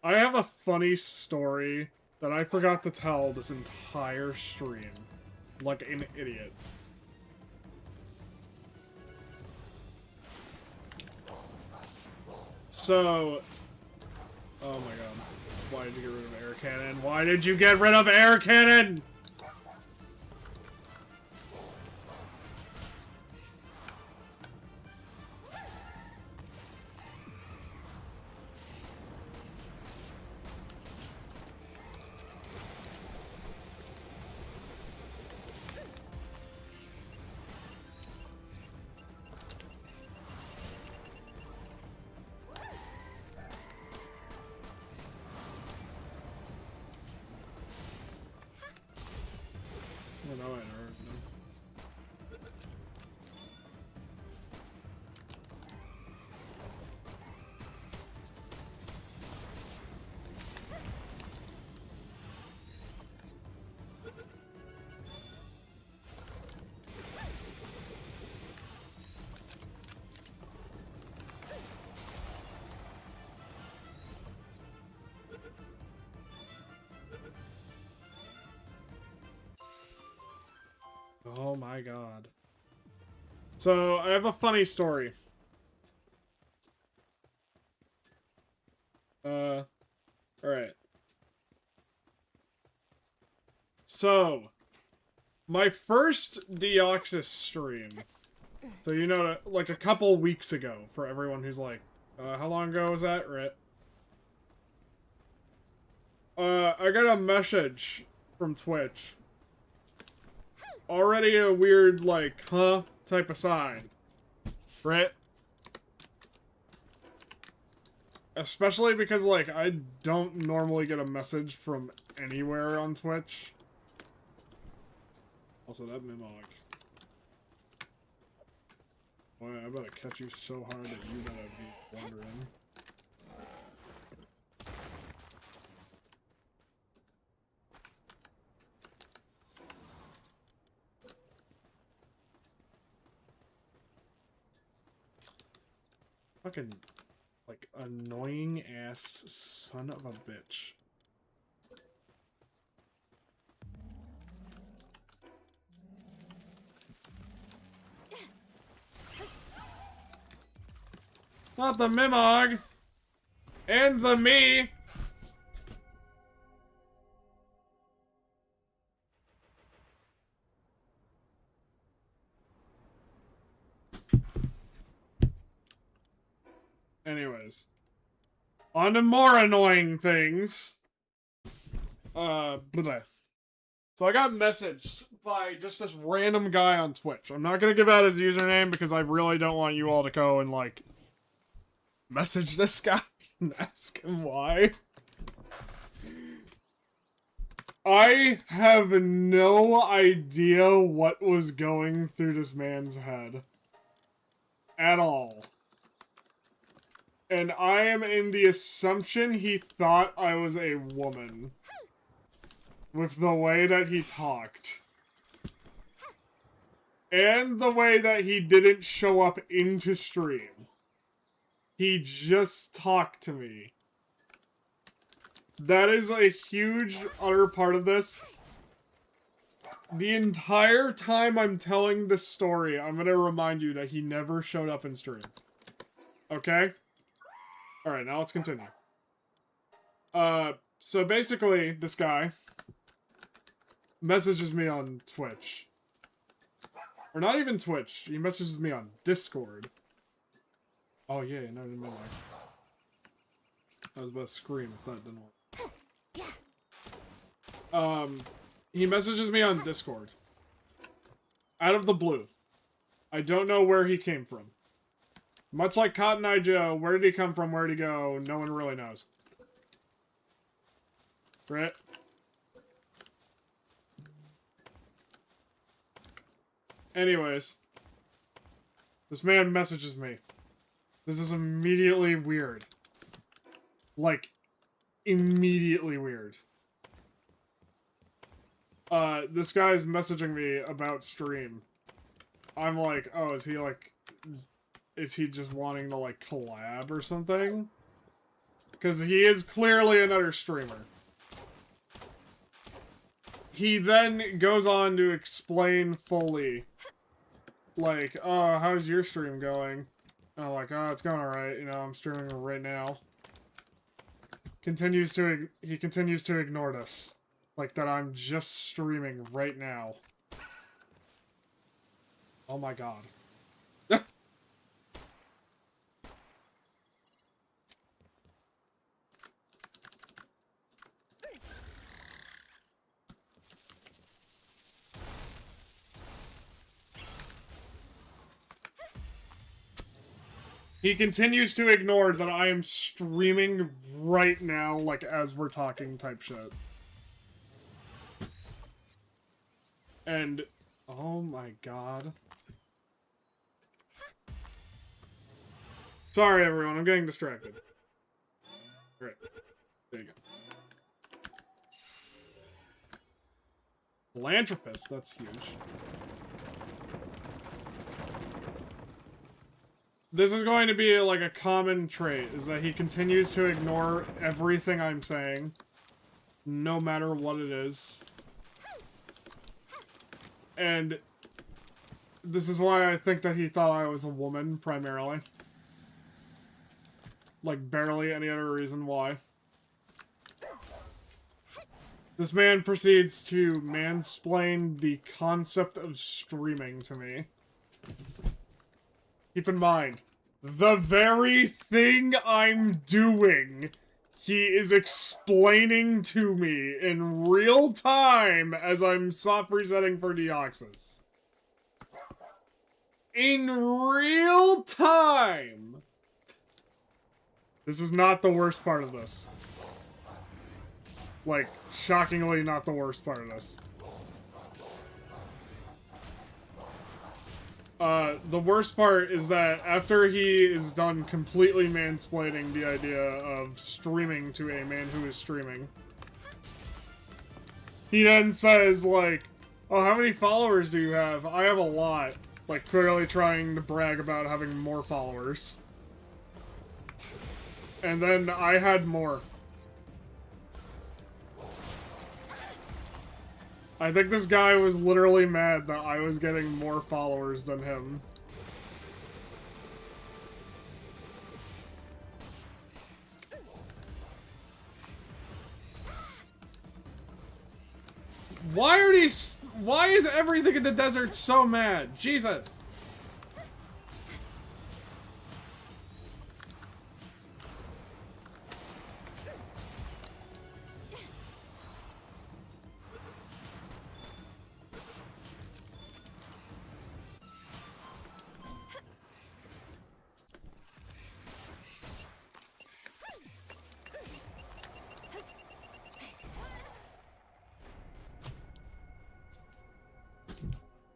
I have a funny story that I forgot to tell this entire stream. Like an idiot. So... Oh my god. Why did you get rid of air cannon? Why did you get rid of air cannon? Oh my god. So, I have a funny story. Alright. So, my first Deoxys stream. So, you know, like a couple weeks ago, for everyone who's like, how long ago was that, right? I got a message from Twitch. Already a weird, like, huh, type of sign. Right? Especially because, like, I don't normally get a message from anywhere on Twitch. Also, that Mimog. Boy, I better catch you so hard that you better be wondering. Fucking, like, annoying ass son of a bitch. Not the Mimog! And the me! Anyways. On to more annoying things. Bleh. So I got messaged by just this random guy on Twitch. I'm not gonna give out his username because I really don't want you all to go and, like, message this guy and ask him why. I have no idea what was going through this man's head. At all. And I am in the assumption he thought I was a woman. With the way that he talked. And the way that he didn't show up into stream. He just talked to me. That is a huge, utter part of this. The entire time I'm telling this story, I'm gonna remind you that he never showed up in stream. Okay? Alright, now let's continue. So basically, this guy messages me on Twitch. Or not even Twitch. He messages me on Discord. Oh yeah, no, I didn't mean like. I was about to scream if that didn't work. He messages me on Discord. Out of the blue. I don't know where he came from. Much like Cotton Eye Joe, where did he come from, where did he go, no one really knows. Right? Anyways. This man messages me. This is immediately weird. Like, immediately weird. This guy's messaging me about stream. I'm like, oh, is he like... Is he just wanting to, like, collab or something? Because he is clearly another streamer. He then goes on to explain fully. Like, oh, how's your stream going? And I'm like, oh, it's going alright, you know, I'm streaming right now. He continues to ignore us. Like that I'm just streaming right now. Oh my god. He continues to ignore that I am streaming right now, like, as we're talking type shit. And, oh my god. Sorry everyone, I'm getting distracted. Alright, there you go. Philanthropist, that's huge. This is going to be like a common trait, is that he continues to ignore everything I'm saying, no matter what it is. And this is why I think that he thought I was a woman, primarily. Like, barely any other reason why. This man proceeds to mansplain the concept of streaming to me. Keep in mind, the very thing I'm doing, he is explaining to me in real time as I'm soft resetting for Deoxys. In real time! This is not the worst part of this. Like, shockingly not the worst part of this. The worst part is that after he is done completely mansplaining the idea of streaming to a man who is streaming, he then says, like, oh, how many followers do you have? I have a lot. Like, clearly trying to brag about having more followers. And then I had more. I think this guy was literally mad that I was getting more followers than him. Why is everything in the desert so mad? Jesus!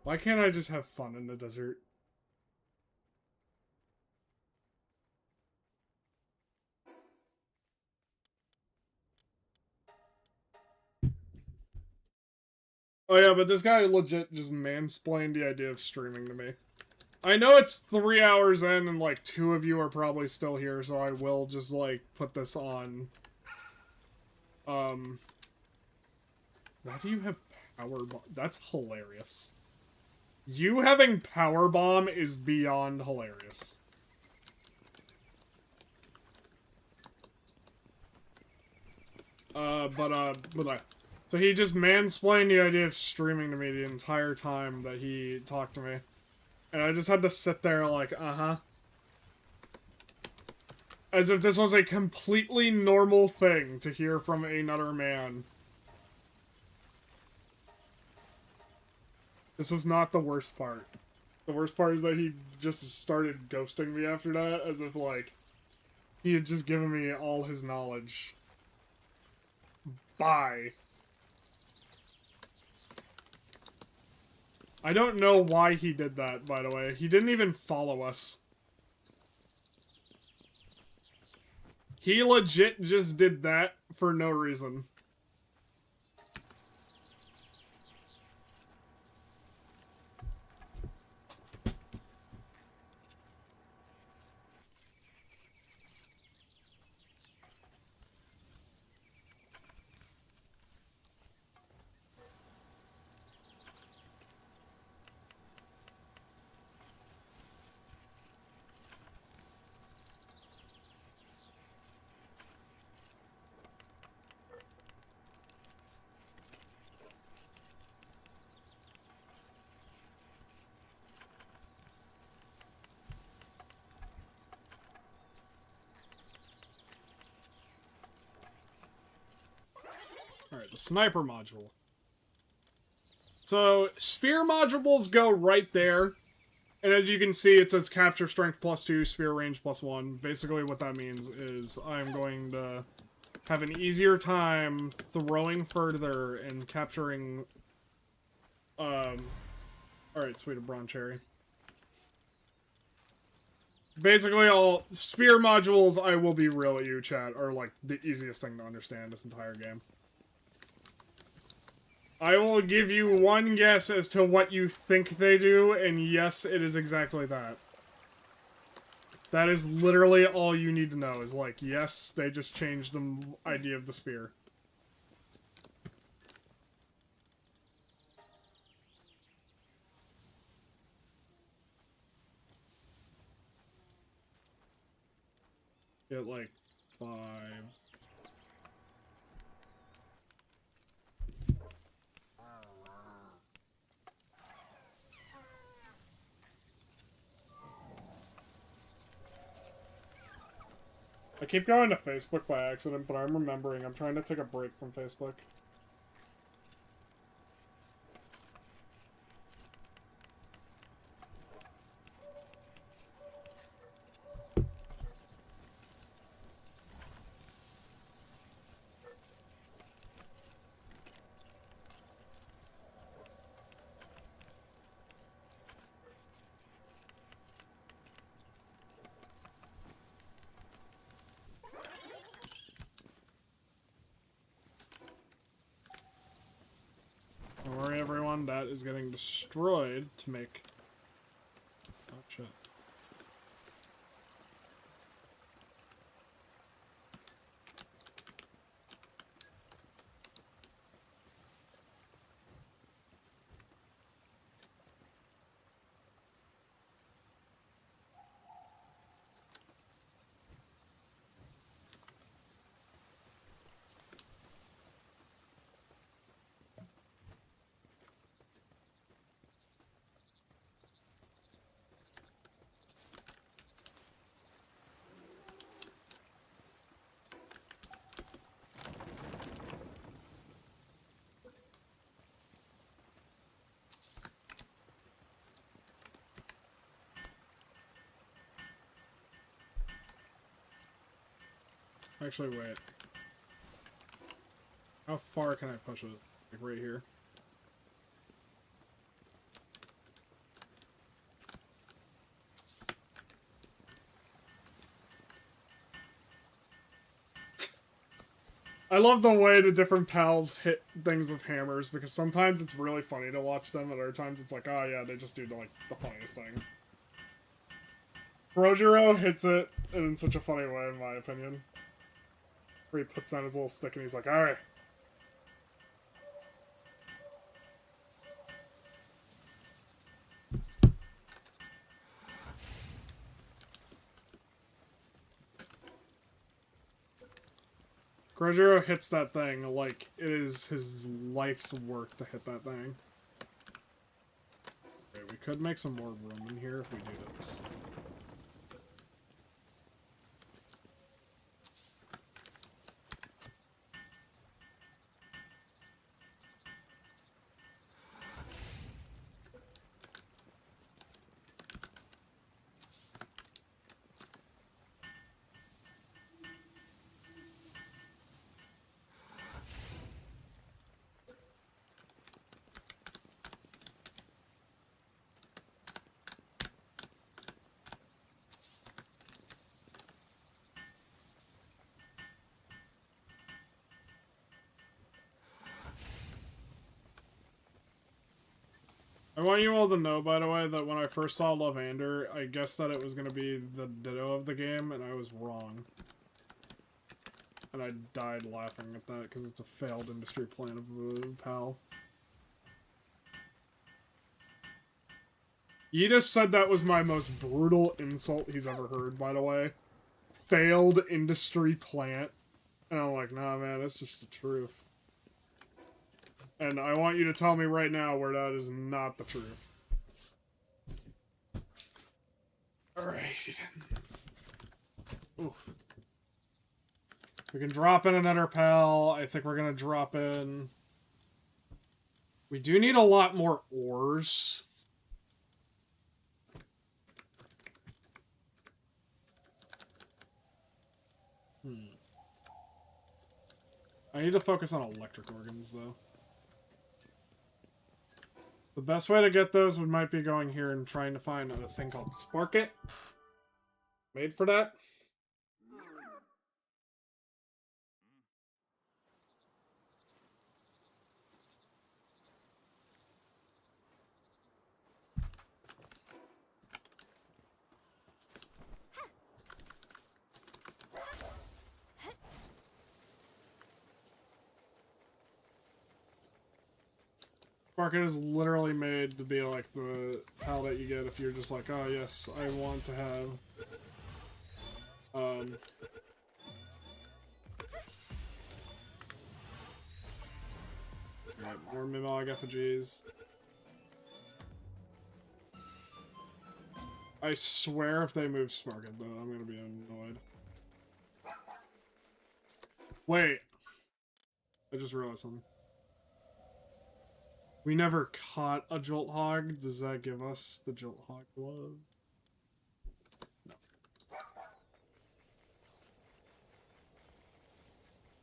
Why can't I just have fun in the desert? Oh yeah, but this guy legit just mansplained the idea of streaming to me. I know it's 3 hours in and like 2 of you are probably still here, so I will just like put this on. Why do you have power bomb? That's hilarious. You having power bomb is beyond hilarious. So he just mansplained the idea of streaming to me the entire time that he talked to me. And I just had to sit there like, uh-huh. As if this was a completely normal thing to hear from another man. This was not the worst part. The worst part is that he just started ghosting me after that, as if, like, he had just given me all his knowledge. Bye. I don't know why he did that, by the way. He didn't even follow us. He legit just did that for no reason. Alright, the sniper module. So, sphere modules go right there. And as you can see, it says capture strength +2, sphere range +1. Basically what that means is I'm going to have an easier time throwing further and capturing... Alright, sweet, a bronze cherry. Basically, all sphere modules, I will be real at you, chat, are like the easiest thing to understand this entire game. I will give you one guess as to what you think they do, and yes, it is exactly that. That is literally all you need to know, is like, yes, they just changed the idea of the sphere. Get like 5. I keep going to Facebook by accident, but I'm remembering I'm trying to take a break from Facebook. Don't worry, everyone, that is getting destroyed to make... Oh, shit. Actually, wait. How far can I push it? Like right here? I love the way the different pals hit things with hammers, because sometimes it's really funny to watch them, and other times it's like, oh yeah, they just do like the funniest thing. Rojiro hits it in such a funny way, in my opinion. Where he puts down his little stick and he's like, alright. Grojiro hits that thing like it is his life's work to hit that thing. Okay, we could make some more room in here if we do this. I want you all to know, by the way, that when I first saw Lavander, I guessed that it was going to be the Ditto of the game, and I was wrong. And I died laughing at that, because it's a failed industry plan of PAL. Yida said that was my most brutal insult he's ever heard, by the way. Failed industry plant. And I'm like, nah, man, that's just the truth. And I want you to tell me right now where that is not the truth. Alright. Oof. We can drop in another pal. I think we're gonna drop in... We do need a lot more ores. I need to focus on electric organs, though. The best way to get those might be going here and trying to find a thing called Spark It. Made for that. Spark It is literally made to be like the pal that you get if you're just like, oh yes, I want to have right, more Mimog effigies. I swear if they move Spark It though, I'm gonna be annoyed. Wait. I just realized something. We never caught a Jolt Hog. Does that give us the Jolt Hog glove? No.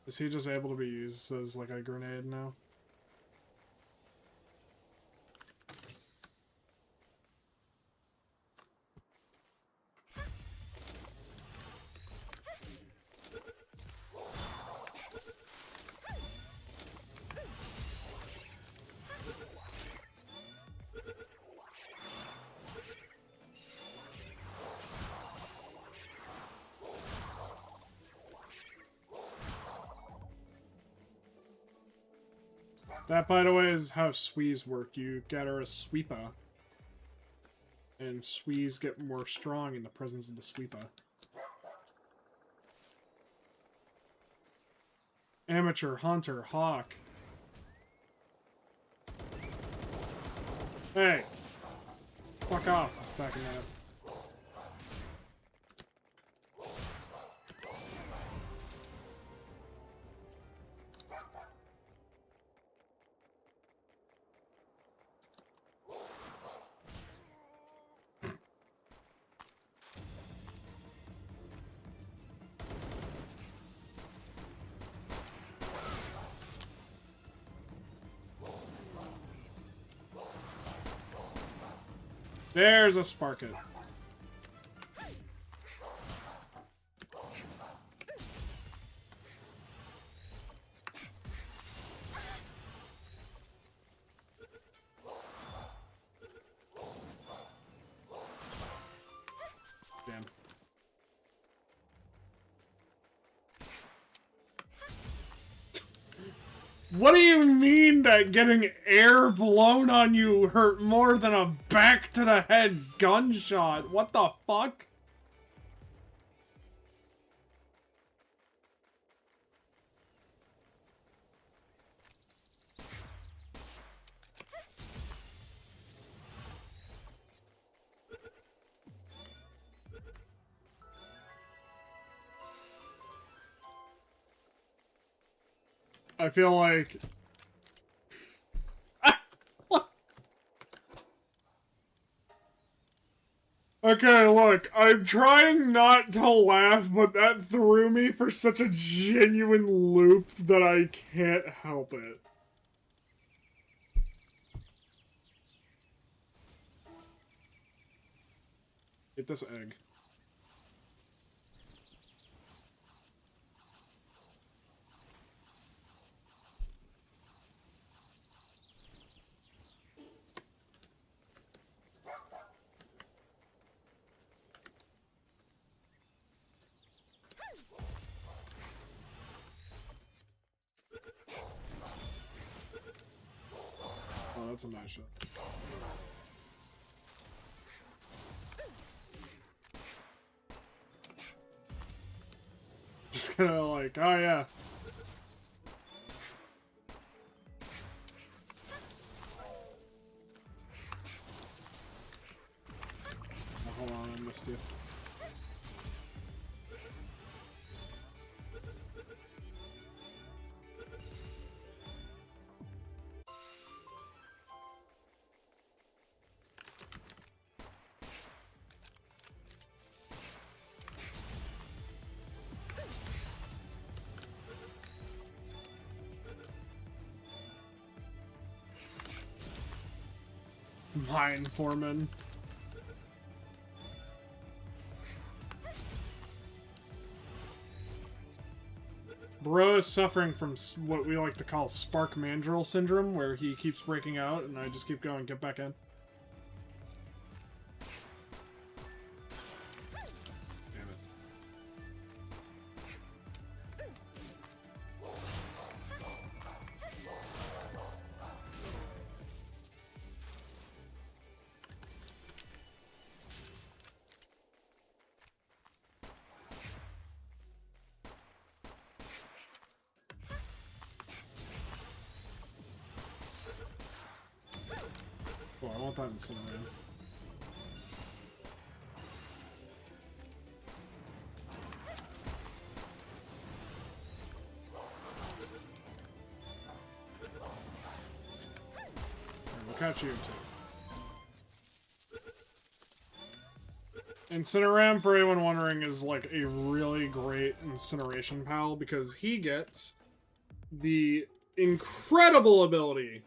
Is he just able to be used as like a grenade now? That, by the way, is how Swees work. You get her a sweeper. And Swees get more strong in the presence of the sweeper. Amateur, Hunter, Hawk. Hey! Fuck off, attacking that. There's a Spark It. Damn. What do you mean that getting air blown on you hurt more than a back-to-the-head gunshot? What the fuck? I feel like... Okay, look, I'm trying not to laugh, but that threw me for such a genuine loop that I can't help it. Get this egg. Oh, that's a nice shot. Just kind of like, oh yeah. Oh, hold on, I missed you. Mine foreman. Bro is suffering from what we like to call spark mandrill syndrome, where he keeps breaking out, and I just keep going, get back in. Damn it. Oh, I want that incinerator. We'll catch you too. Incineram, for anyone wondering, is like a really great incineration pal because he gets the incredible ability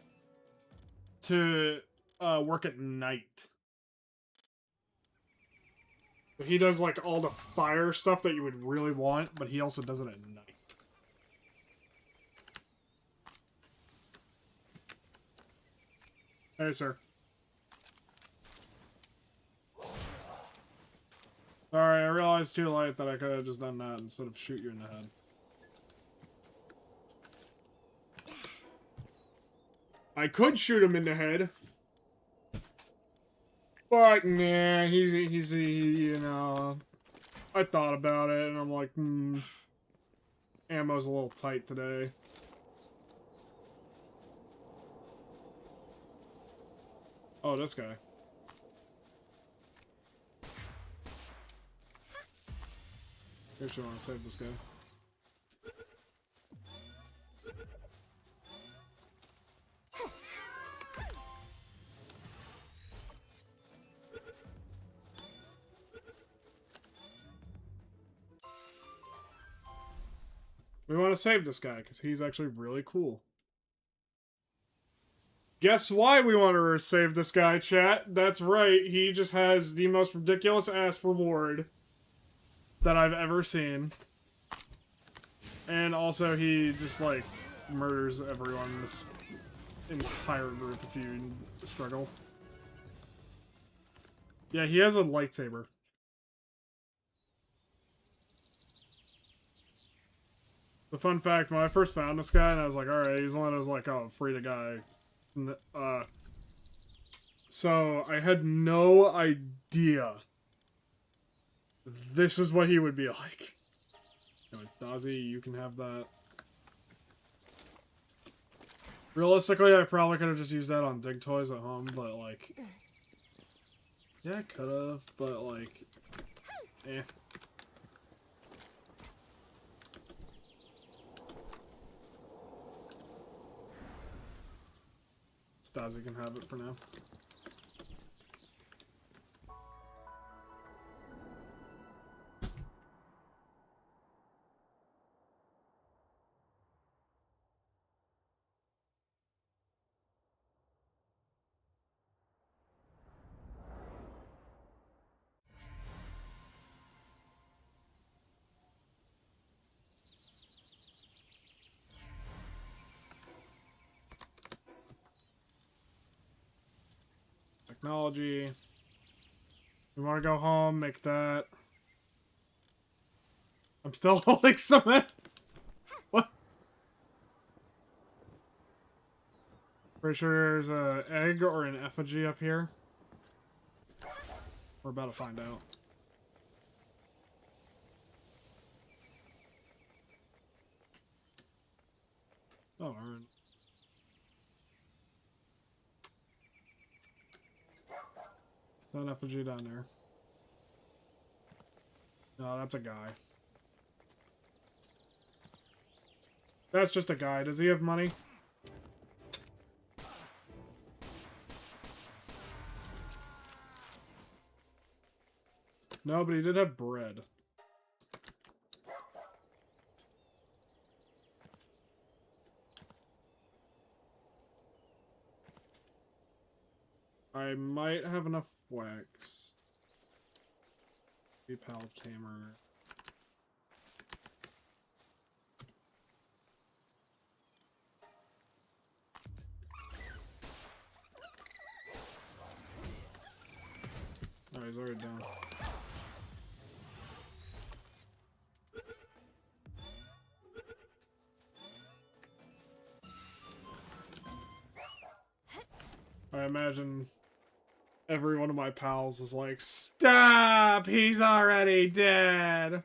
to work at night. He does like all the fire stuff that you would really want, but he also does it at night. Hey, sir. Sorry, I realized too late that I could have just done that instead of shoot you in the head. I could shoot him in the head. But, nah, he's you know... I thought about it, and I'm like, ammo's a little tight today. Oh, this guy. Here's you want to save this guy. We want to save this guy, because he's actually really cool. Guess why we want to save this guy, chat? That's right, he just has the most ridiculous-ass reward that I've ever seen. And also, he just, like, murders everyone in this entire group if you struggle. Yeah, he has a lightsaber. The fun fact, when I first found this guy, and I was like, alright, he's the one that was like, oh, free the guy. So, I had no idea this is what he would be like. Anyway, Dazzy, you can have that. Realistically, I probably could have just used that on Dig Toys at home, but like... Yeah, I could have, but like... Eh. Dazzy can have it for now. Technology. We want to go home, make that. I'm still holding cement. What? Pretty sure there's an egg or an effigy up here. We're about to find out. Oh, alright. There's an effigy down there. No, that's a guy. That's just a guy. Does he have money? No, but he did have bread. I might have enough wax. PayPal tamer. Oh, he's already down. I imagine every one of my pals was like, "Stop! He's already dead!"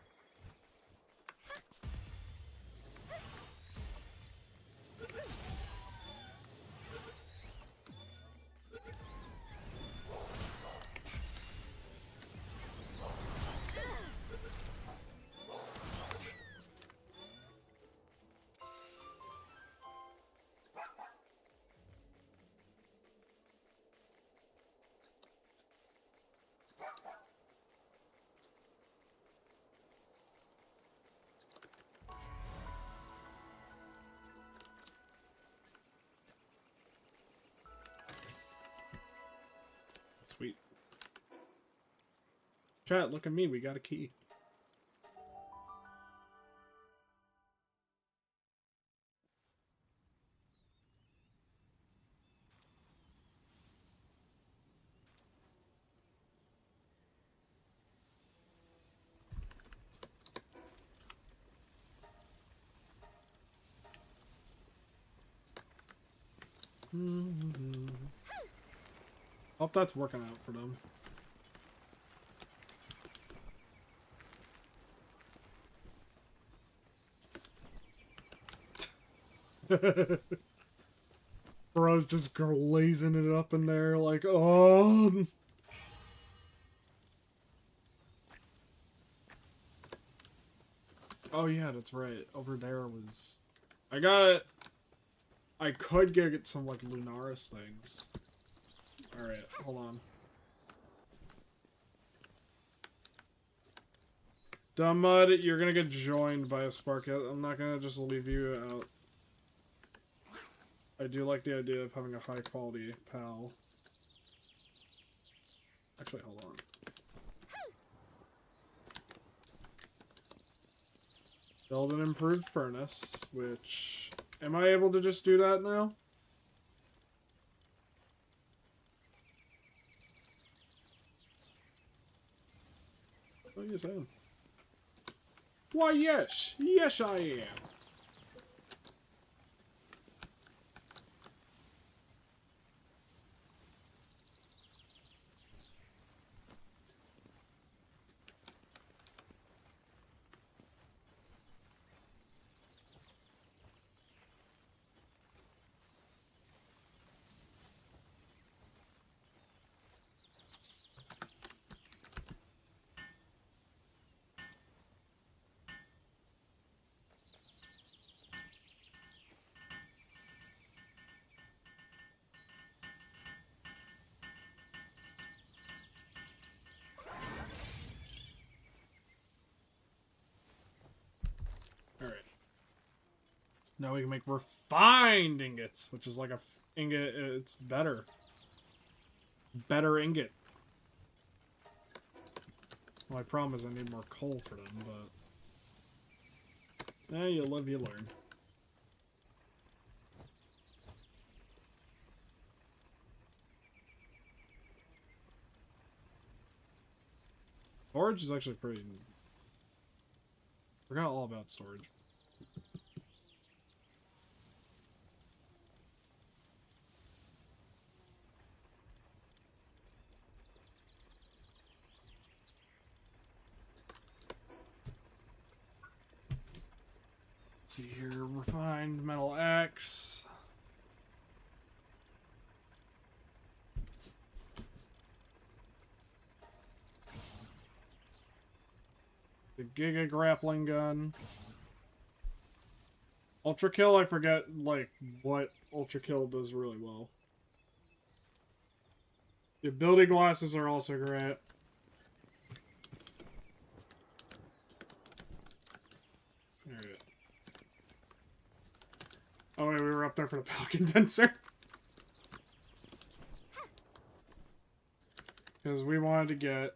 Sweet. Chat, look at me, we got a key. Hope that's working out for them. Bro's just glazing it up in there like, oh. Oh yeah, that's right. Over there was... I got it. I could get some, like, Lunaris things. Alright, hold on. Dumb Mud, you're gonna get joined by a Sparket. I'm not gonna just leave you out. I do like the idea of having a high-quality pal. Actually, hold on. Build an improved furnace, which... Am I able to just do that now? Oh, yes, I am. Why, yes! Yes, I am! Now we can make refined ingots, which is like a ingot. It's better. Better ingot. My problem is I need more coal for them, but... you live, you learn. Storage is actually pretty... Forgot all about storage. Let's see here, refined metal X. The Giga grappling gun. Ultra kill, I forget like what ultra kill does really well. The ability glasses are also great. There it is. Oh wait, we were up there for the power condenser. Because we wanted to get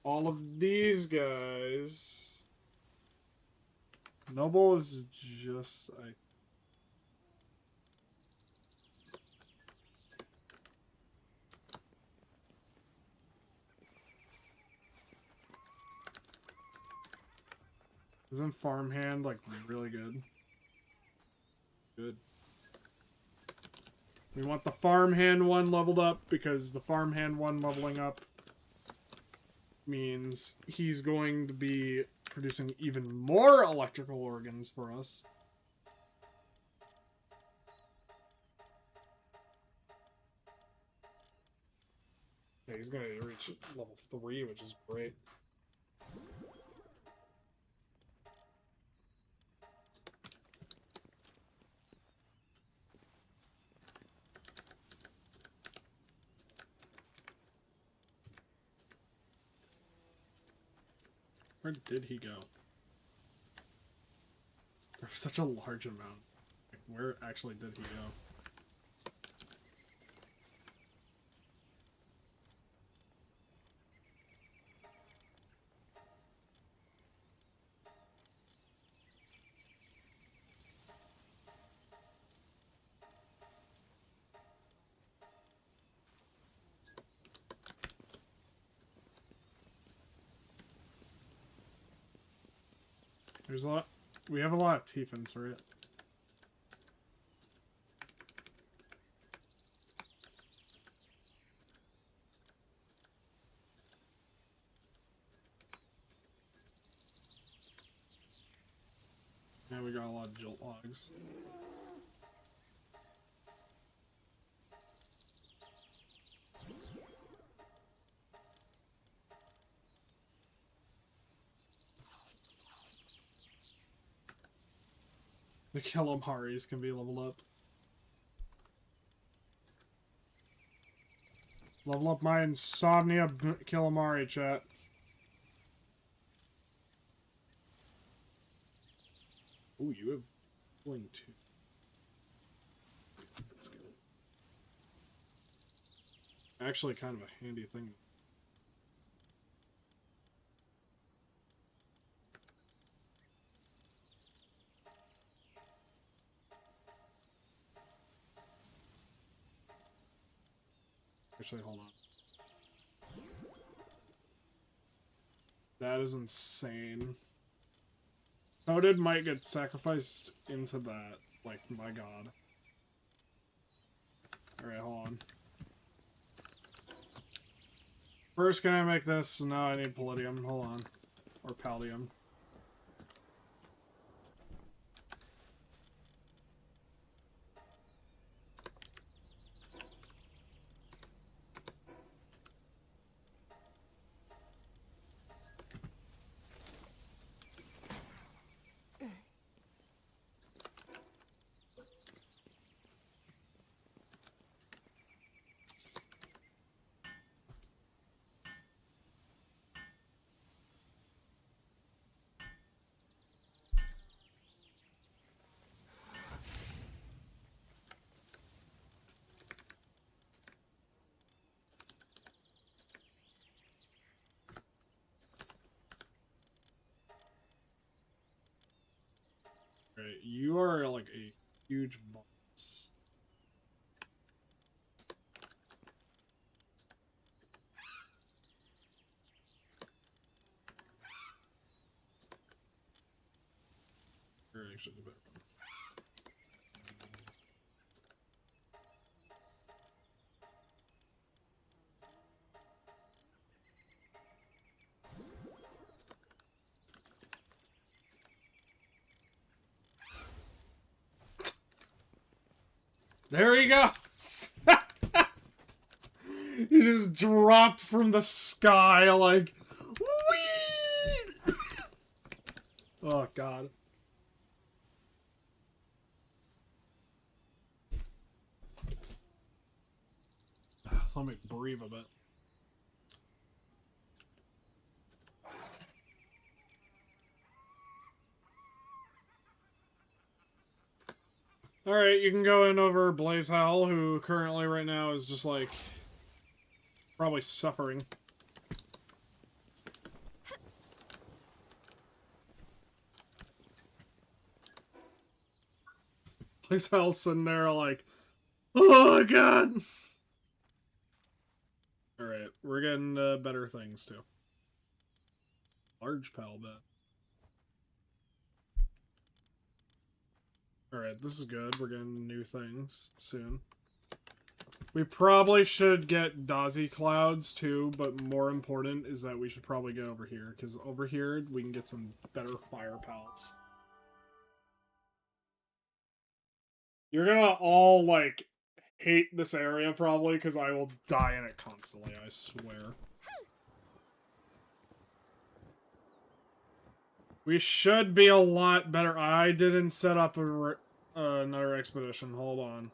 all of these guys. Noble is just... Isn't farmhand like really good? Good. We want the farmhand one leveled up because the farmhand one leveling up means he's going to be producing even more electrical organs for us. Yeah, he's going to reach level 3, which is great. Where did he go? There's such a large amount. Like, where actually did he go? There's a lot. We have a lot of Tiefens, right? Yeah, we got a lot of jolt logs. The Kilamaris can be leveled up. Level up my Insomnia Kilamari, chat. Ooh, you have Fling 2. That's good. Actually, kind of a handy thing. Actually, hold on. That is insane. Toaded might get sacrificed into that. Like, my god. Alright, hold on. First, can I make this? No, I need palladium. Hold on. Or pallium. you are like a huge boss. You're actually the better one. There he goes! He just dropped from the sky like... Whee! Oh, God. Let me breathe a bit. Alright, you can go in over Blaze Howl, who currently right now is just like... probably suffering. Blaze Howl's sitting there like... Oh, God! Alright, we're getting better things, too. Large pal bet. Alright, this is good. We're getting new things soon. We probably should get Dazi Clouds, too, but more important is that we should probably get over here, because over here we can get some better fire pals. You're gonna all, like, hate this area, probably, because I will die in it constantly, I swear. We should be a lot better. I didn't set up another expedition. Hold on.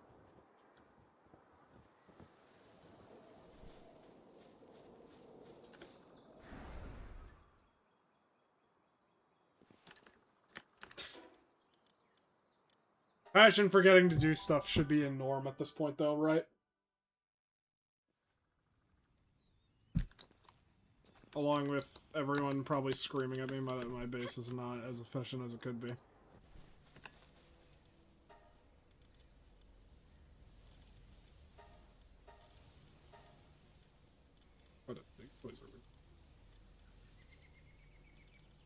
Passion for getting to do stuff should be a norm at this point, though, right? Along with everyone probably screaming at me that my base is not as efficient as it could be. What a big wizard.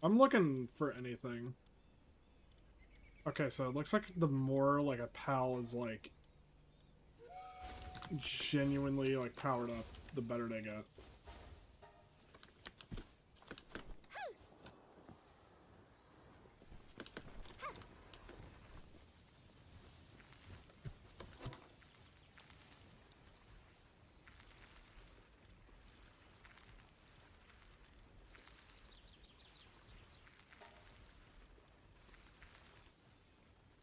I'm looking for anything. Okay, so it looks like the more like a pal is like genuinely like powered up, the better they get.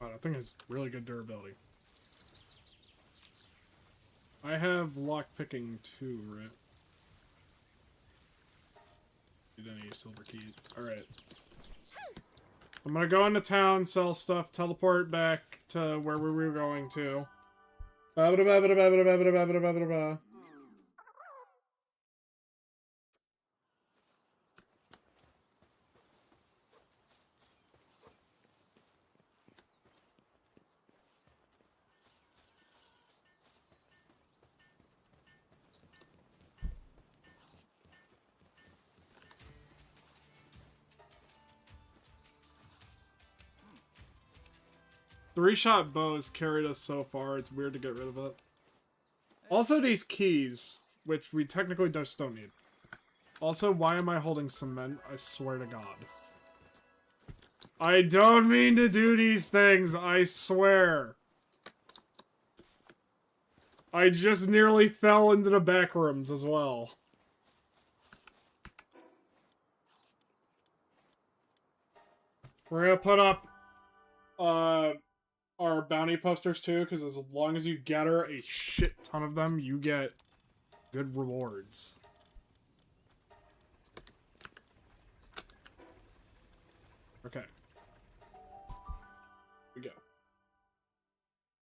Wow, that thing has really good durability. I have lockpicking too, right? Need any silver keys. Alright. I'm gonna go into town, sell stuff, teleport back to where we were going to. Ba-ba-da-ba-ba-da-ba-da-ba-da-ba-da-ba-da-ba. 3-shot bows carried us so far, it's weird to get rid of it. Also, these keys, which we technically just don't need. Also, why am I holding cement? I swear to God. I don't mean to do these things, I swear. I just nearly fell into the back rooms as well. We're gonna put up, our bounty posters too, because as long as you gather a shit ton of them, you get good rewards. Okay. We go.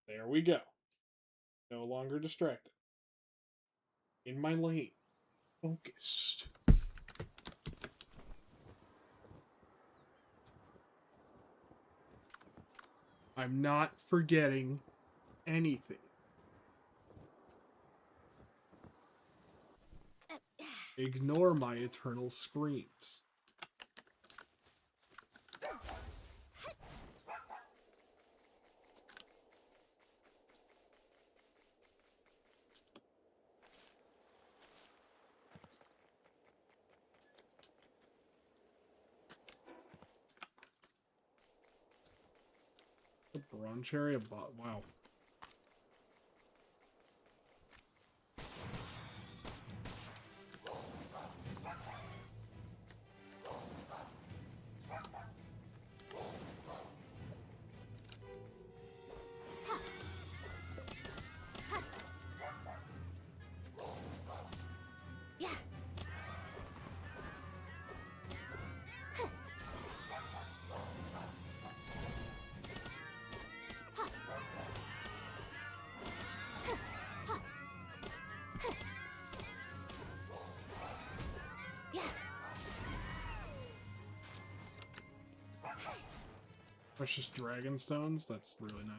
There we go. No longer distracted. In my lane. Focused. I'm not forgetting anything. Ignore my eternal screams. The bronze cherry above. Wow. Precious dragon stones. That's really nice.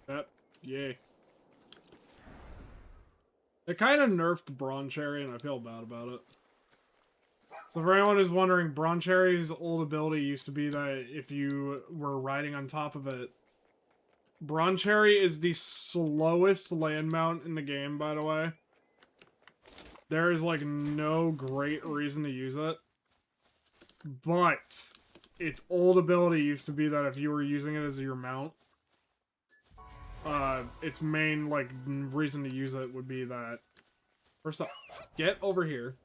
That, yay. They kind of nerfed Bronze Cherry, and I feel bad about it. So for anyone who's wondering, Bronze Cherry's old ability used to be that if you were riding on top of it, Bronze Cherry is the slowest land mount in the game, by the way. There is, like, no great reason to use it. But its old ability used to be that if you were using it as your mount, its main, like, reason to use it would be that... First off, get over here.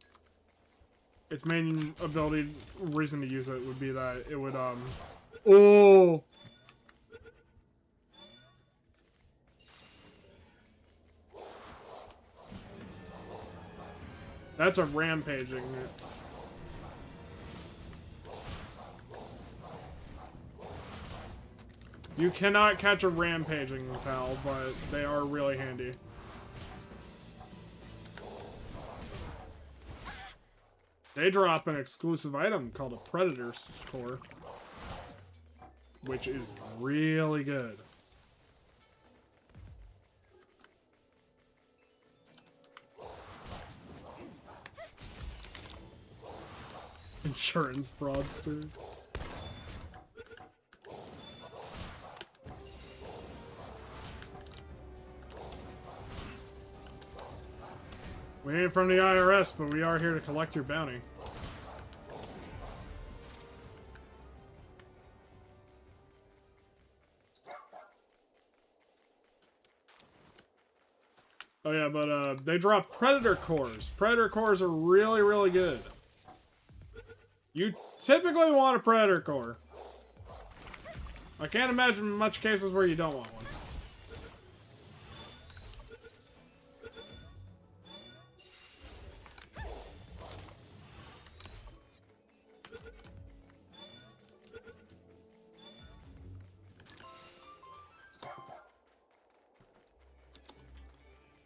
Its main ability, reason to use it would be that it would, Oh! That's a rampaging. You cannot catch a rampaging pal, but they are really handy. They drop an exclusive item called a Predator's Core, which is really good. Insurance fraudster. We ain't from the IRS, but we are here to collect your bounty. Oh yeah, but they drop Predator Cores. Predator Cores are really, really good. You typically want a Predator Core. I can't imagine much cases where you don't want one.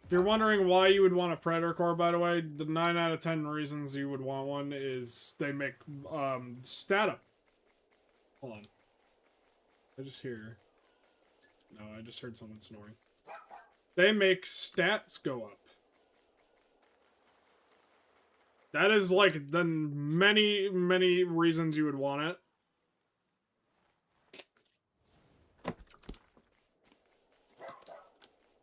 If you're wondering why you would want a Predator Core, by the way, the 9 out of 10 reasons you would want one is they make stat up. Hold on. I just hear... No, I just heard someone snoring. They make stats go up. That is like the many, many reasons you would want it.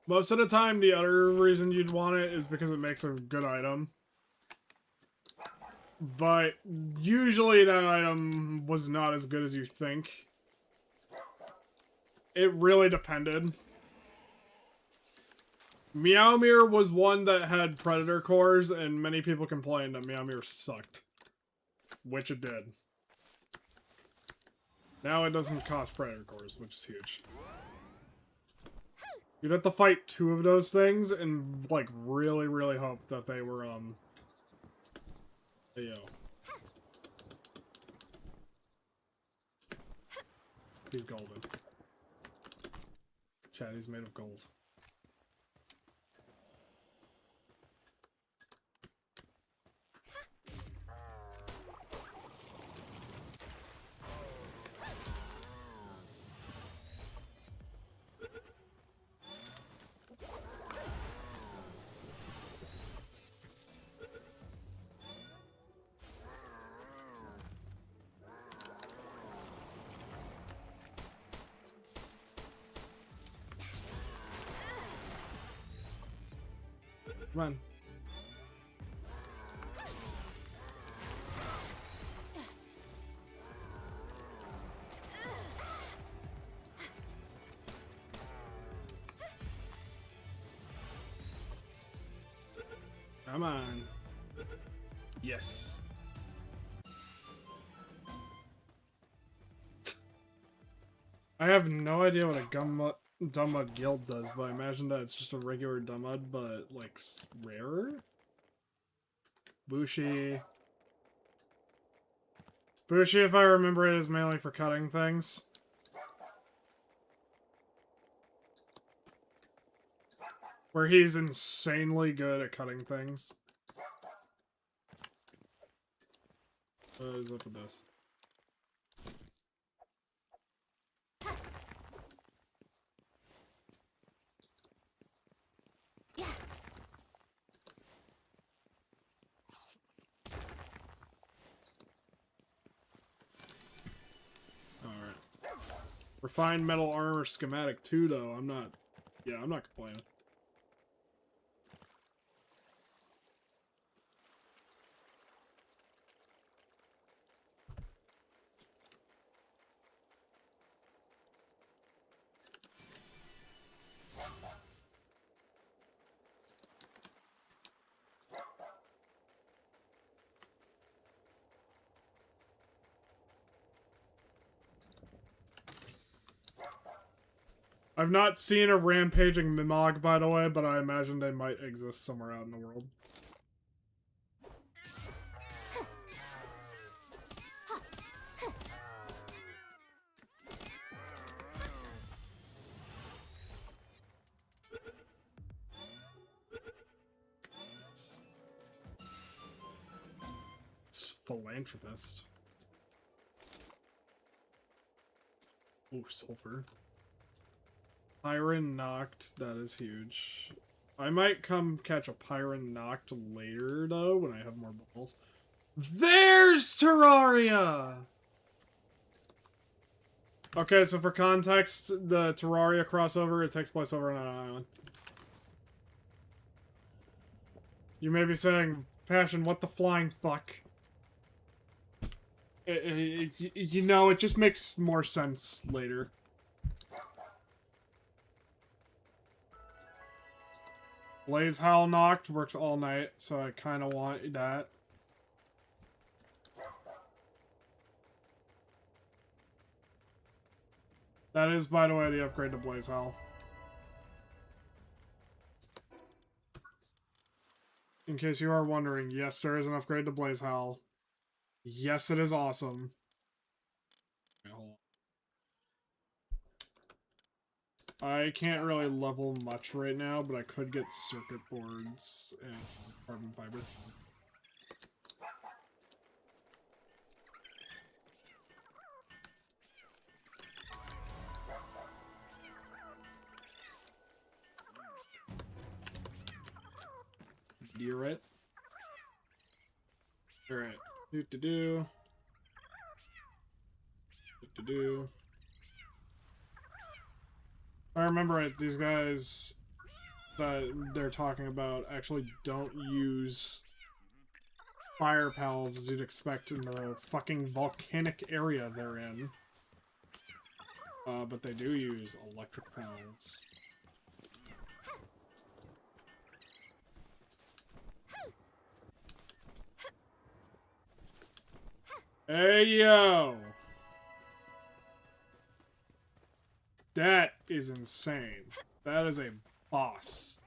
Most of the time, the other reason you'd want it is because it makes a good item. But usually that item was not as good as you think. It really depended. Meowmere was one that had Predator Cores, and many people complained that Meowmere sucked. Which it did. Now it doesn't cost Predator Cores, which is huge. You'd have to fight 2 of those things and, like, really, really hope that they were, hey, yo. He's golden. Chad, he's made of gold. Come on. Come on. Yes. I have no idea what a Dumb Mud guild does, but I imagine that it's just a regular Dumb Mud, but like rarer? Bushi. Bushi, if I remember it, is mainly for cutting things. Where he's insanely good at cutting things. What is up with this? Alright. Refined metal armor schematic 2, though. I'm not complaining. I've not seen a rampaging Mimog, by the way, but I imagine they might exist somewhere out in the world. It's philanthropist. Oh, sulfur. Pyron knocked, that is huge. I might come catch a Pyron knocked later, though, when I have more balls. There's Terraria! Okay, so for context, the Terraria crossover, it takes place over on an island. You may be saying, Passion, what the flying fuck? You know, it just makes more sense later. Blaze Howl knocked, works all night, so I kind of want that. That is, by the way, the upgrade to Blaze Howl. In case you are wondering, yes, there is an upgrade to Blaze Howl. Yes, it is awesome. Okay, hold on. I can't really level much right now, but I could get circuit boards and carbon fiber. You're right. Alright. Do-do-do. Do-do-do. If I remember right, these guys that they're talking about actually don't use fire pals as you'd expect in the fucking volcanic area they're in. But they do use electric pals. Hey, yo! That is insane. That is a boss.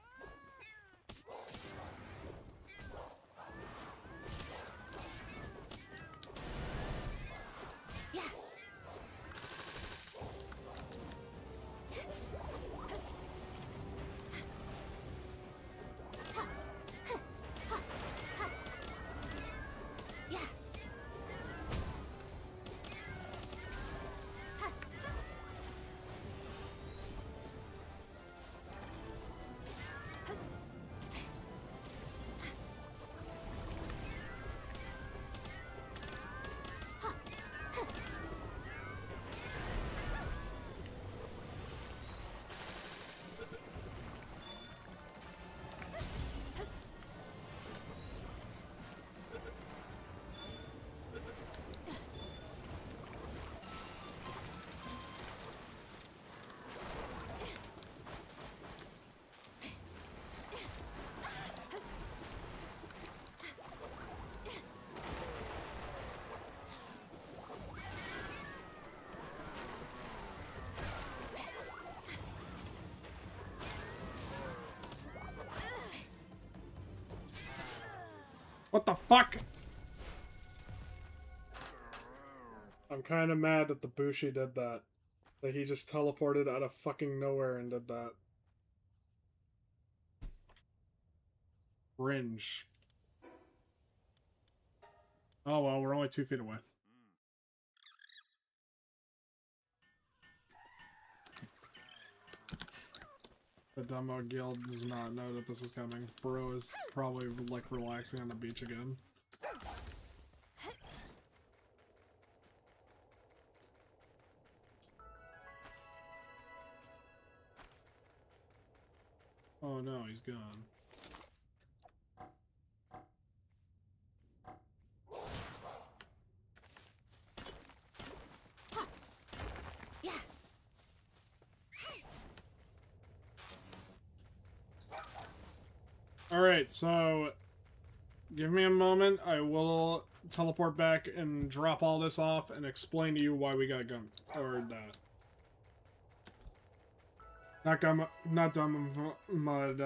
What the fuck? I'm kind of mad that the Bushi did that. That he just teleported out of fucking nowhere and did that. Cringe. Oh well, we're only 2 feet away. The Dumbo Guild does not know that this is coming. Bro is probably like relaxing on the beach again. Oh no, he's gone. Alright, so give me a moment. I will teleport back and drop all this off and explain to you why we got gunned. Or that. Not Dumb Mud.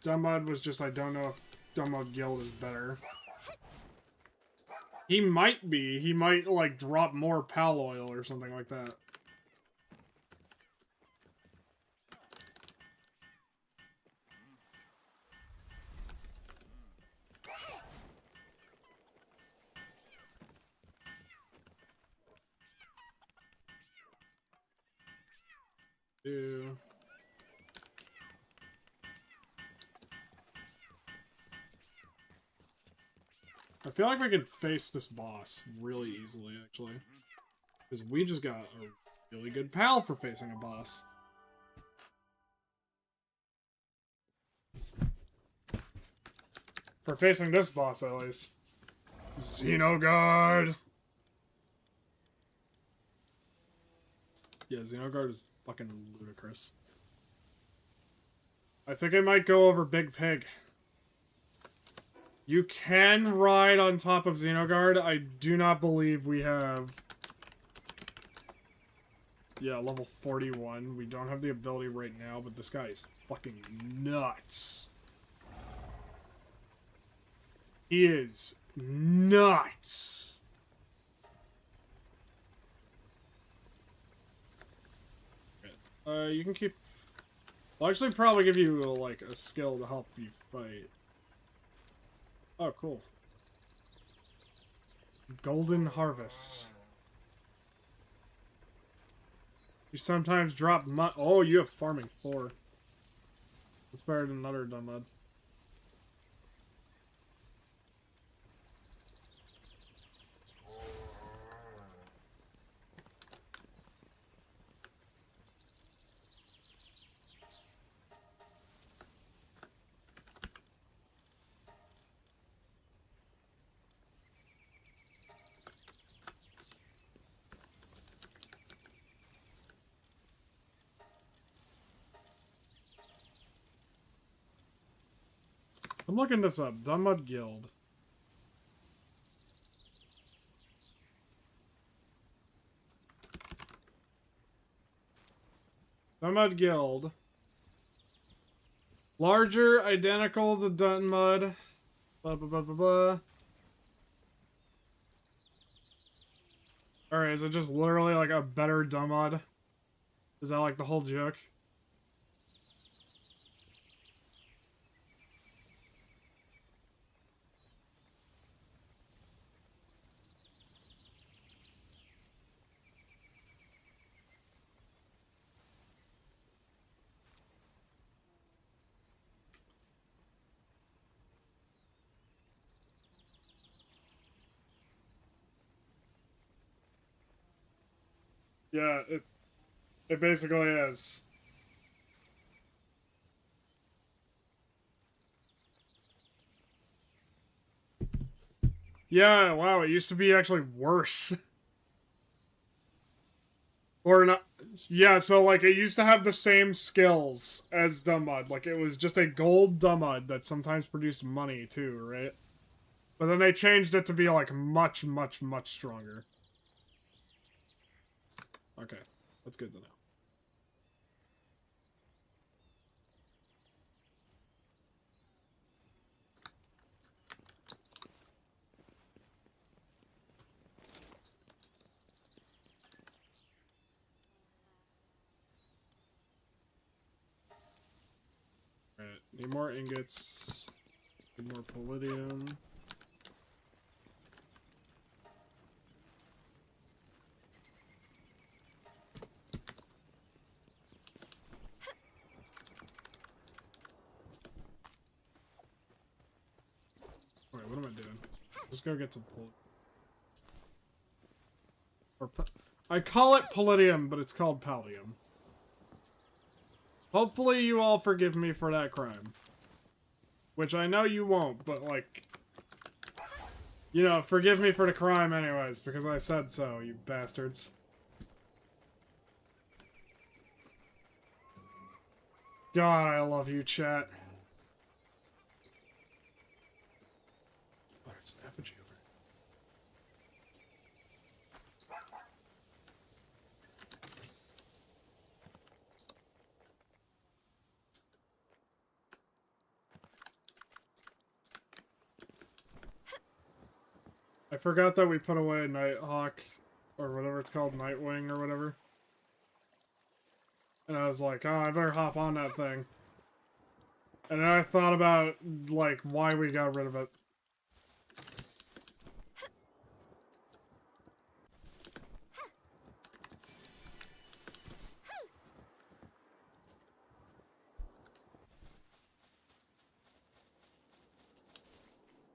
Dumb Mud was just, I don't know if Dumb Mud Guild is better. He might be. He might, like, drop more pal oil or something like that. Ew. I feel like we can face this boss really easily, actually. Because we just got a really good pal for facing a boss. For facing this boss, at least. Xenogard! Yeah, Xenogard is fucking ludicrous. I think I might go over Big Pig. You can ride on top of Xenogard. I do not believe we have... Yeah, level 41. We don't have the ability right now, but this guy is fucking nuts. He is nuts. You can keep... I'll actually probably give you, like, a skill to help you fight. Oh, cool. Golden Harvest. You sometimes drop oh, you have farming 4. That's better than another dumb mud. I'm looking this up. Dumb Mud Guild. Dumb Mud Guild. Larger, identical to Dumb Mud. Blah, blah, blah, blah, blah. Alright, is it just literally like a better Dumb Mud? Is that like the whole joke? Yeah, it basically is. Yeah, wow, it used to be actually worse. Or not. Yeah, so like it used to have the same skills as Dumb Mud. Like it was just a gold Dumb Mud that sometimes produced money too, right? But then they changed it to be like much, much, much stronger. Okay, that's good to know. Need more ingots. Need more palladium. Wait, what am I doing? Just go get some palladium. I call it palladium, but it's called pallium. Hopefully you all forgive me for that crime. Which I know you won't, but like... You know, forgive me for the crime anyways, because I said so, you bastards. God, I love you, chat. Oh, there's an effigy over there. I forgot that we put away Nighthawk, or whatever it's called, Nightwing or whatever. And I was like, oh, I better hop on that thing. And then I thought about, like, why we got rid of it.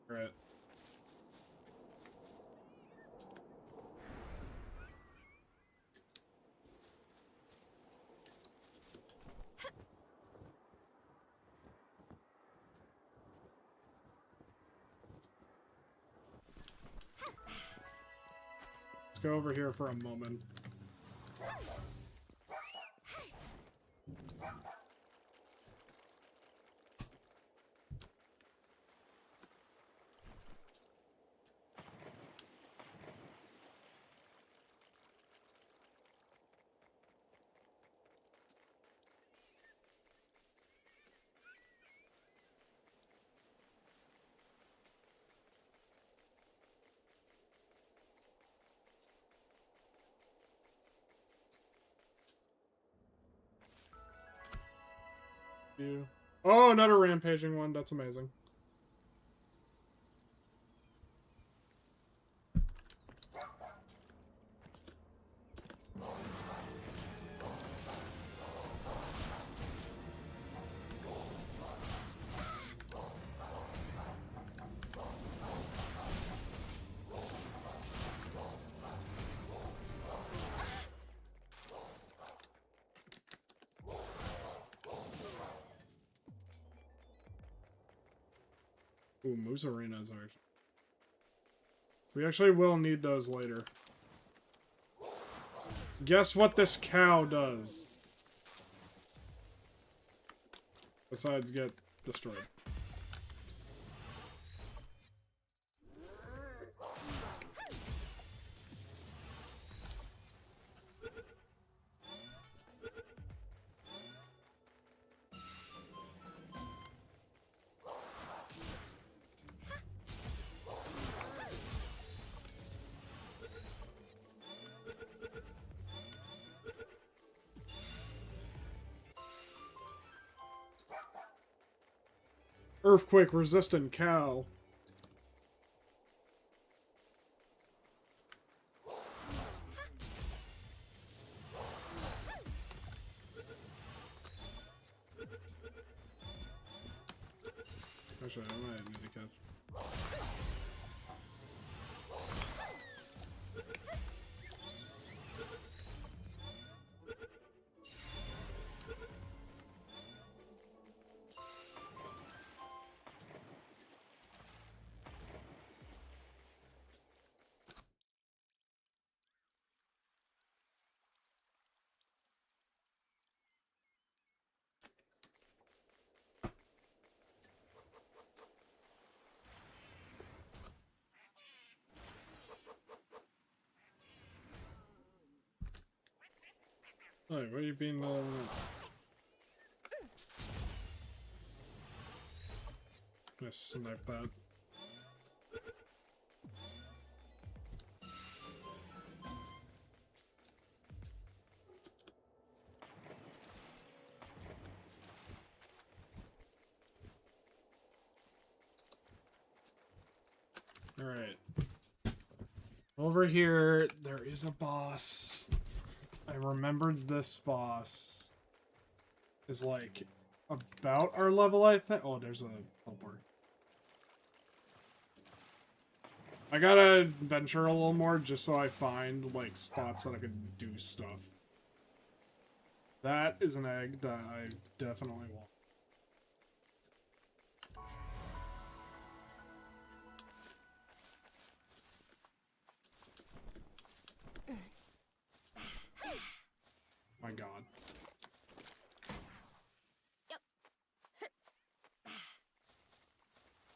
Right. Let's go over here for a moment. Oh, another rampaging one. That's amazing. Ooh, Moose Arenas are... We actually will need those later. Guess what this cow does? Besides get destroyed. Earthquake resistant cow. Actually, I might need to catch. Hey, what are you being Gonna snipe that. Alright. Over here, there is a boss. I remembered this boss is like about our level, I think. Oh, there's a teleport. I gotta venture a little more just so I find like spots that I can do stuff. That is an egg that I definitely want. My god. Yep.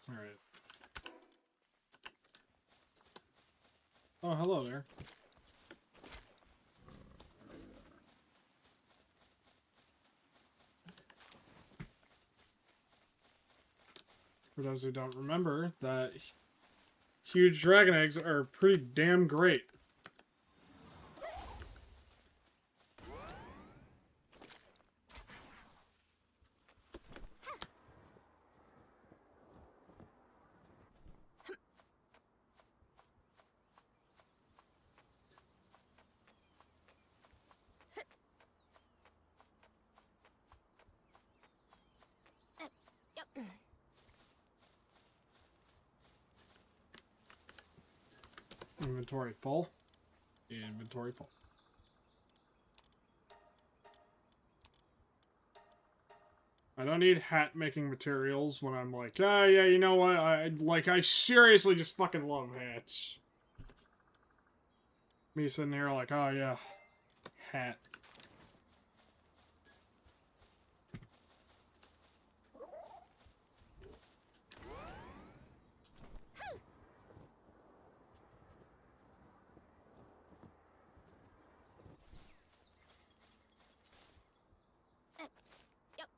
Alright. Oh, hello there. For those who don't remember, that huge dragon eggs are pretty damn great. Yep. Inventory full. Inventory full. I don't need hat making materials when I'm like, ah, yeah, you know what? I seriously just fucking love hats. Me sitting here like, oh yeah, hat. Yep.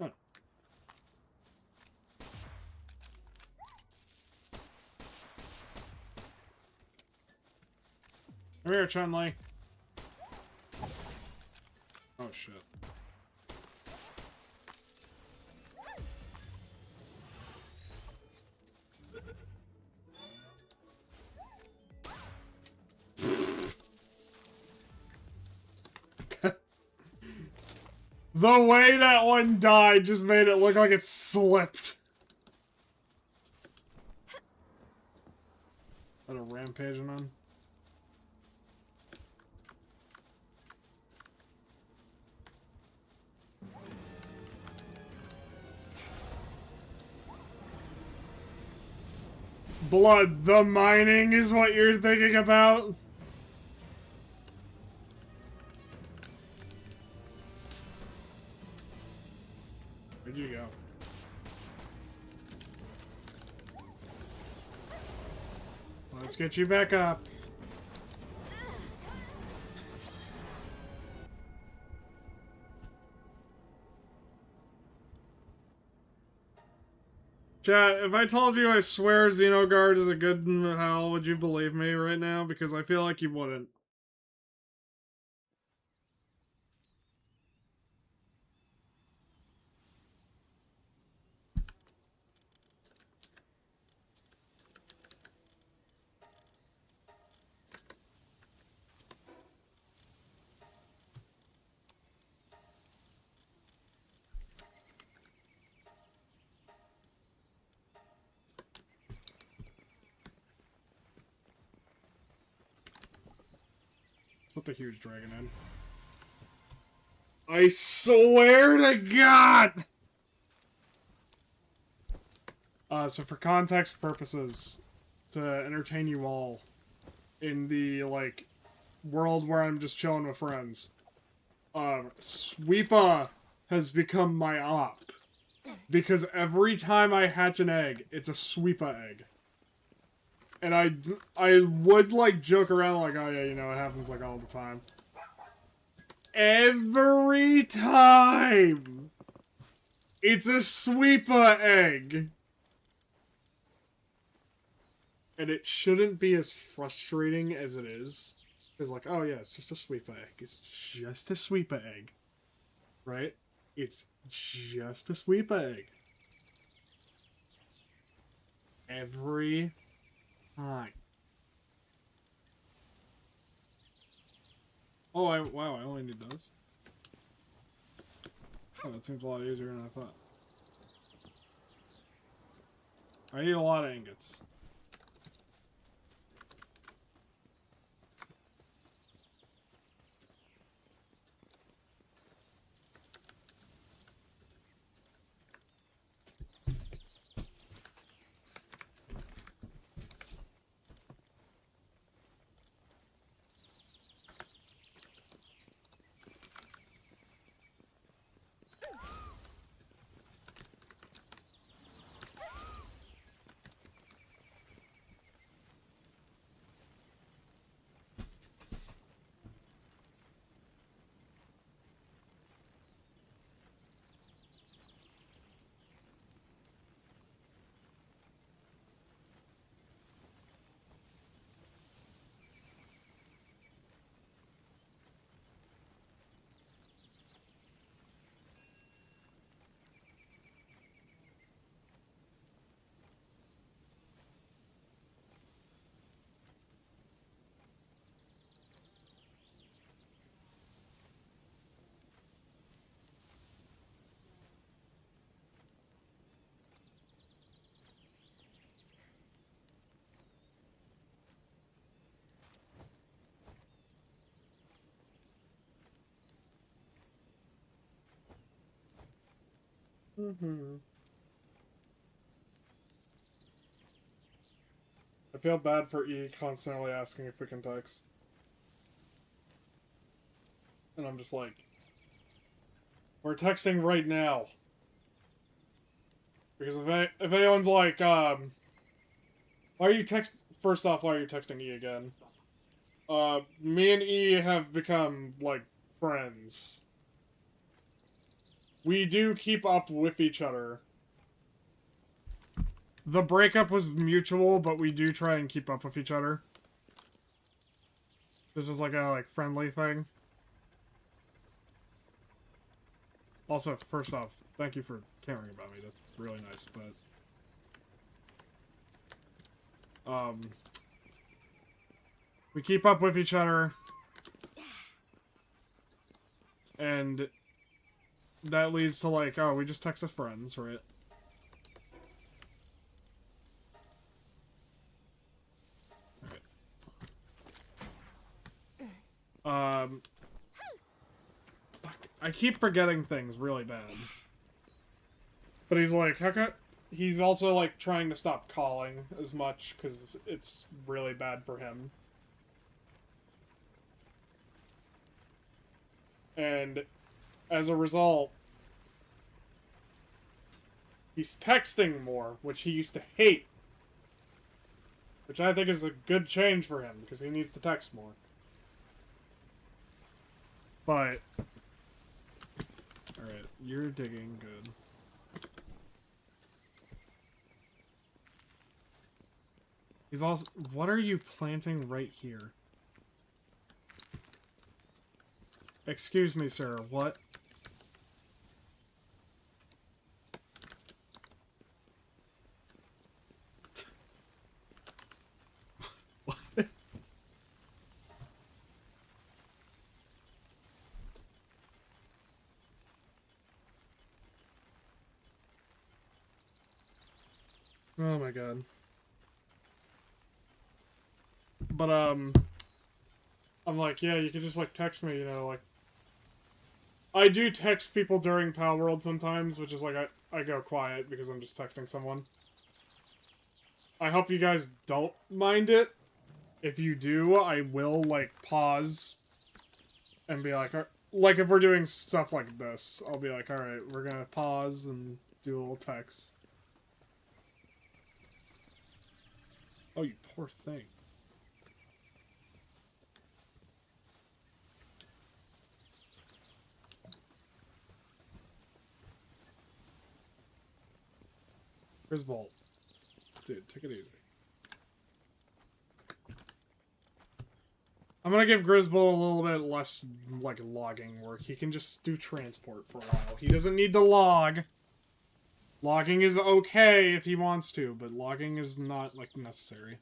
Huh. Come here, Chun-Li. Oh shit. The way that one died just made it look like it slipped. Is that a rampaging on? Blood, the mining is what you're thinking about? Where'd you go? Let's get you back up. Chat, if I told you I swear Xenogard is a good in hell, would you believe me right now? Because I feel like you wouldn't. Let's put the huge dragon in. I swear to God! So for context purposes, to entertain you all, in the, like, world where I'm just chilling with friends, Sweepa has become my op. Because every time I hatch an egg, it's a Sweepa egg. And I would, like, joke around like, oh yeah, you know, it happens, like, all the time. every time. It's a sweeper egg. And it shouldn't be as frustrating as it is. It's like, oh yeah, it's just a sweeper egg. It's just a sweeper egg. Right? It's just a sweeper egg. Every time. Oh, wow, I only need those. Oh, that seems a lot easier than I thought. I need a lot of ingots. I feel bad for E constantly asking if we can text. And I'm just like, we're texting right now. Because if anyone's like, why are you first off, why are you texting E again? Me and E have become, like, friends. We do keep up with each other. The breakup was mutual, but we do try and keep up with each other. This is like a, friendly thing. Also, first off, thank you for caring about me. That's really nice, but... we keep up with each other. And... that leads to, like, oh, we just text as friends, right? Alright. I keep forgetting things really bad. But he's like, how come... He's also, like, trying to stop calling as much, because it's really bad for him. And as a result, he's texting more, which he used to hate. Which I think is a good change for him, because he needs to text more. But... Alright, you're digging good. He's also... What are you planting right here? Excuse me, sir. What? What? Oh my god. But, I'm like, yeah, you could just, like, text me, you know, like... I do text people during Palworld sometimes, which is like, I go quiet because I'm just texting someone. I hope you guys don't mind it. If you do, I will, like, pause and be like, like, if we're doing stuff like this, I'll be like, alright, we're gonna pause and do a little text. Oh, you poor thing. Grisbolt. Dude, take it easy. I'm gonna give Grisbolt a little bit less, like, logging work. He can just do transport for a while. He doesn't need to log. Logging is okay if he wants to, but logging is not, like, necessary.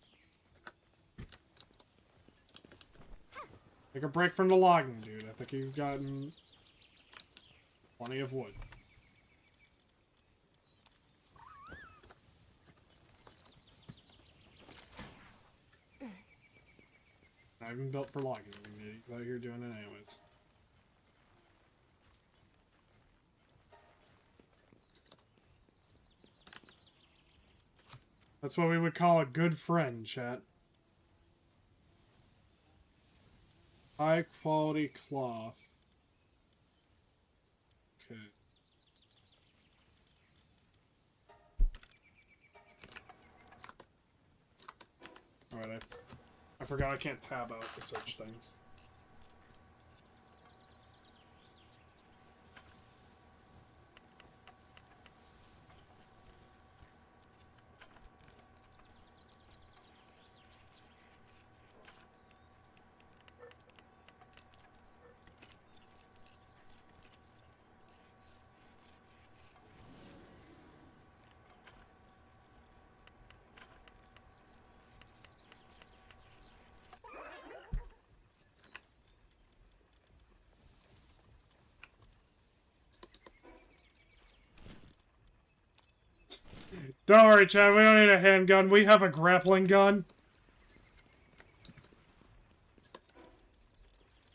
Take a break from the logging, dude. I think you've gotten plenty of wood. Not even built for logging. He's out here doing it anyways. That's what we would call a good friend, chat. High quality cloth. Okay. Alright, I forgot I can't tab out to search things. Don't worry, Chad. We don't need a handgun. We have a grappling gun.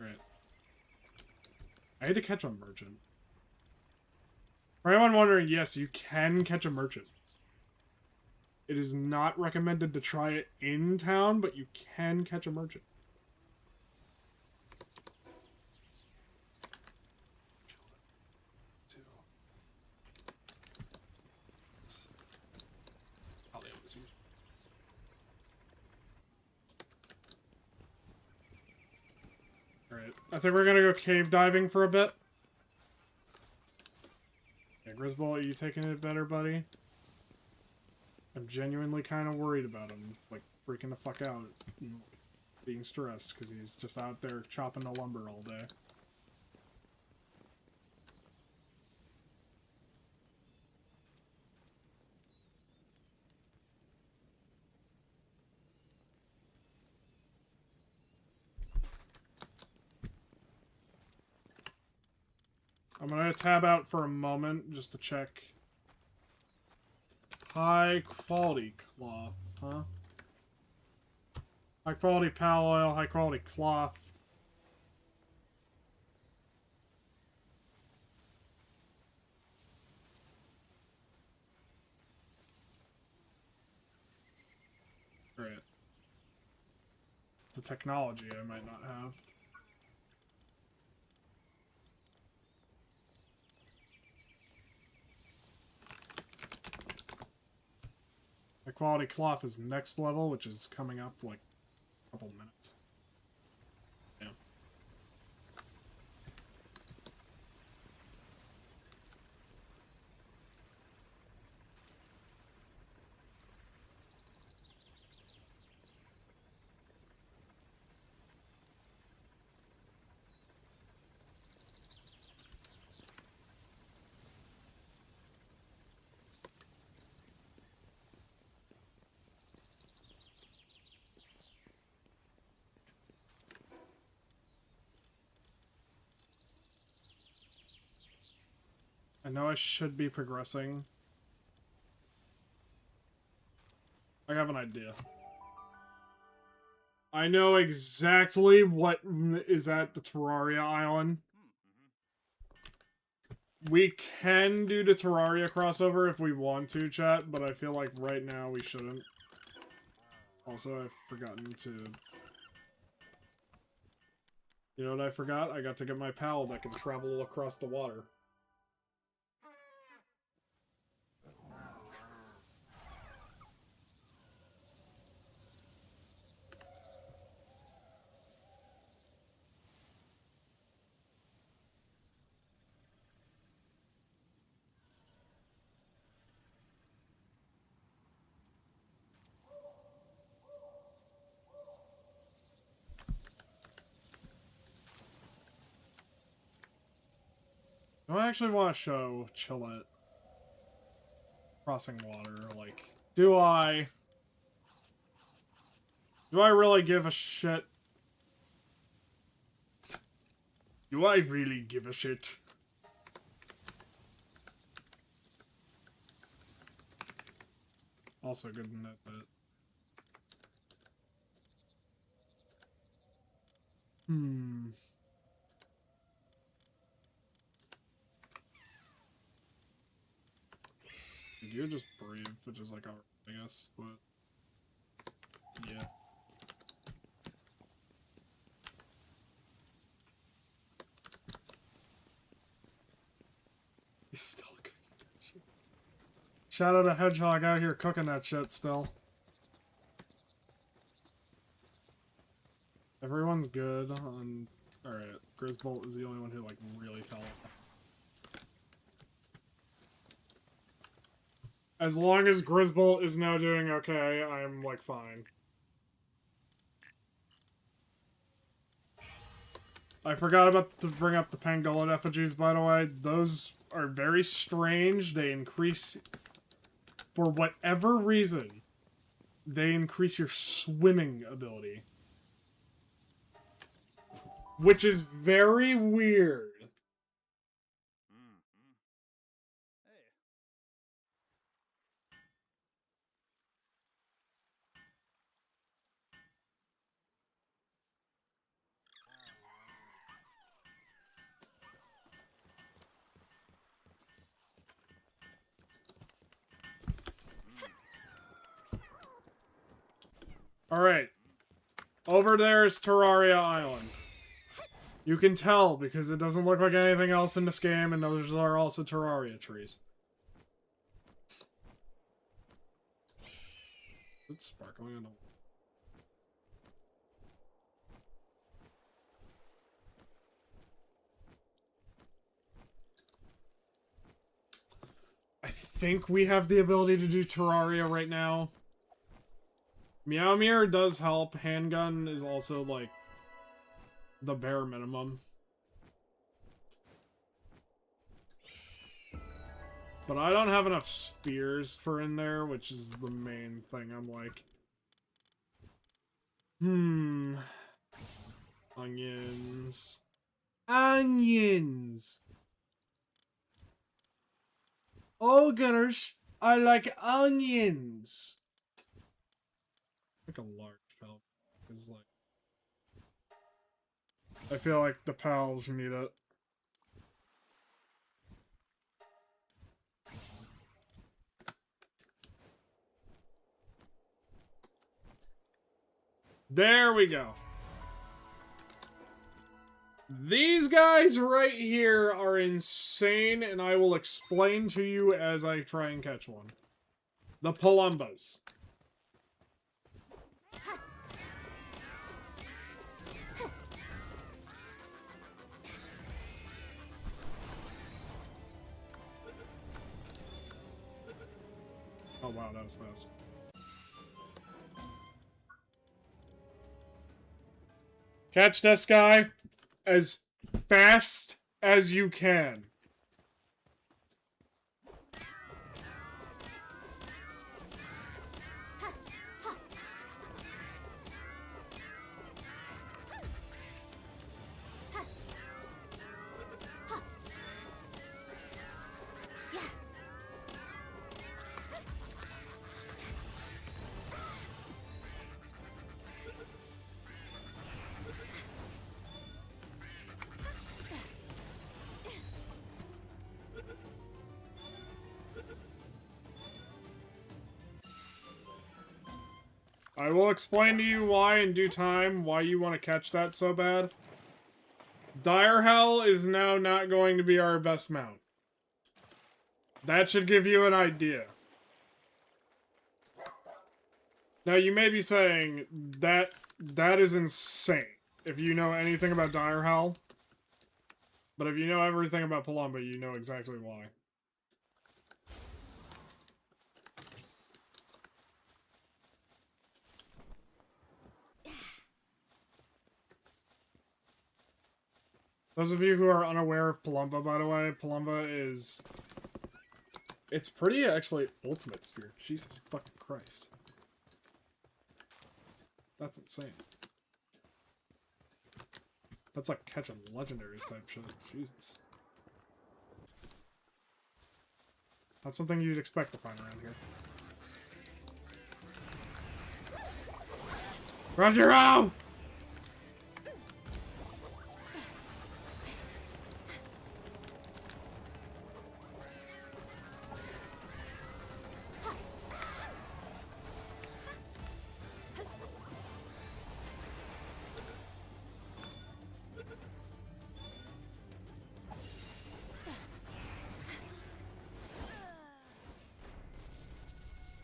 Alright. I need to catch a merchant. For anyone wondering, yes, you can catch a merchant. It is not recommended to try it in town, but you can catch a merchant. Alright, I think we're gonna go cave diving for a bit. Yeah, Grisbolt, are you taking it better, buddy? I'm genuinely kind of worried about him, like, freaking the fuck out, being stressed, because he's just out there chopping the lumber all day. I'm gonna tab out for a moment, just to check. High quality cloth, huh? High quality pal oil, high quality cloth. Right. It's a technology I might not have. High quality cloth is next level, which is coming up like a couple minutes. Yeah. I know I should be progressing. I have an idea. I know exactly what is at the Terraria Island. We can do the Terraria crossover if we want to, chat, but I feel like right now we shouldn't. Also, I've forgotten to... You know what I forgot? I got to get my pal that can travel across the water. Do I actually want to show Chillette crossing water? Like, do I? Do I really give a shit? Do I really give a shit? Also good in that bit. You're just brave, which is like, I guess, but yeah. He's still cooking that shit. Shout out to Hedgehog out here cooking that shit still. Everyone's good on... Alright, Grisbolt is the only one who, like, really fell off. As long as Grisbolt is now doing okay, I'm, like, fine. I forgot about to bring up the Pangolin effigies, by the way. Those are very strange. They increase... For whatever reason, they increase your swimming ability. Which is very weird. Alright. Over there is Terraria Island. You can tell because it doesn't look like anything else in this game, and those are also Terraria trees. It's sparkling on the... I think we have the ability to do Terraria right now. Meow Mirror does help. Handgun is also, like, the bare minimum. But I don't have enough spheres for in there, which is the main thing. I'm like... Onions. Onions! Oh, gunners! I like onions! Like a large pal. Because, like... I feel like the pals need it. There we go. These guys right here are insane, and I will explain to you as I try and catch one. The Palumbas. Oh wow, that was fast. Catch this guy as fast as you can. I will explain to you why in due time, why you want to catch that so bad. Dire Hell is now not going to be our best mount. That should give you an idea. Now you may be saying, that is insane, if you know anything about Dire Hell. But if you know everything about Palumba, you know exactly why. Those of you who are unaware of Palumba, by the way, Palumba is... It's pretty, actually, Ultimate Sphere. Jesus fucking Christ. That's insane. That's like catching legendaries type shit. Jesus. That's something you'd expect to find around here. Roger!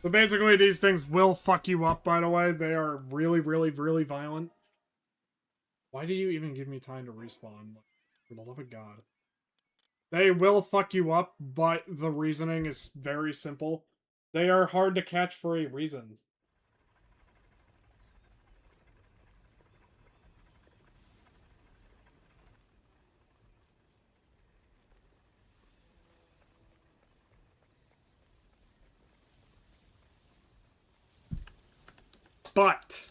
So basically, these things will fuck you up, by the way. They are really, really, really violent. Why do you even give me time to respawn? For the love of God. They will fuck you up, but the reasoning is very simple. They are hard to catch for a reason. But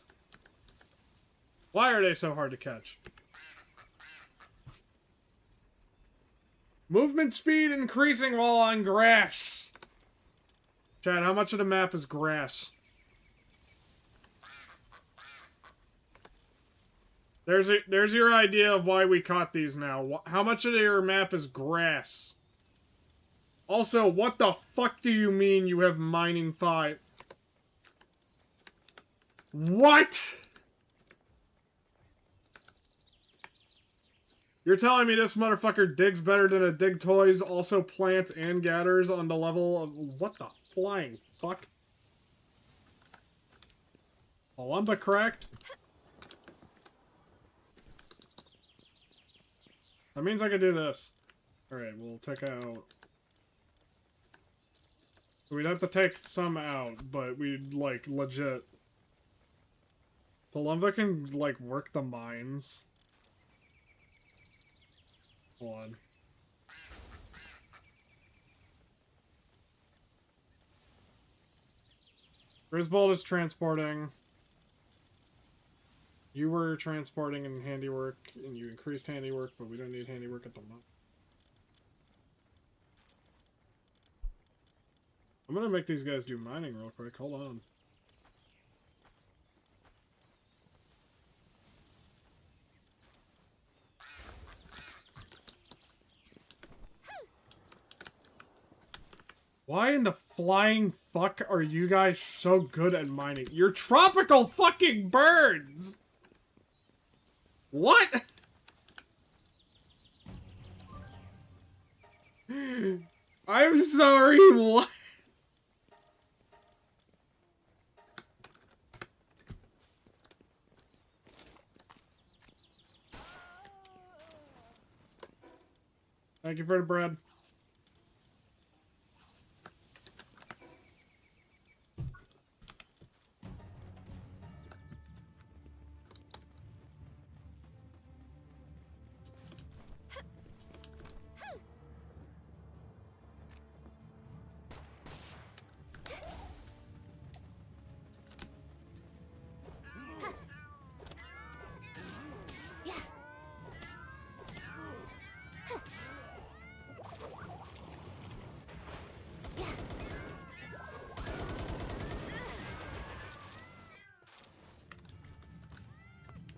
why are they so hard to catch? Movement speed increasing while on grass. Chad, how much of the map is grass? There's your idea of why we caught these now. How much of your map is grass? Also, what the fuck do you mean you have mining 5? What? You're telling me this motherfucker digs better than a Dig Toys, also plants and gathers on the level of... What the flying fuck? Palumba correct? That means I can do this. Alright, we'll take out... We'd have to take some out, but we'd, like, legit... Palumba can, like, work the mines. Hold on. Grisbold is transporting. You were transporting in handiwork, and you increased handiwork, but we don't need handiwork at the moment. I'm gonna make these guys do mining real quick. Hold on. Why in the flying fuck are you guys so good at mining? You're tropical fucking birds! What? I'm sorry, what? Thank you for the bread.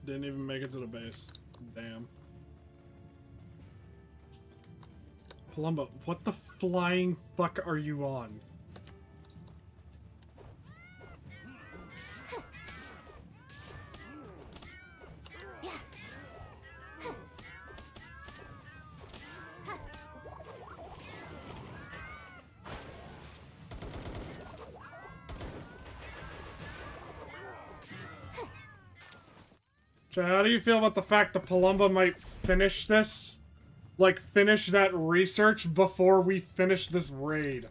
Didn't even make it to the base. Damn. Palumba, what the flying fuck are you on? So how do you feel about the fact that Palumba might finish this? Like, finish that research before we finish this raid?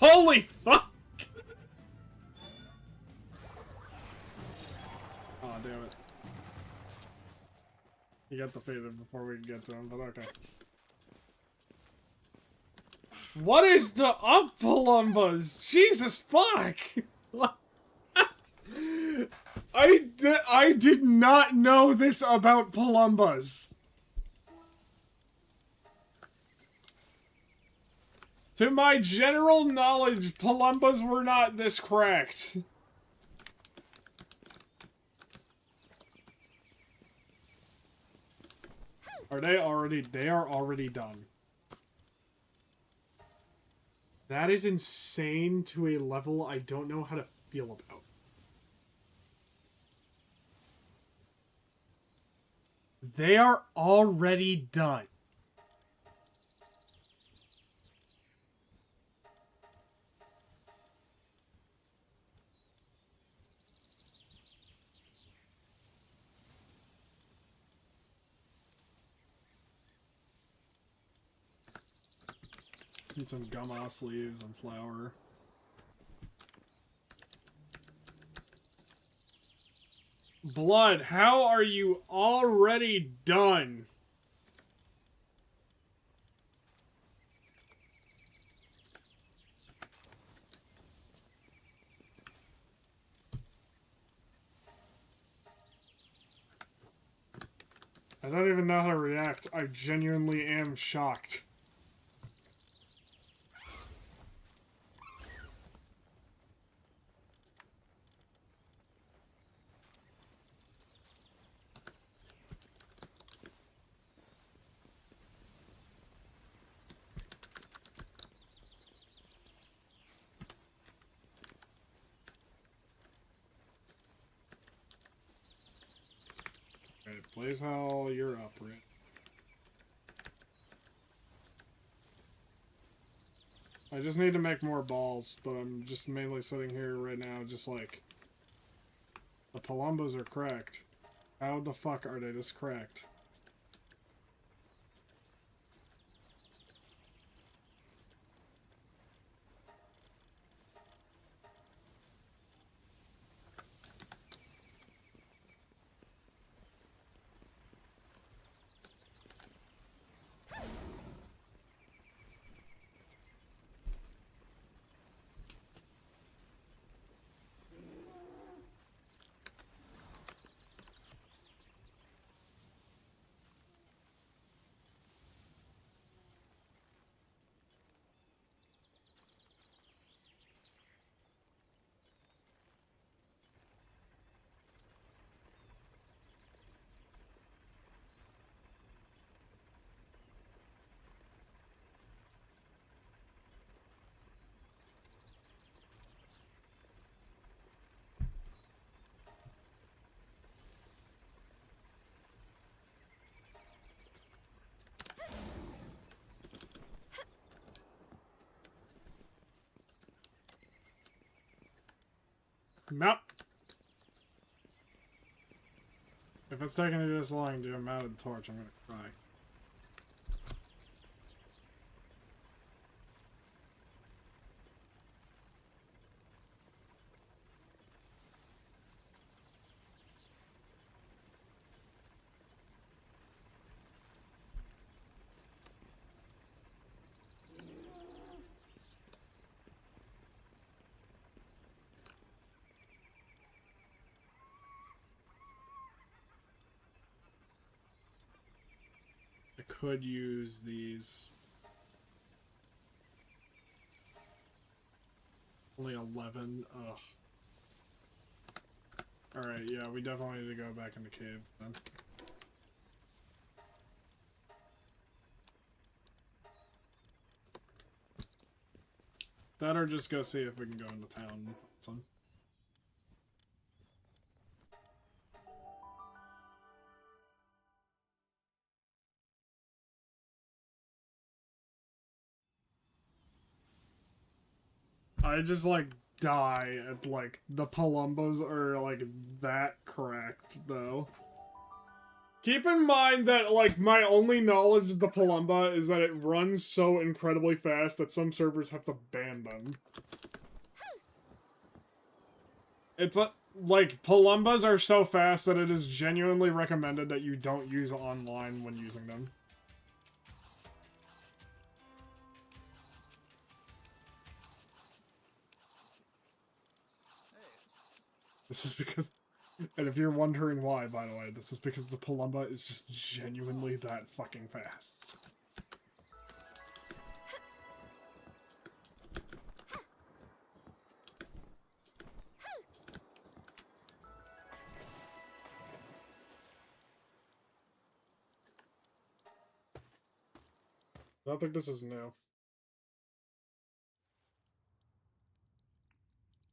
Holy fuck! Oh, damn it. He got defeated before we could get to him, but okay. What is the up, Palumbas? Jesus fuck! I did not know this about Palumbas. To my general knowledge, Palumbas were not this cracked. Are they already? They are already done. That is insane to a level I don't know how to feel about. They are already done. Need some gum-ass leaves and flour. Blood, how are you already done? I don't even know how to react. I genuinely am shocked. Alright, Blaze Hell, you're up, right? I just need to make more balls, but I'm just mainly sitting here right now just like... The Palumbas are cracked. How the fuck are they just cracked? Mount. If it's taking you this long to do a mounted torch, I'm gonna cry. I could use these. Only 11. Ugh. Alright, yeah, we definitely need to go back in the cave then. That or just go see if we can go into town and find some. I just like die at like the Palumbos are like that cracked though. Keep in mind that, like, my only knowledge of the Palumba is that it runs so incredibly fast that some servers have to ban them. It's like, Palumbas are so fast that it is genuinely recommended that you don't use online when using them. This is because... And if you're wondering why, by the way, this is because the Palumba is just genuinely that fucking fast. I don't think this is new.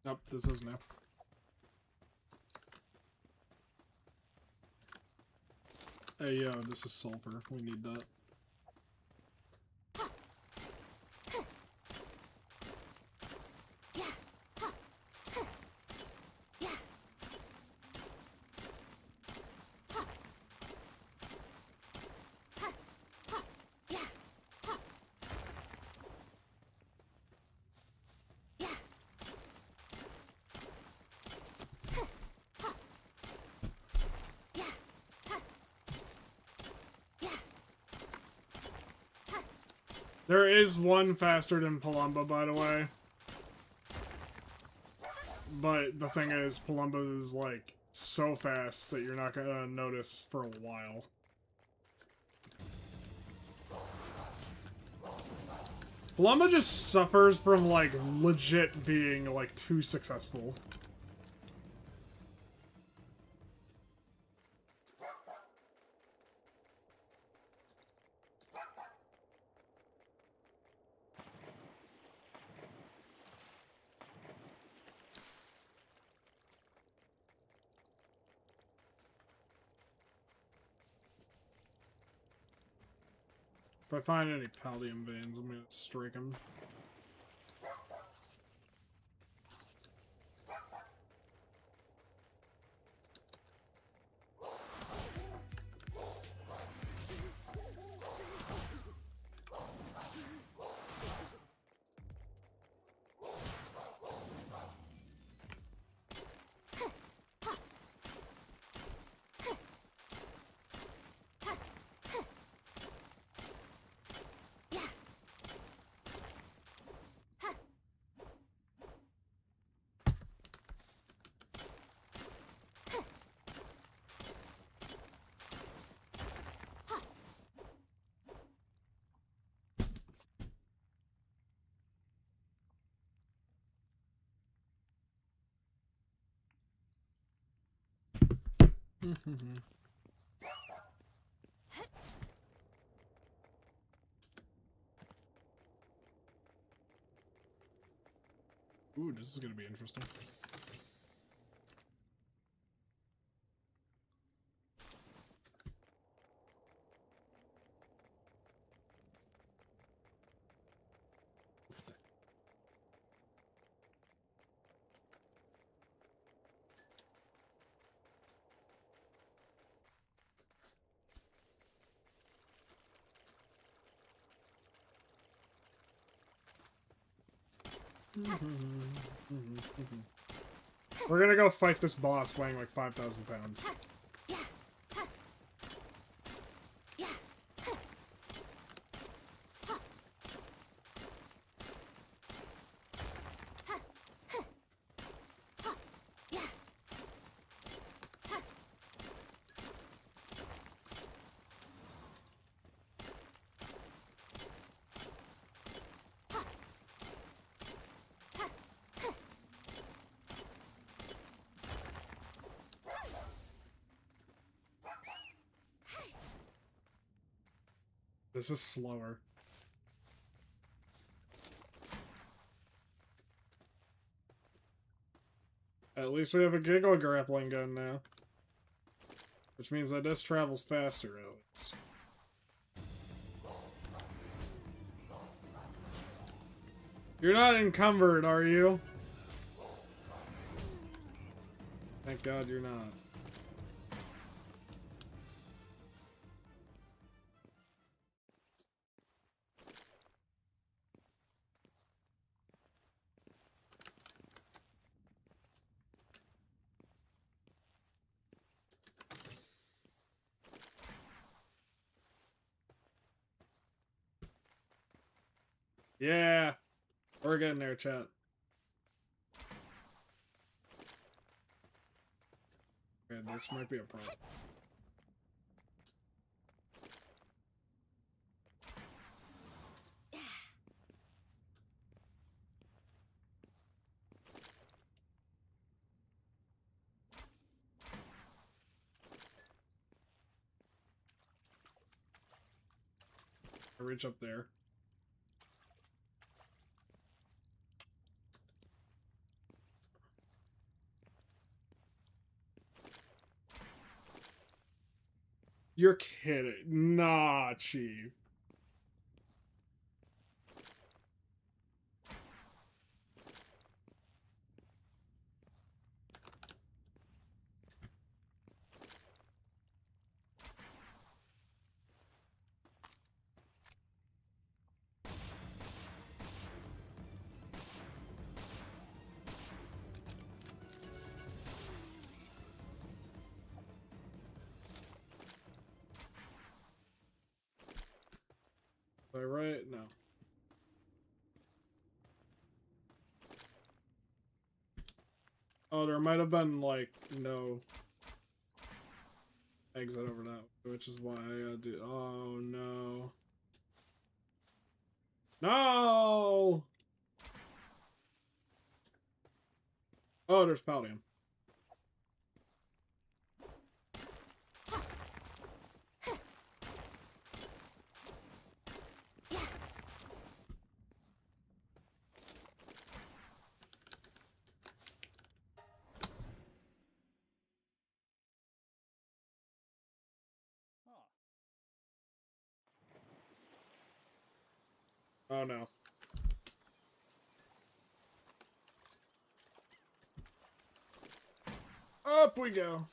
Nope, this is new. Hey, yo, this is sulfur. We need that. There is one faster than Palumba, by the way. But the thing is, Palumba is, like, so fast that you're not gonna notice for a while. Palumba just suffers from, like, legit being, like, too successful. If I find any Paldium veins, I'm gonna strike them. Ooh, this is gonna be interesting. We're gonna go fight this boss weighing like 5,000 pounds. This is slower. At least we have a giggle grappling gun now. Which means that this travels faster, at least. You're not encumbered, are you? Thank God you're not. Yeah, we're getting there, chat. Okay, this might be a problem. I reach up there. You're kidding. Nah, Chief. Am I right? No. Oh, there might have been, like, no exit over that, which is why I do. Oh, no. No! Oh, there's Paldium. Oh, no. Up we go.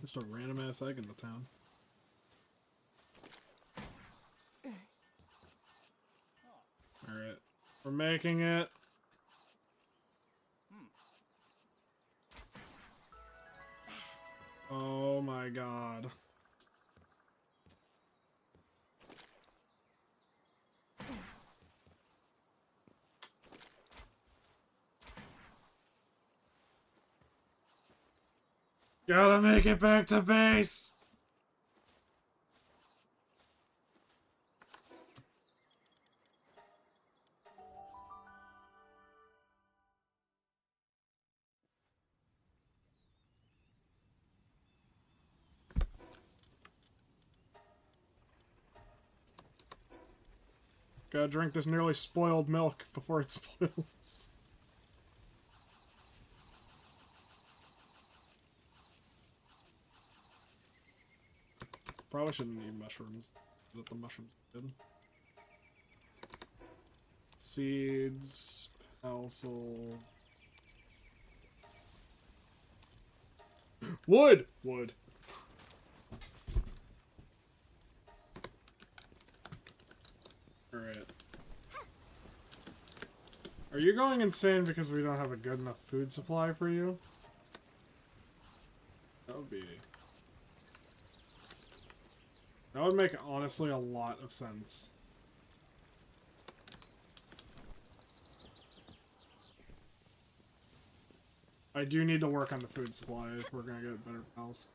Just a random ass egg in the town. Alright. We're making it. Oh my god. Gotta make it back to base! Gotta drink this nearly spoiled milk before it spoils. Probably shouldn't eat mushrooms. Is that the mushrooms good? Seeds, Palsol. Wood! Wood. Alright. Are you going insane because we don't have a good enough food supply for you? That would be... That would make, honestly, a lot of sense. I do need to work on the food supply if we're gonna get better pals.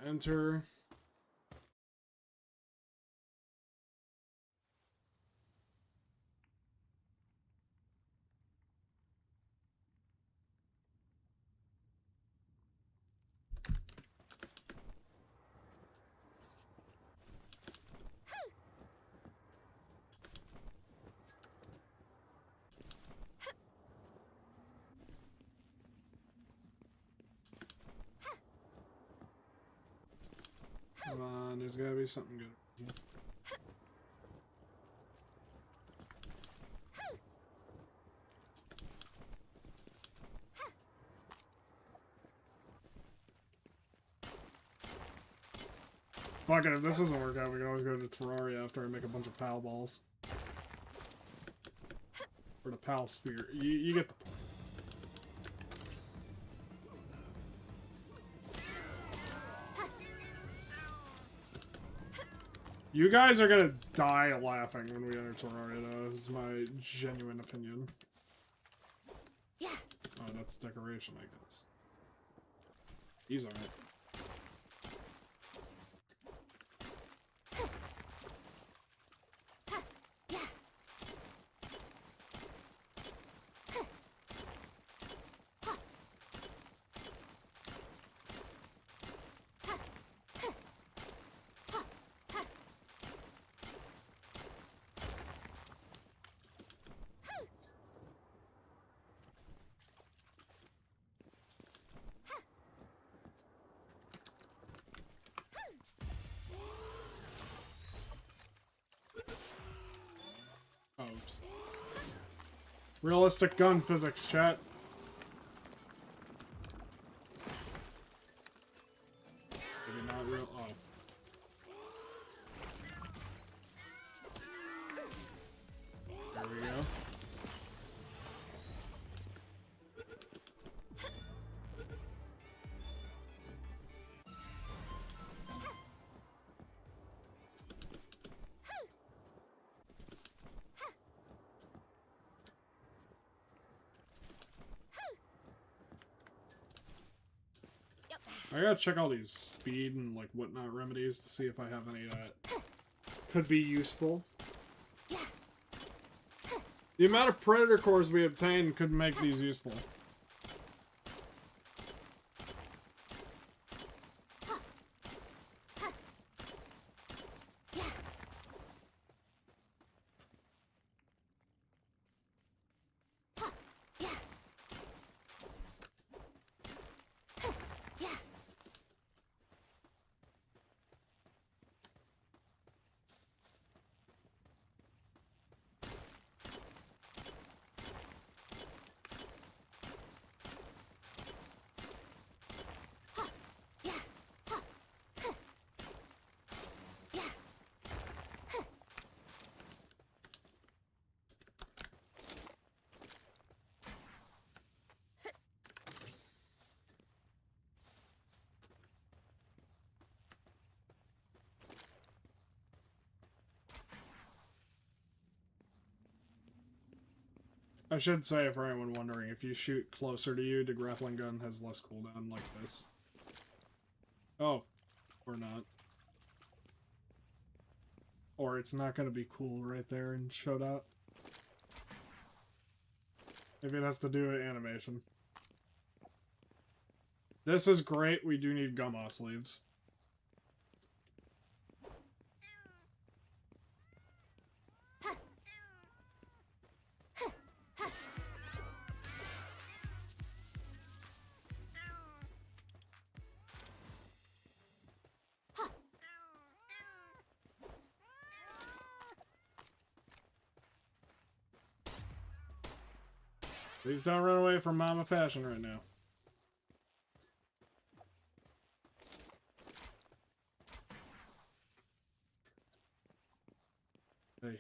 Enter. Come on, there's gotta be something good. Fuck it, if this doesn't work out, we can always go to Terraria after I make a bunch of pal balls. Or the pal sphere. You get the point. You guys are gonna die laughing when we enter Terraria, though. This is my genuine opinion. Yeah. Oh, that's decoration, I guess. These aren't. Oops. Realistic gun physics, chat. Maybe not real. Oh. There we go. I gotta check all these speed and like whatnot remedies to see if I have any that could be useful. The amount of predator cores we obtain could make these useful. I should say, for anyone wondering, if you shoot closer to you, the grappling gun has less cooldown like this. Oh. Or not. Or it's not gonna be cool right there and showed out. Maybe it has to do with animation. This is great, we do need gummo sleeves. Please don't run away from Mama Passion right now. Hey.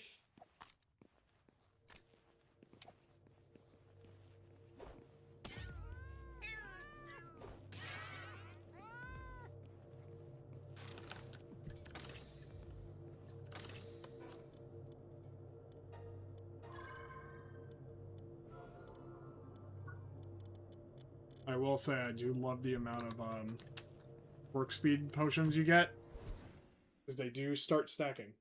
I will say I do love the amount of work speed potions you get, because they do start stacking.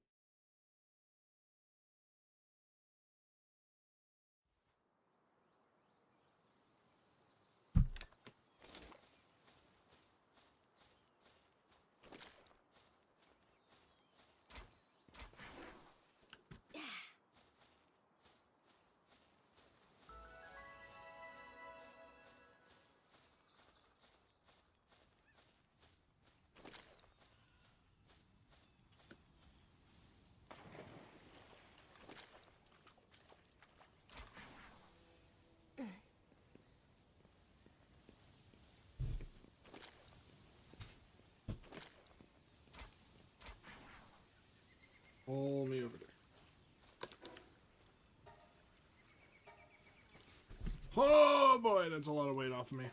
It's a lot of weight off of me.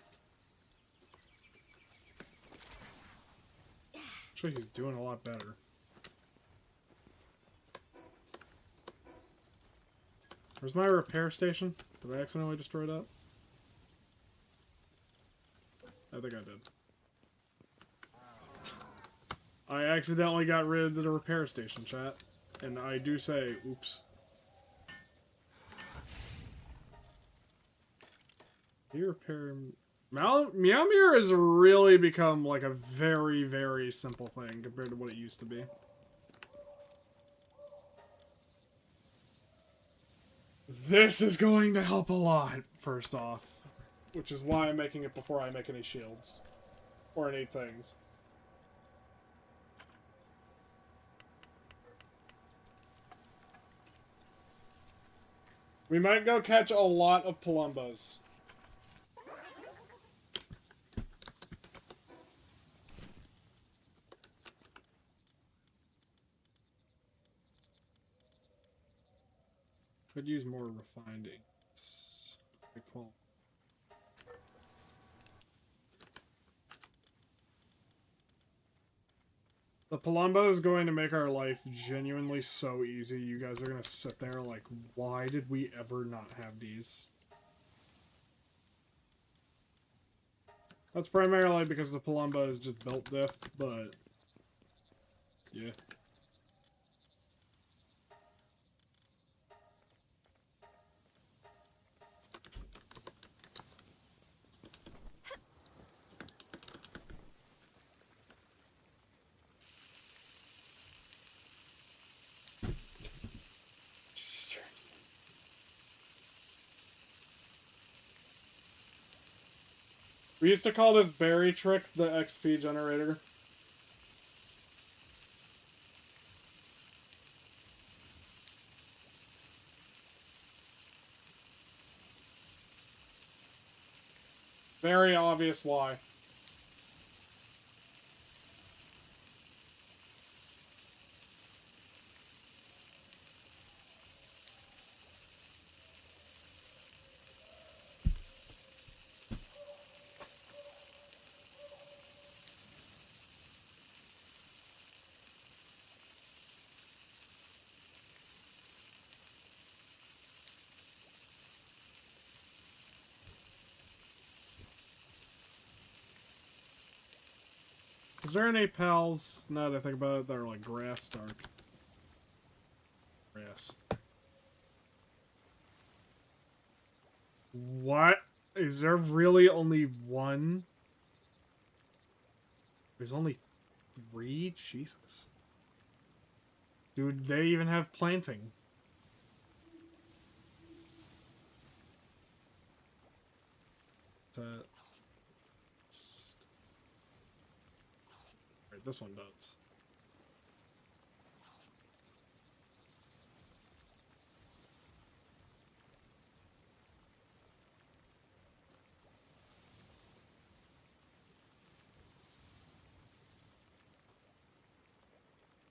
Actually, he's doing a lot better. Where's my repair station? Did I accidentally destroy that? I think I did. I accidentally got rid of the repair station, chat. And I do say, oops. You repair... Meowmere has really become like a very, very simple thing compared to what it used to be. This is going to help a lot, first off. Which is why I'm making it before I make any shields. Or any things. We might go catch a lot of Palumbos. Could use more refined inks. Cool. The Palumbo is going to make our life genuinely so easy. You guys are going to sit there like, why did we ever not have these? That's primarily because the Palumbo is just built diff, but yeah. We used to call this berry trick the XP generator. Very obvious why. Is there any pals, now that I think about it, that are like grass stark? Grass. What? Is there really only one? There's only 3? Jesus. Dude, they even have planting. Alright, this one does.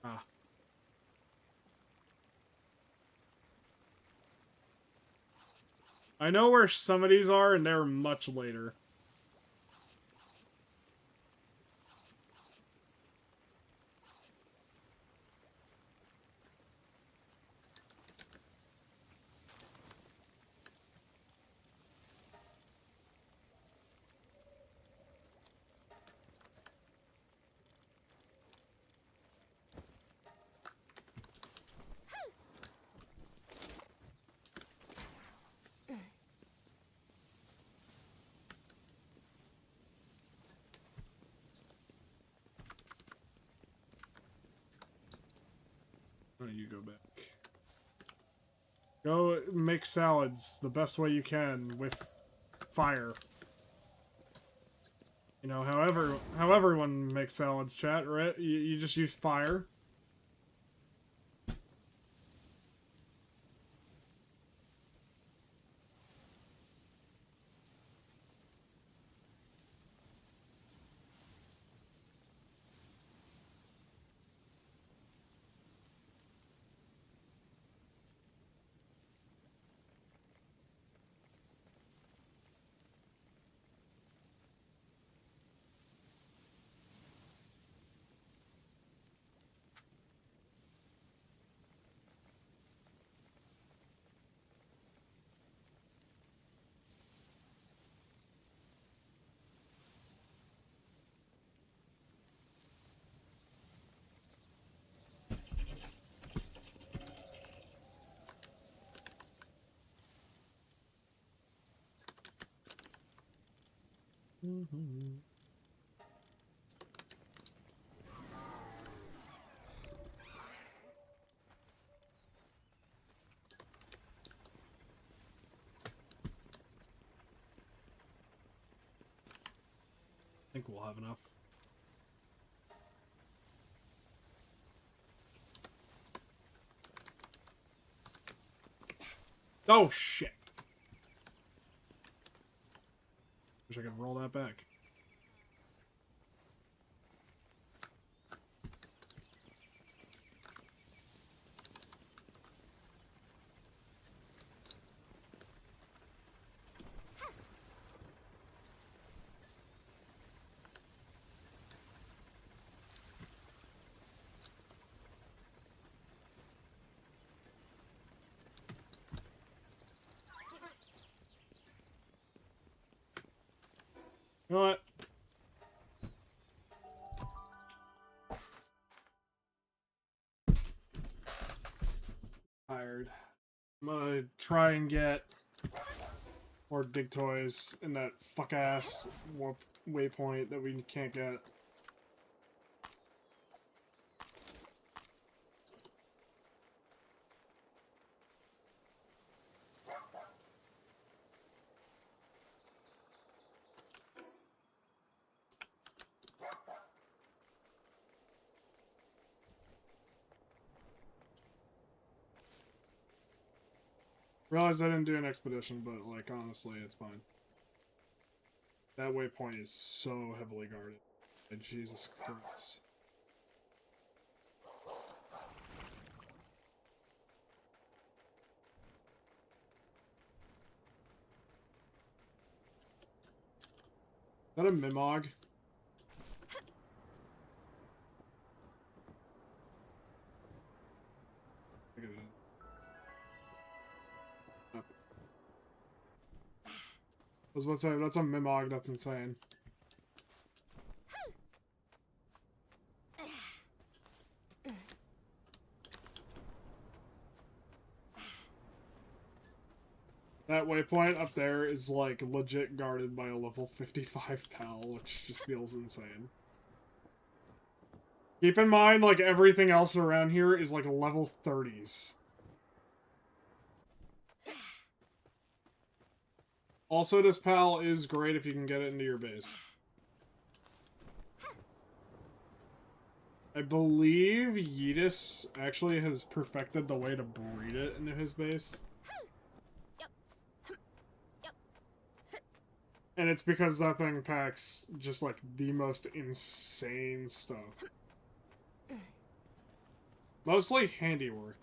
Ah. I know where some of these are, and they're much later. Why don't you go back? Go make salads the best way you can with fire. You know, however everyone makes salads, chat, right? You just use fire. I think we'll have enough. Oh, shit. Wish I could roll that back. You know what? Tired. I'm gonna try and get more dig toys in that fuck ass warp waypoint that we can't get. Realized I didn't do an expedition, but, like, honestly, it's fine. That waypoint is so heavily guarded. And Jesus Christ. Is that a Mimog? Look at it. Oh. I was about to say, that's a Mimog, that's insane. That waypoint up there is, like, legit guarded by a level 55 pal, which just feels insane. Keep in mind, like, everything else around here is, like, level 30s. Also, this pal is great if you can get it into your base. I believe Yeetus actually has perfected the way to breed it into his base. And it's because that thing packs just, like, the most insane stuff. Mostly handiwork.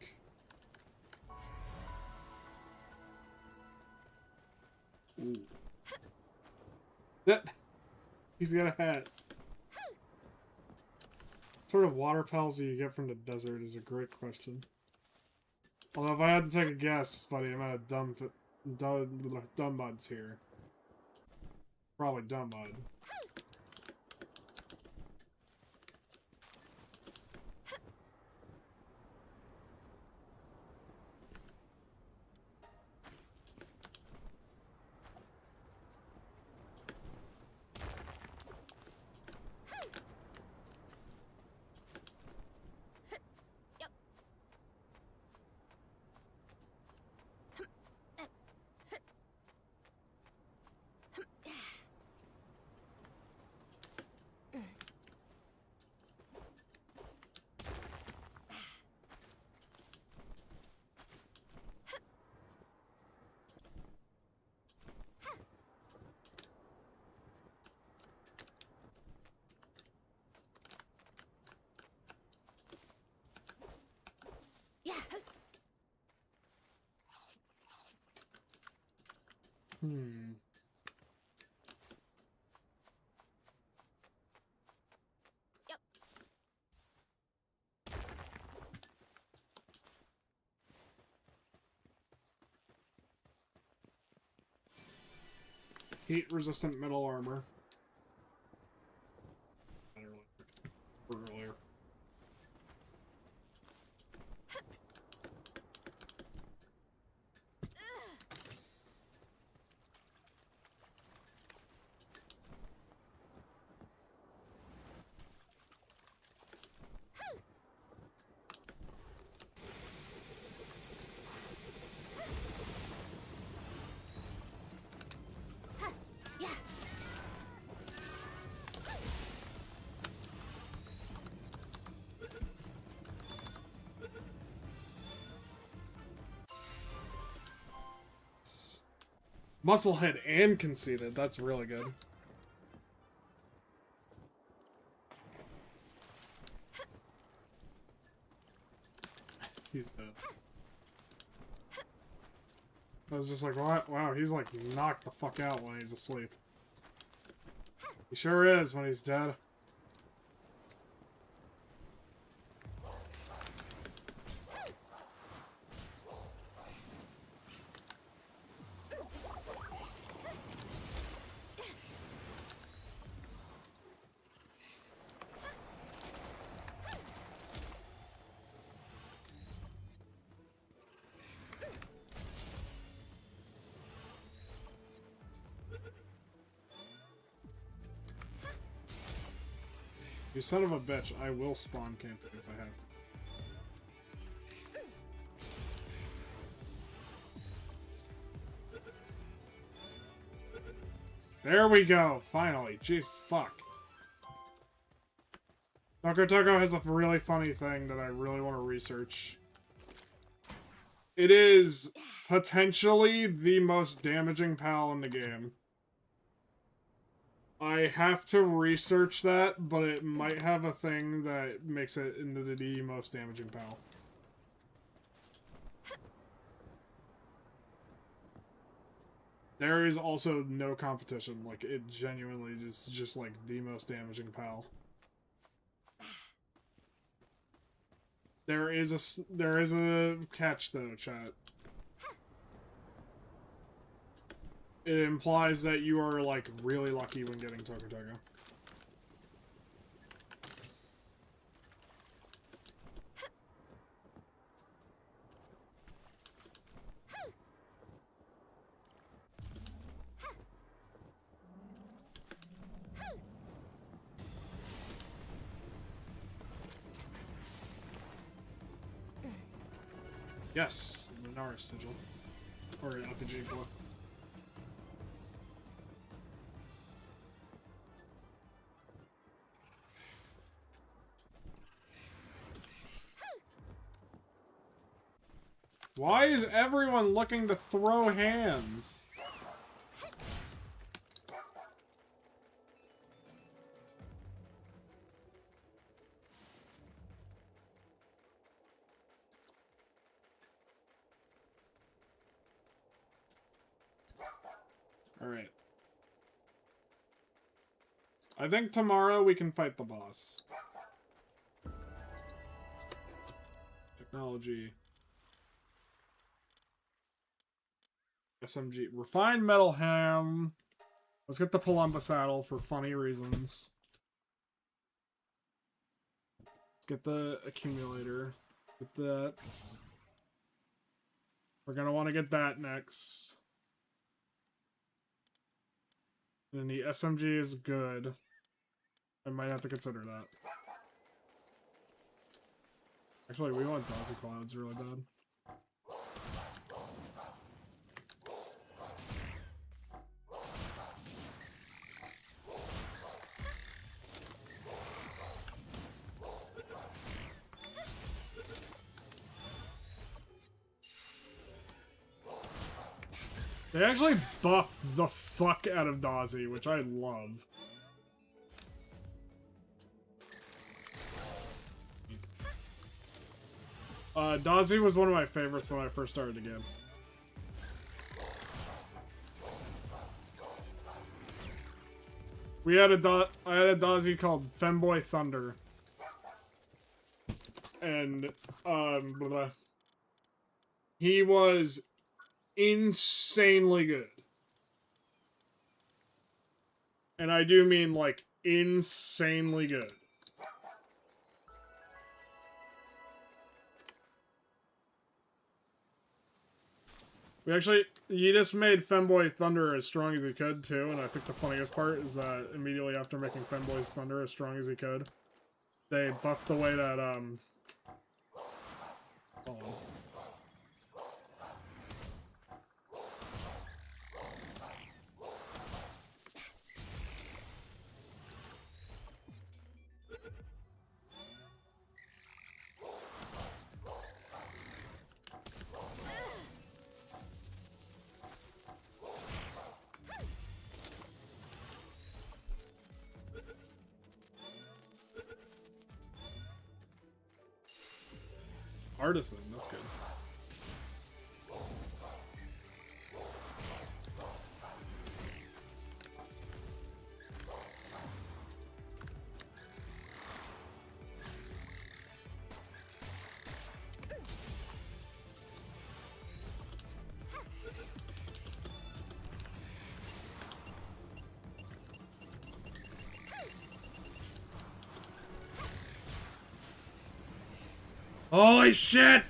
Ooh. That... He's got a hat. What sort of water pals do you get from the desert is a great question. Although if I had to take a guess, buddy, I'm out of dumb buds here. Probably dumb bud. Heat-resistant metal armor. Earlier. Musclehead and conceited. That's really good. He's dead. I was just like, what? Wow, he's like knocked the fuck out when he's asleep. He sure is when he's dead. You son of a bitch, I will spawn camp it if I have to. There we go, finally. Jesus fuck. Dr. Toko has a really funny thing that I really want to research. It is potentially the most damaging pal in the game. I have to research that, but it might have a thing that makes it into the most damaging pal. There is also no competition. Like, it genuinely is just like the most damaging pal. There is a catch though, chat. It implies that you are, like, really lucky when getting Toku Toku. Yes, Lunaris Sigil. Or RPG Glow. Why is everyone looking to throw hands? Alright. I think tomorrow we can fight the boss. Technology. SMG. Refined metal ham. Let's get the Palumba saddle for funny reasons. Get the accumulator. Get that. We're gonna want to get that next. And the SMG is good. I might have to consider that. Actually, we want Dazzy Clouds really bad. They actually buffed the fuck out of Dazzy, which I love. Dazzy was one of my favorites when I first started the game. I had a Dazzy called Femboy Thunder. And, he was insanely good. And I do mean, like, insanely good. He just made Femboy Thunder as strong as he could, too, and I think the funniest part is that immediately after making Femboy Thunder as strong as he could, they buffed the way that, hold on. artisan. That's good. Holy shit!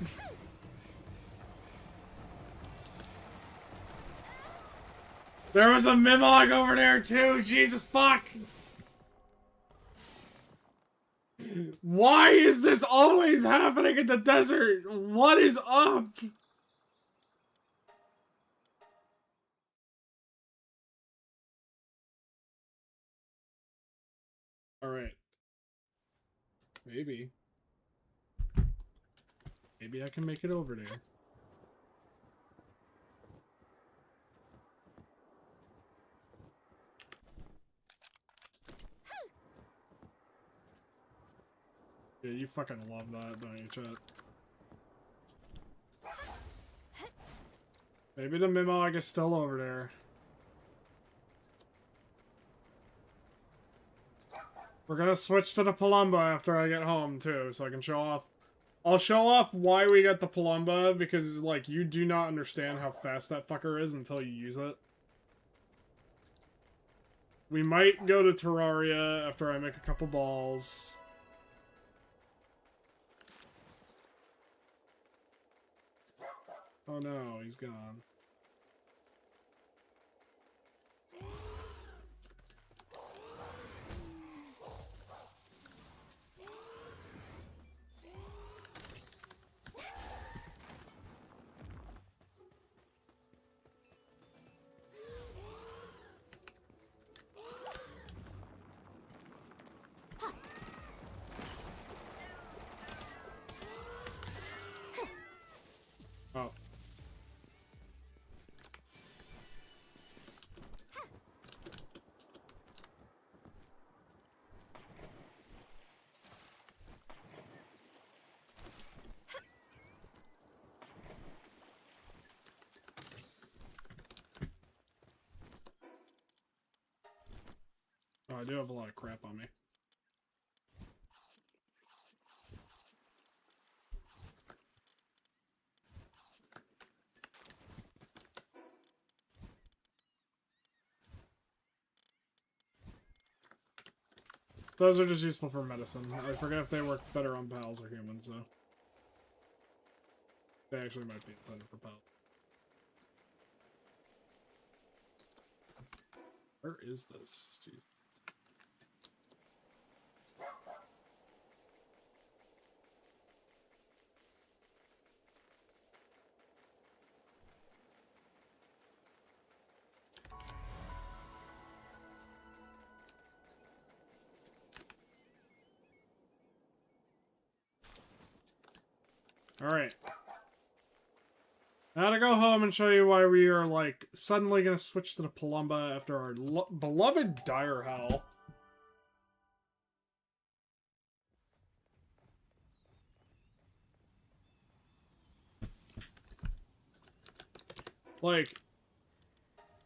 There was a Mimog over there too! Jesus fuck! Why is this always happening in the desert? What is up? Alright. Maybe. Maybe I can make it over there. Yeah, you fucking love that, don't you, chat? Maybe the Mimog is still over there. We're gonna switch to the Palumba after I get home, too, so I can show off. I'll show off why we got the Palumba, because, like, you do not understand how fast that fucker is until you use it. We might go to Terraria after I make a couple balls. Oh no, he's gone. Oh. Oh, I do have a lot of crap on me. Those are just useful for medicine. I forget if they work better on pals or humans, though. They actually might be intended for pals. Where is this? Jeez. Alright. Now to go home and show you why we are, like, suddenly gonna switch to the Palumba after our beloved Dire Howl. Like,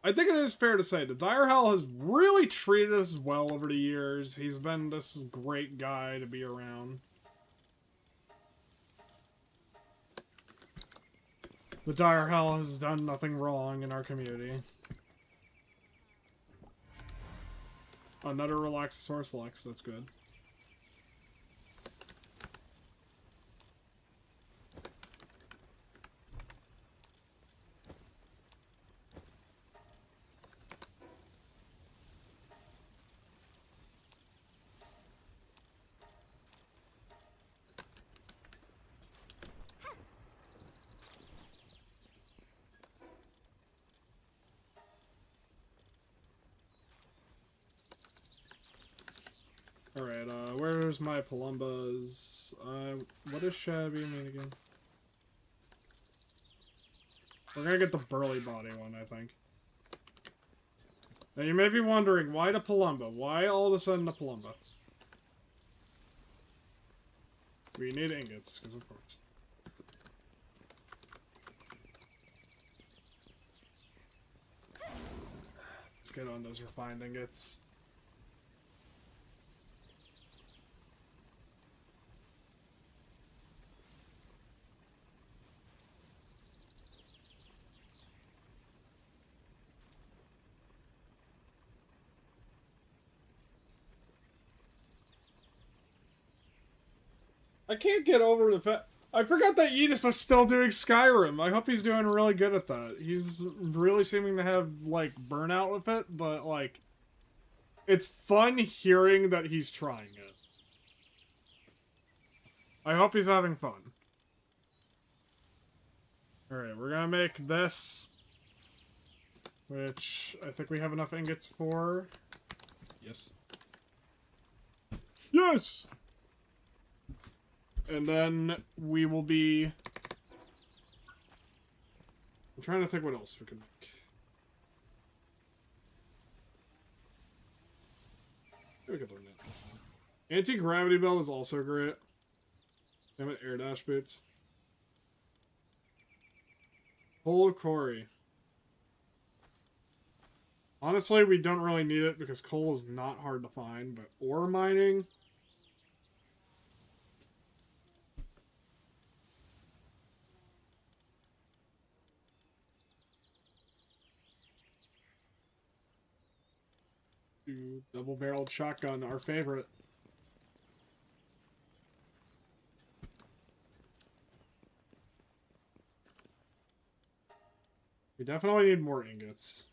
I think it is fair to say the Dire Howl has really treated us well over the years. He's been this great guy to be around. The Dire Howl has done nothing wrong in our community. Another Relaxosaurus Lex, that's good. Alright, where's my Palumbas? What does Shabby mean again? We're gonna get the burly body one, I think. Now you may be wondering, why the Palumba? Why all of a sudden the Palumba? We need ingots, because of course. get on those refined ingots. I can't get over the fact... I forgot that Edis is still doing Skyrim. I hope he's doing really good at that. He's really seeming to have, like, burnout with it, but, like... It's fun hearing that he's trying it. I hope he's having fun. Alright, we're gonna make this... Which I think we have enough ingots for. Yes. Yes! And then we will be... I'm trying to think what else we can make. We could learn that. Anti-gravity belt is also great. Damn it, air dash boots. Coal quarry. Honestly, we don't really need it because coal is not hard to find, but ore mining... Double-barreled shotgun, our favorite. We definitely need more ingots.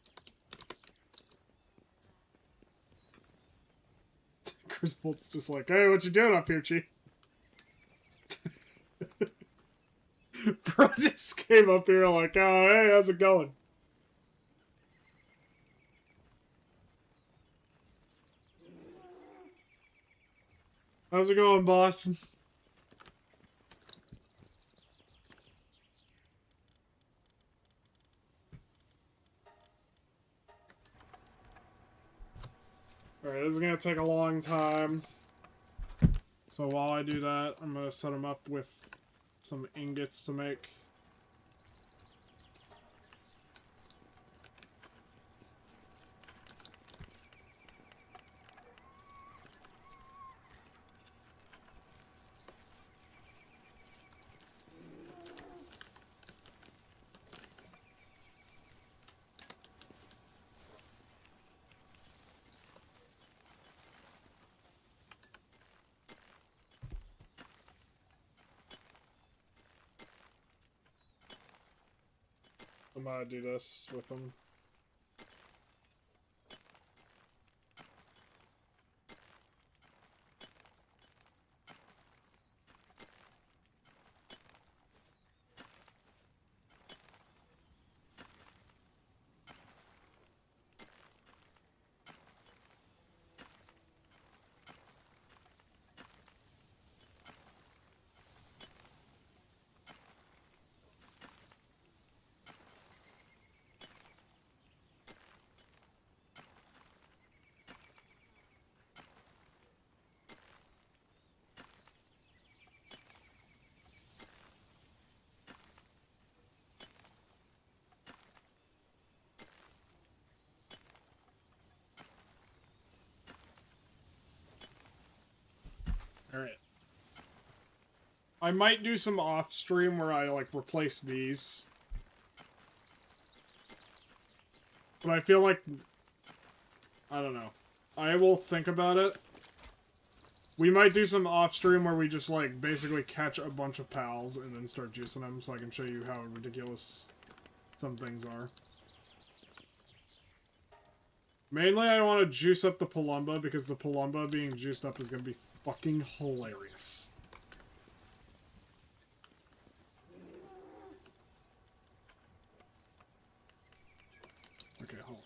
Chris Bolt's just like, hey, what you doing up here, Chief? Bro just came up here like, oh, hey, how's it going? How's it going, boss? Alright, this is gonna take a long time. So while I do that, I'm gonna set him up with some ingots to make. I'm gonna do this with them. Alright. I might do some off-stream where I, like, replace these. But I feel like... I don't know. I will think about it. We might do some off-stream where we just, like, basically catch a bunch of pals and then start juicing them so I can show you how ridiculous some things are. Mainly, I want to juice up the Palumba because the Palumba being juiced up is going to be fucking hilarious. Okay, hold on.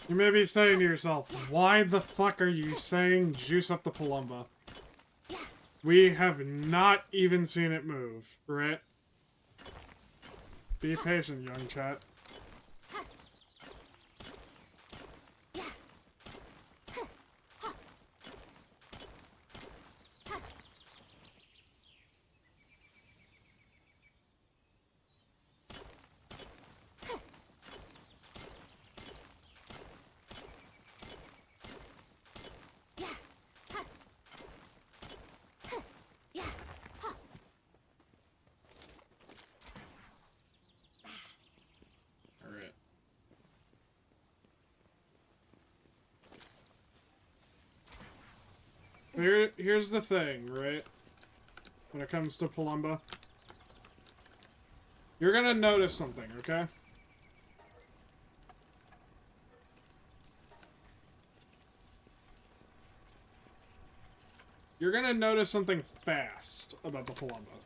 You may be saying to yourself, why the fuck are you saying juice up the Palumba? We have not even seen it move, right? Be patient, young chat. Here's the thing, right? When it comes to Palumba. You're gonna notice something, okay? You're gonna notice something fast about the Palumba.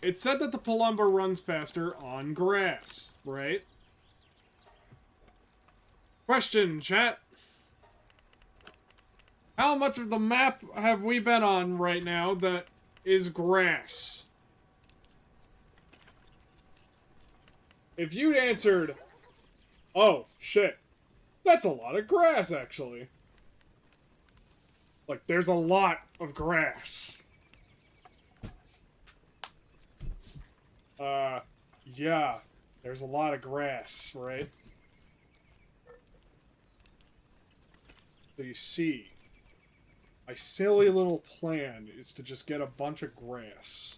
It said that the Palumba runs faster on grass, right? Question, chat. How much of the map have we been on right now that is grass? If you'd answered, oh, shit, that's a lot of grass, actually. Like, there's a lot of grass. Yeah, there's a lot of grass, right? So you see, my silly little plan is to just get a bunch of grass.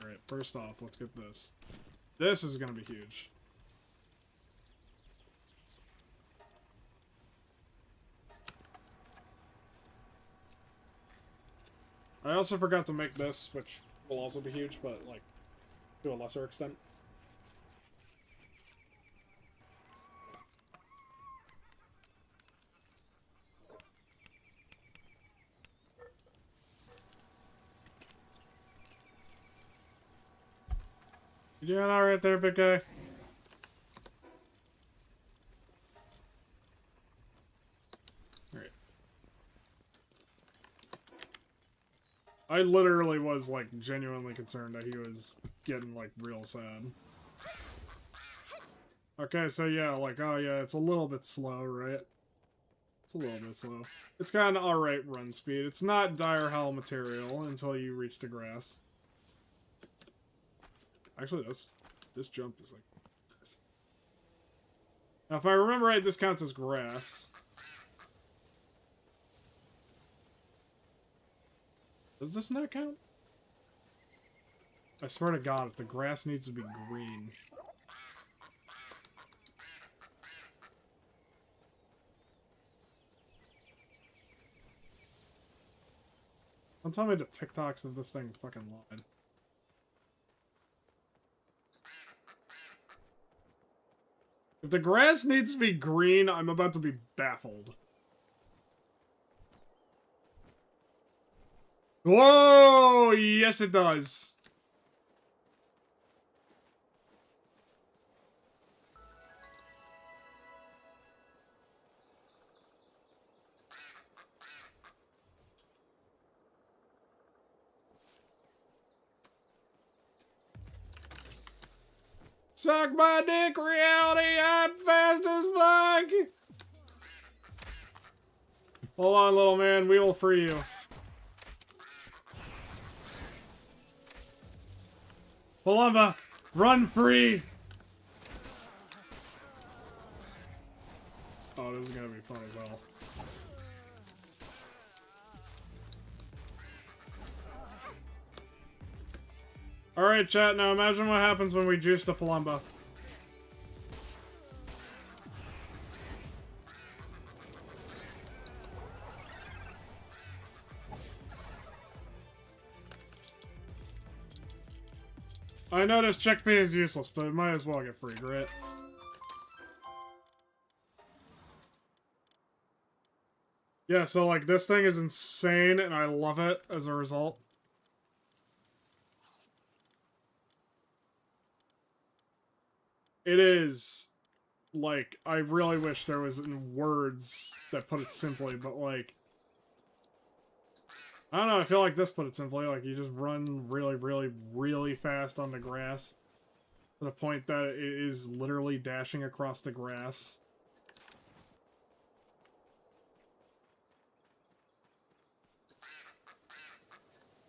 Alright, first off, let's get this. This is gonna be huge. I also forgot to make this, which will also be huge, but, like, to a lesser extent. You doing alright there, big guy? Alright. I literally was, like, genuinely concerned that he was getting, like, real sad. Okay, so yeah, like, oh yeah, it's a little bit slow, right? It's a little bit slow. It's got an alright run speed. It's not dire hell material until you reach the grass. Actually, this jump is, like, grass. Now, if I remember right, this counts as grass. Does this not count? I swear to God, if the grass needs to be green. Don't tell me the TikToks of this thing fucking lied. If the grass needs to be green, I'm about to be baffled. Whoa! Yes, it does. Suck my dick, reality! I'm fast as fuck! Hold on, little man. We will free you. Palumba, run free! Oh, this is gonna be fun as hell. Alright, chat, now imagine what happens when we juice the Palumba. I noticed chickpea is useless, but it might as well get free, right? Yeah, so, like, this thing is insane, and I love it as a result. It is, like, I really wish there was words that put it simply, but, like, I don't know, I feel like this put it simply, like, you just run really, really, really fast on the grass, to the point that it is literally dashing across the grass.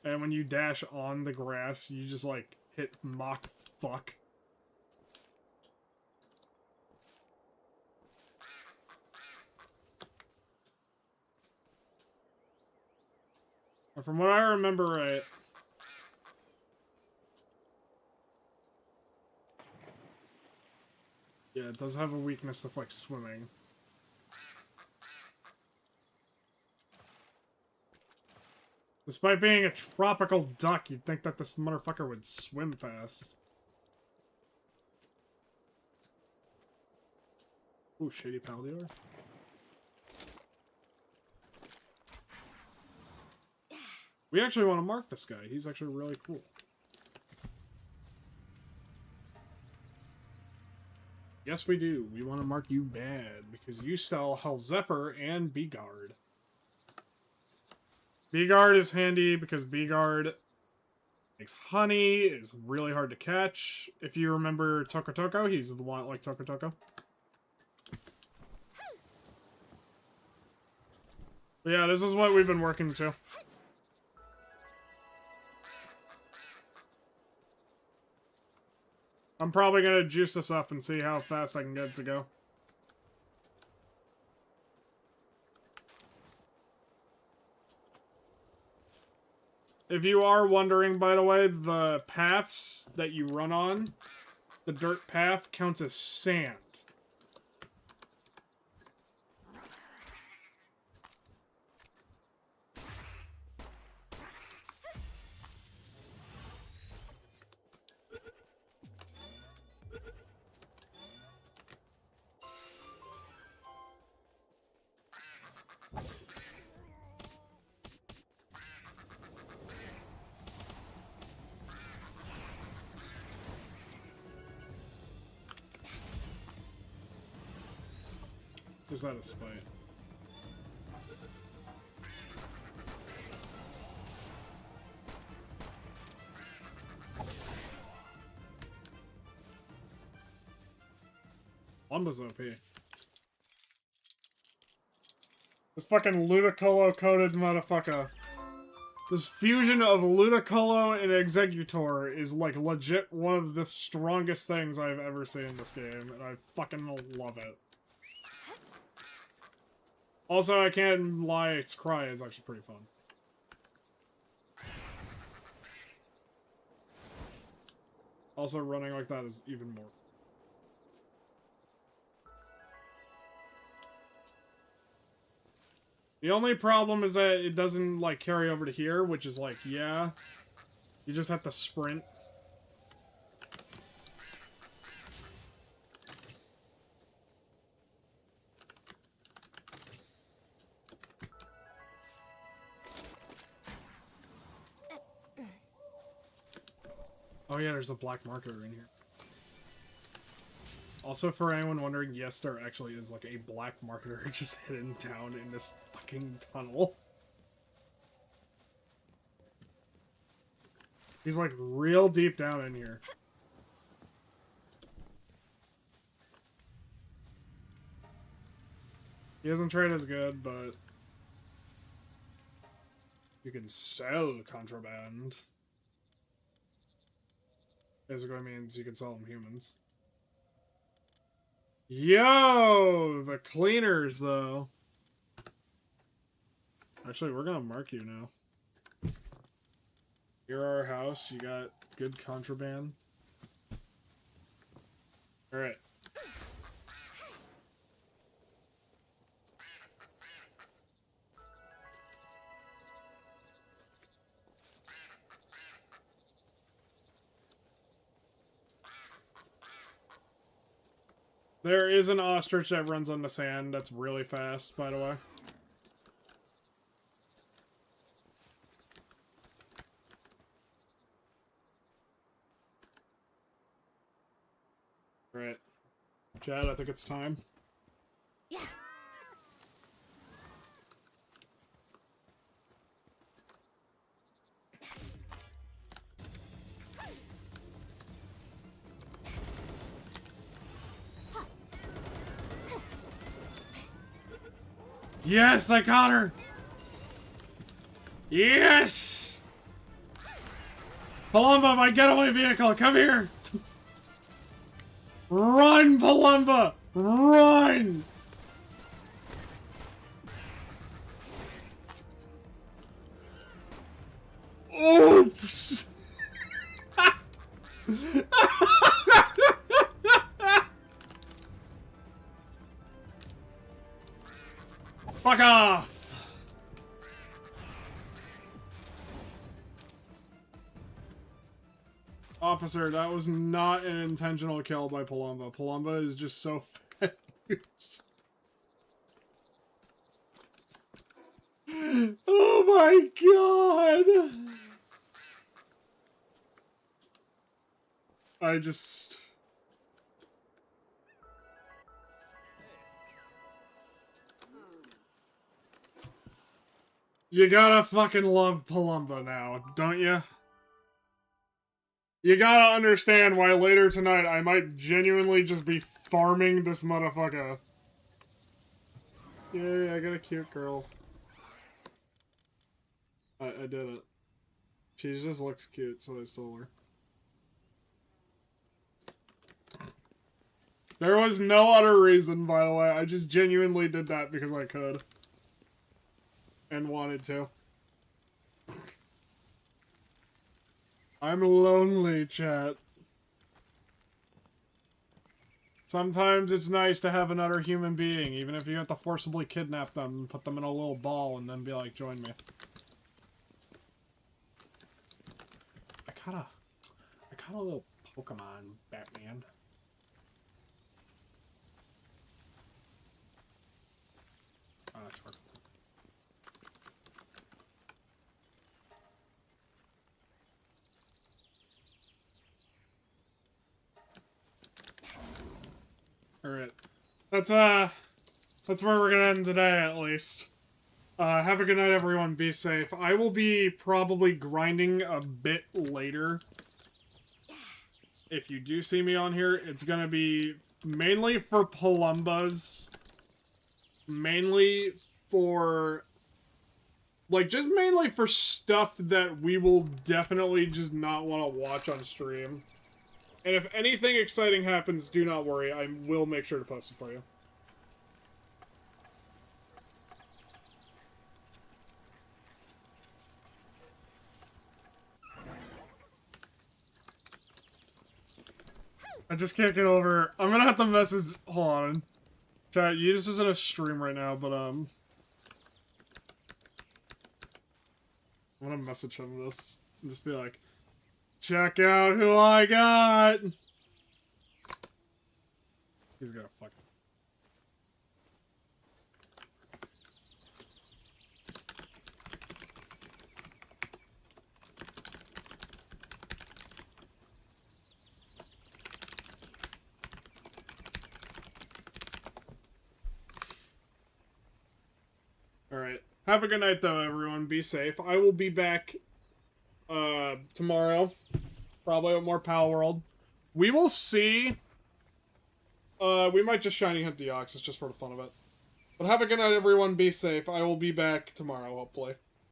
And when you dash on the grass, you just, like, hit Mach fuck. And from what I remember right... Yeah, it does have a weakness with, like, swimming. Despite being a tropical duck, you'd think that this motherfucker would swim fast. Ooh, shady Palworld. We actually want to mark this guy. He's actually really cool. Yes, we do. We want to mark you bad because you sell Hellzephyr and Beegard. Beegard is handy because Beegard makes honey. It's really hard to catch. If you remember Tokotoko, he's a lot like Tokotoko. But yeah, this is what we've been working to. I'm probably gonna juice this up and see how fast I can get it to go. If you are wondering, by the way, the paths that you run on, the dirt path counts as sand. Just out of spite. Lumba's OP. This fucking Ludicolo-coated motherfucker. This fusion of Ludicolo and Executor is like legit one of the strongest things I've ever seen in this game, and I fucking love it. Also, I can't lie, its cry is actually pretty fun. Also, running like that is even more. The only problem is that it doesn't, like, carry over to here, which is like, yeah. You just have to sprint. Oh yeah, there's a black marker in here. Also, for anyone wondering, yes, there actually is, like, a black marker just hidden down in this fucking tunnel. He's, like, real deep down in here. He doesn't trade as good, but you can sell contraband. Basically means you can sell them humans. Yo! The cleaners, though. Actually, we're gonna mark you now. You're our house. You got good contraband. Alright. There is an ostrich that runs on the sand that's really fast, by the way. Right. Chad, I think it's time. Yeah. Yes, I caught her! Yes! Palumba, my getaway vehicle, come here! Run, Palumba! Run! Oops! Fuck off! Officer, that was not an intentional kill by Palumba. Palumba is just so fat. Oh my god! I just... You gotta fucking love Palumba now, don't you? You gotta understand why later tonight I might genuinely just be farming this motherfucker. Yay, I got a cute girl. I did it. She just looks cute, so I stole her. There was no other reason, by the way. I just genuinely did that because I could. And wanted to. I'm lonely, chat. Sometimes it's nice to have another human being, even if you have to forcibly kidnap them and put them in a little ball and then be like, join me. I caught a little Pokemon, Batman. Oh, that's hard. Alright. That's where we're gonna end today, at least. Have a good night, everyone. Be safe. I will be probably grinding a bit later. If you do see me on here, it's gonna be mainly for Palumbas. Mainly for... Like, just mainly for stuff that we will definitely just not want to watch on stream. And if anything exciting happens, do not worry. I will make sure to post it for you. I just can't get over... I'm gonna have to message... Hold on. Chat, you just isn't a stream right now, but, I'm gonna message him this. And just be like, check out who I got! He's gonna fuck it. Alright. Have a good night, though, everyone. Be safe. I will be back, tomorrow. Probably with more Palworld. We will see. We might just shiny hunt the Oxus just for the fun of it. But have a good night, everyone. Be safe. I will be back tomorrow, hopefully.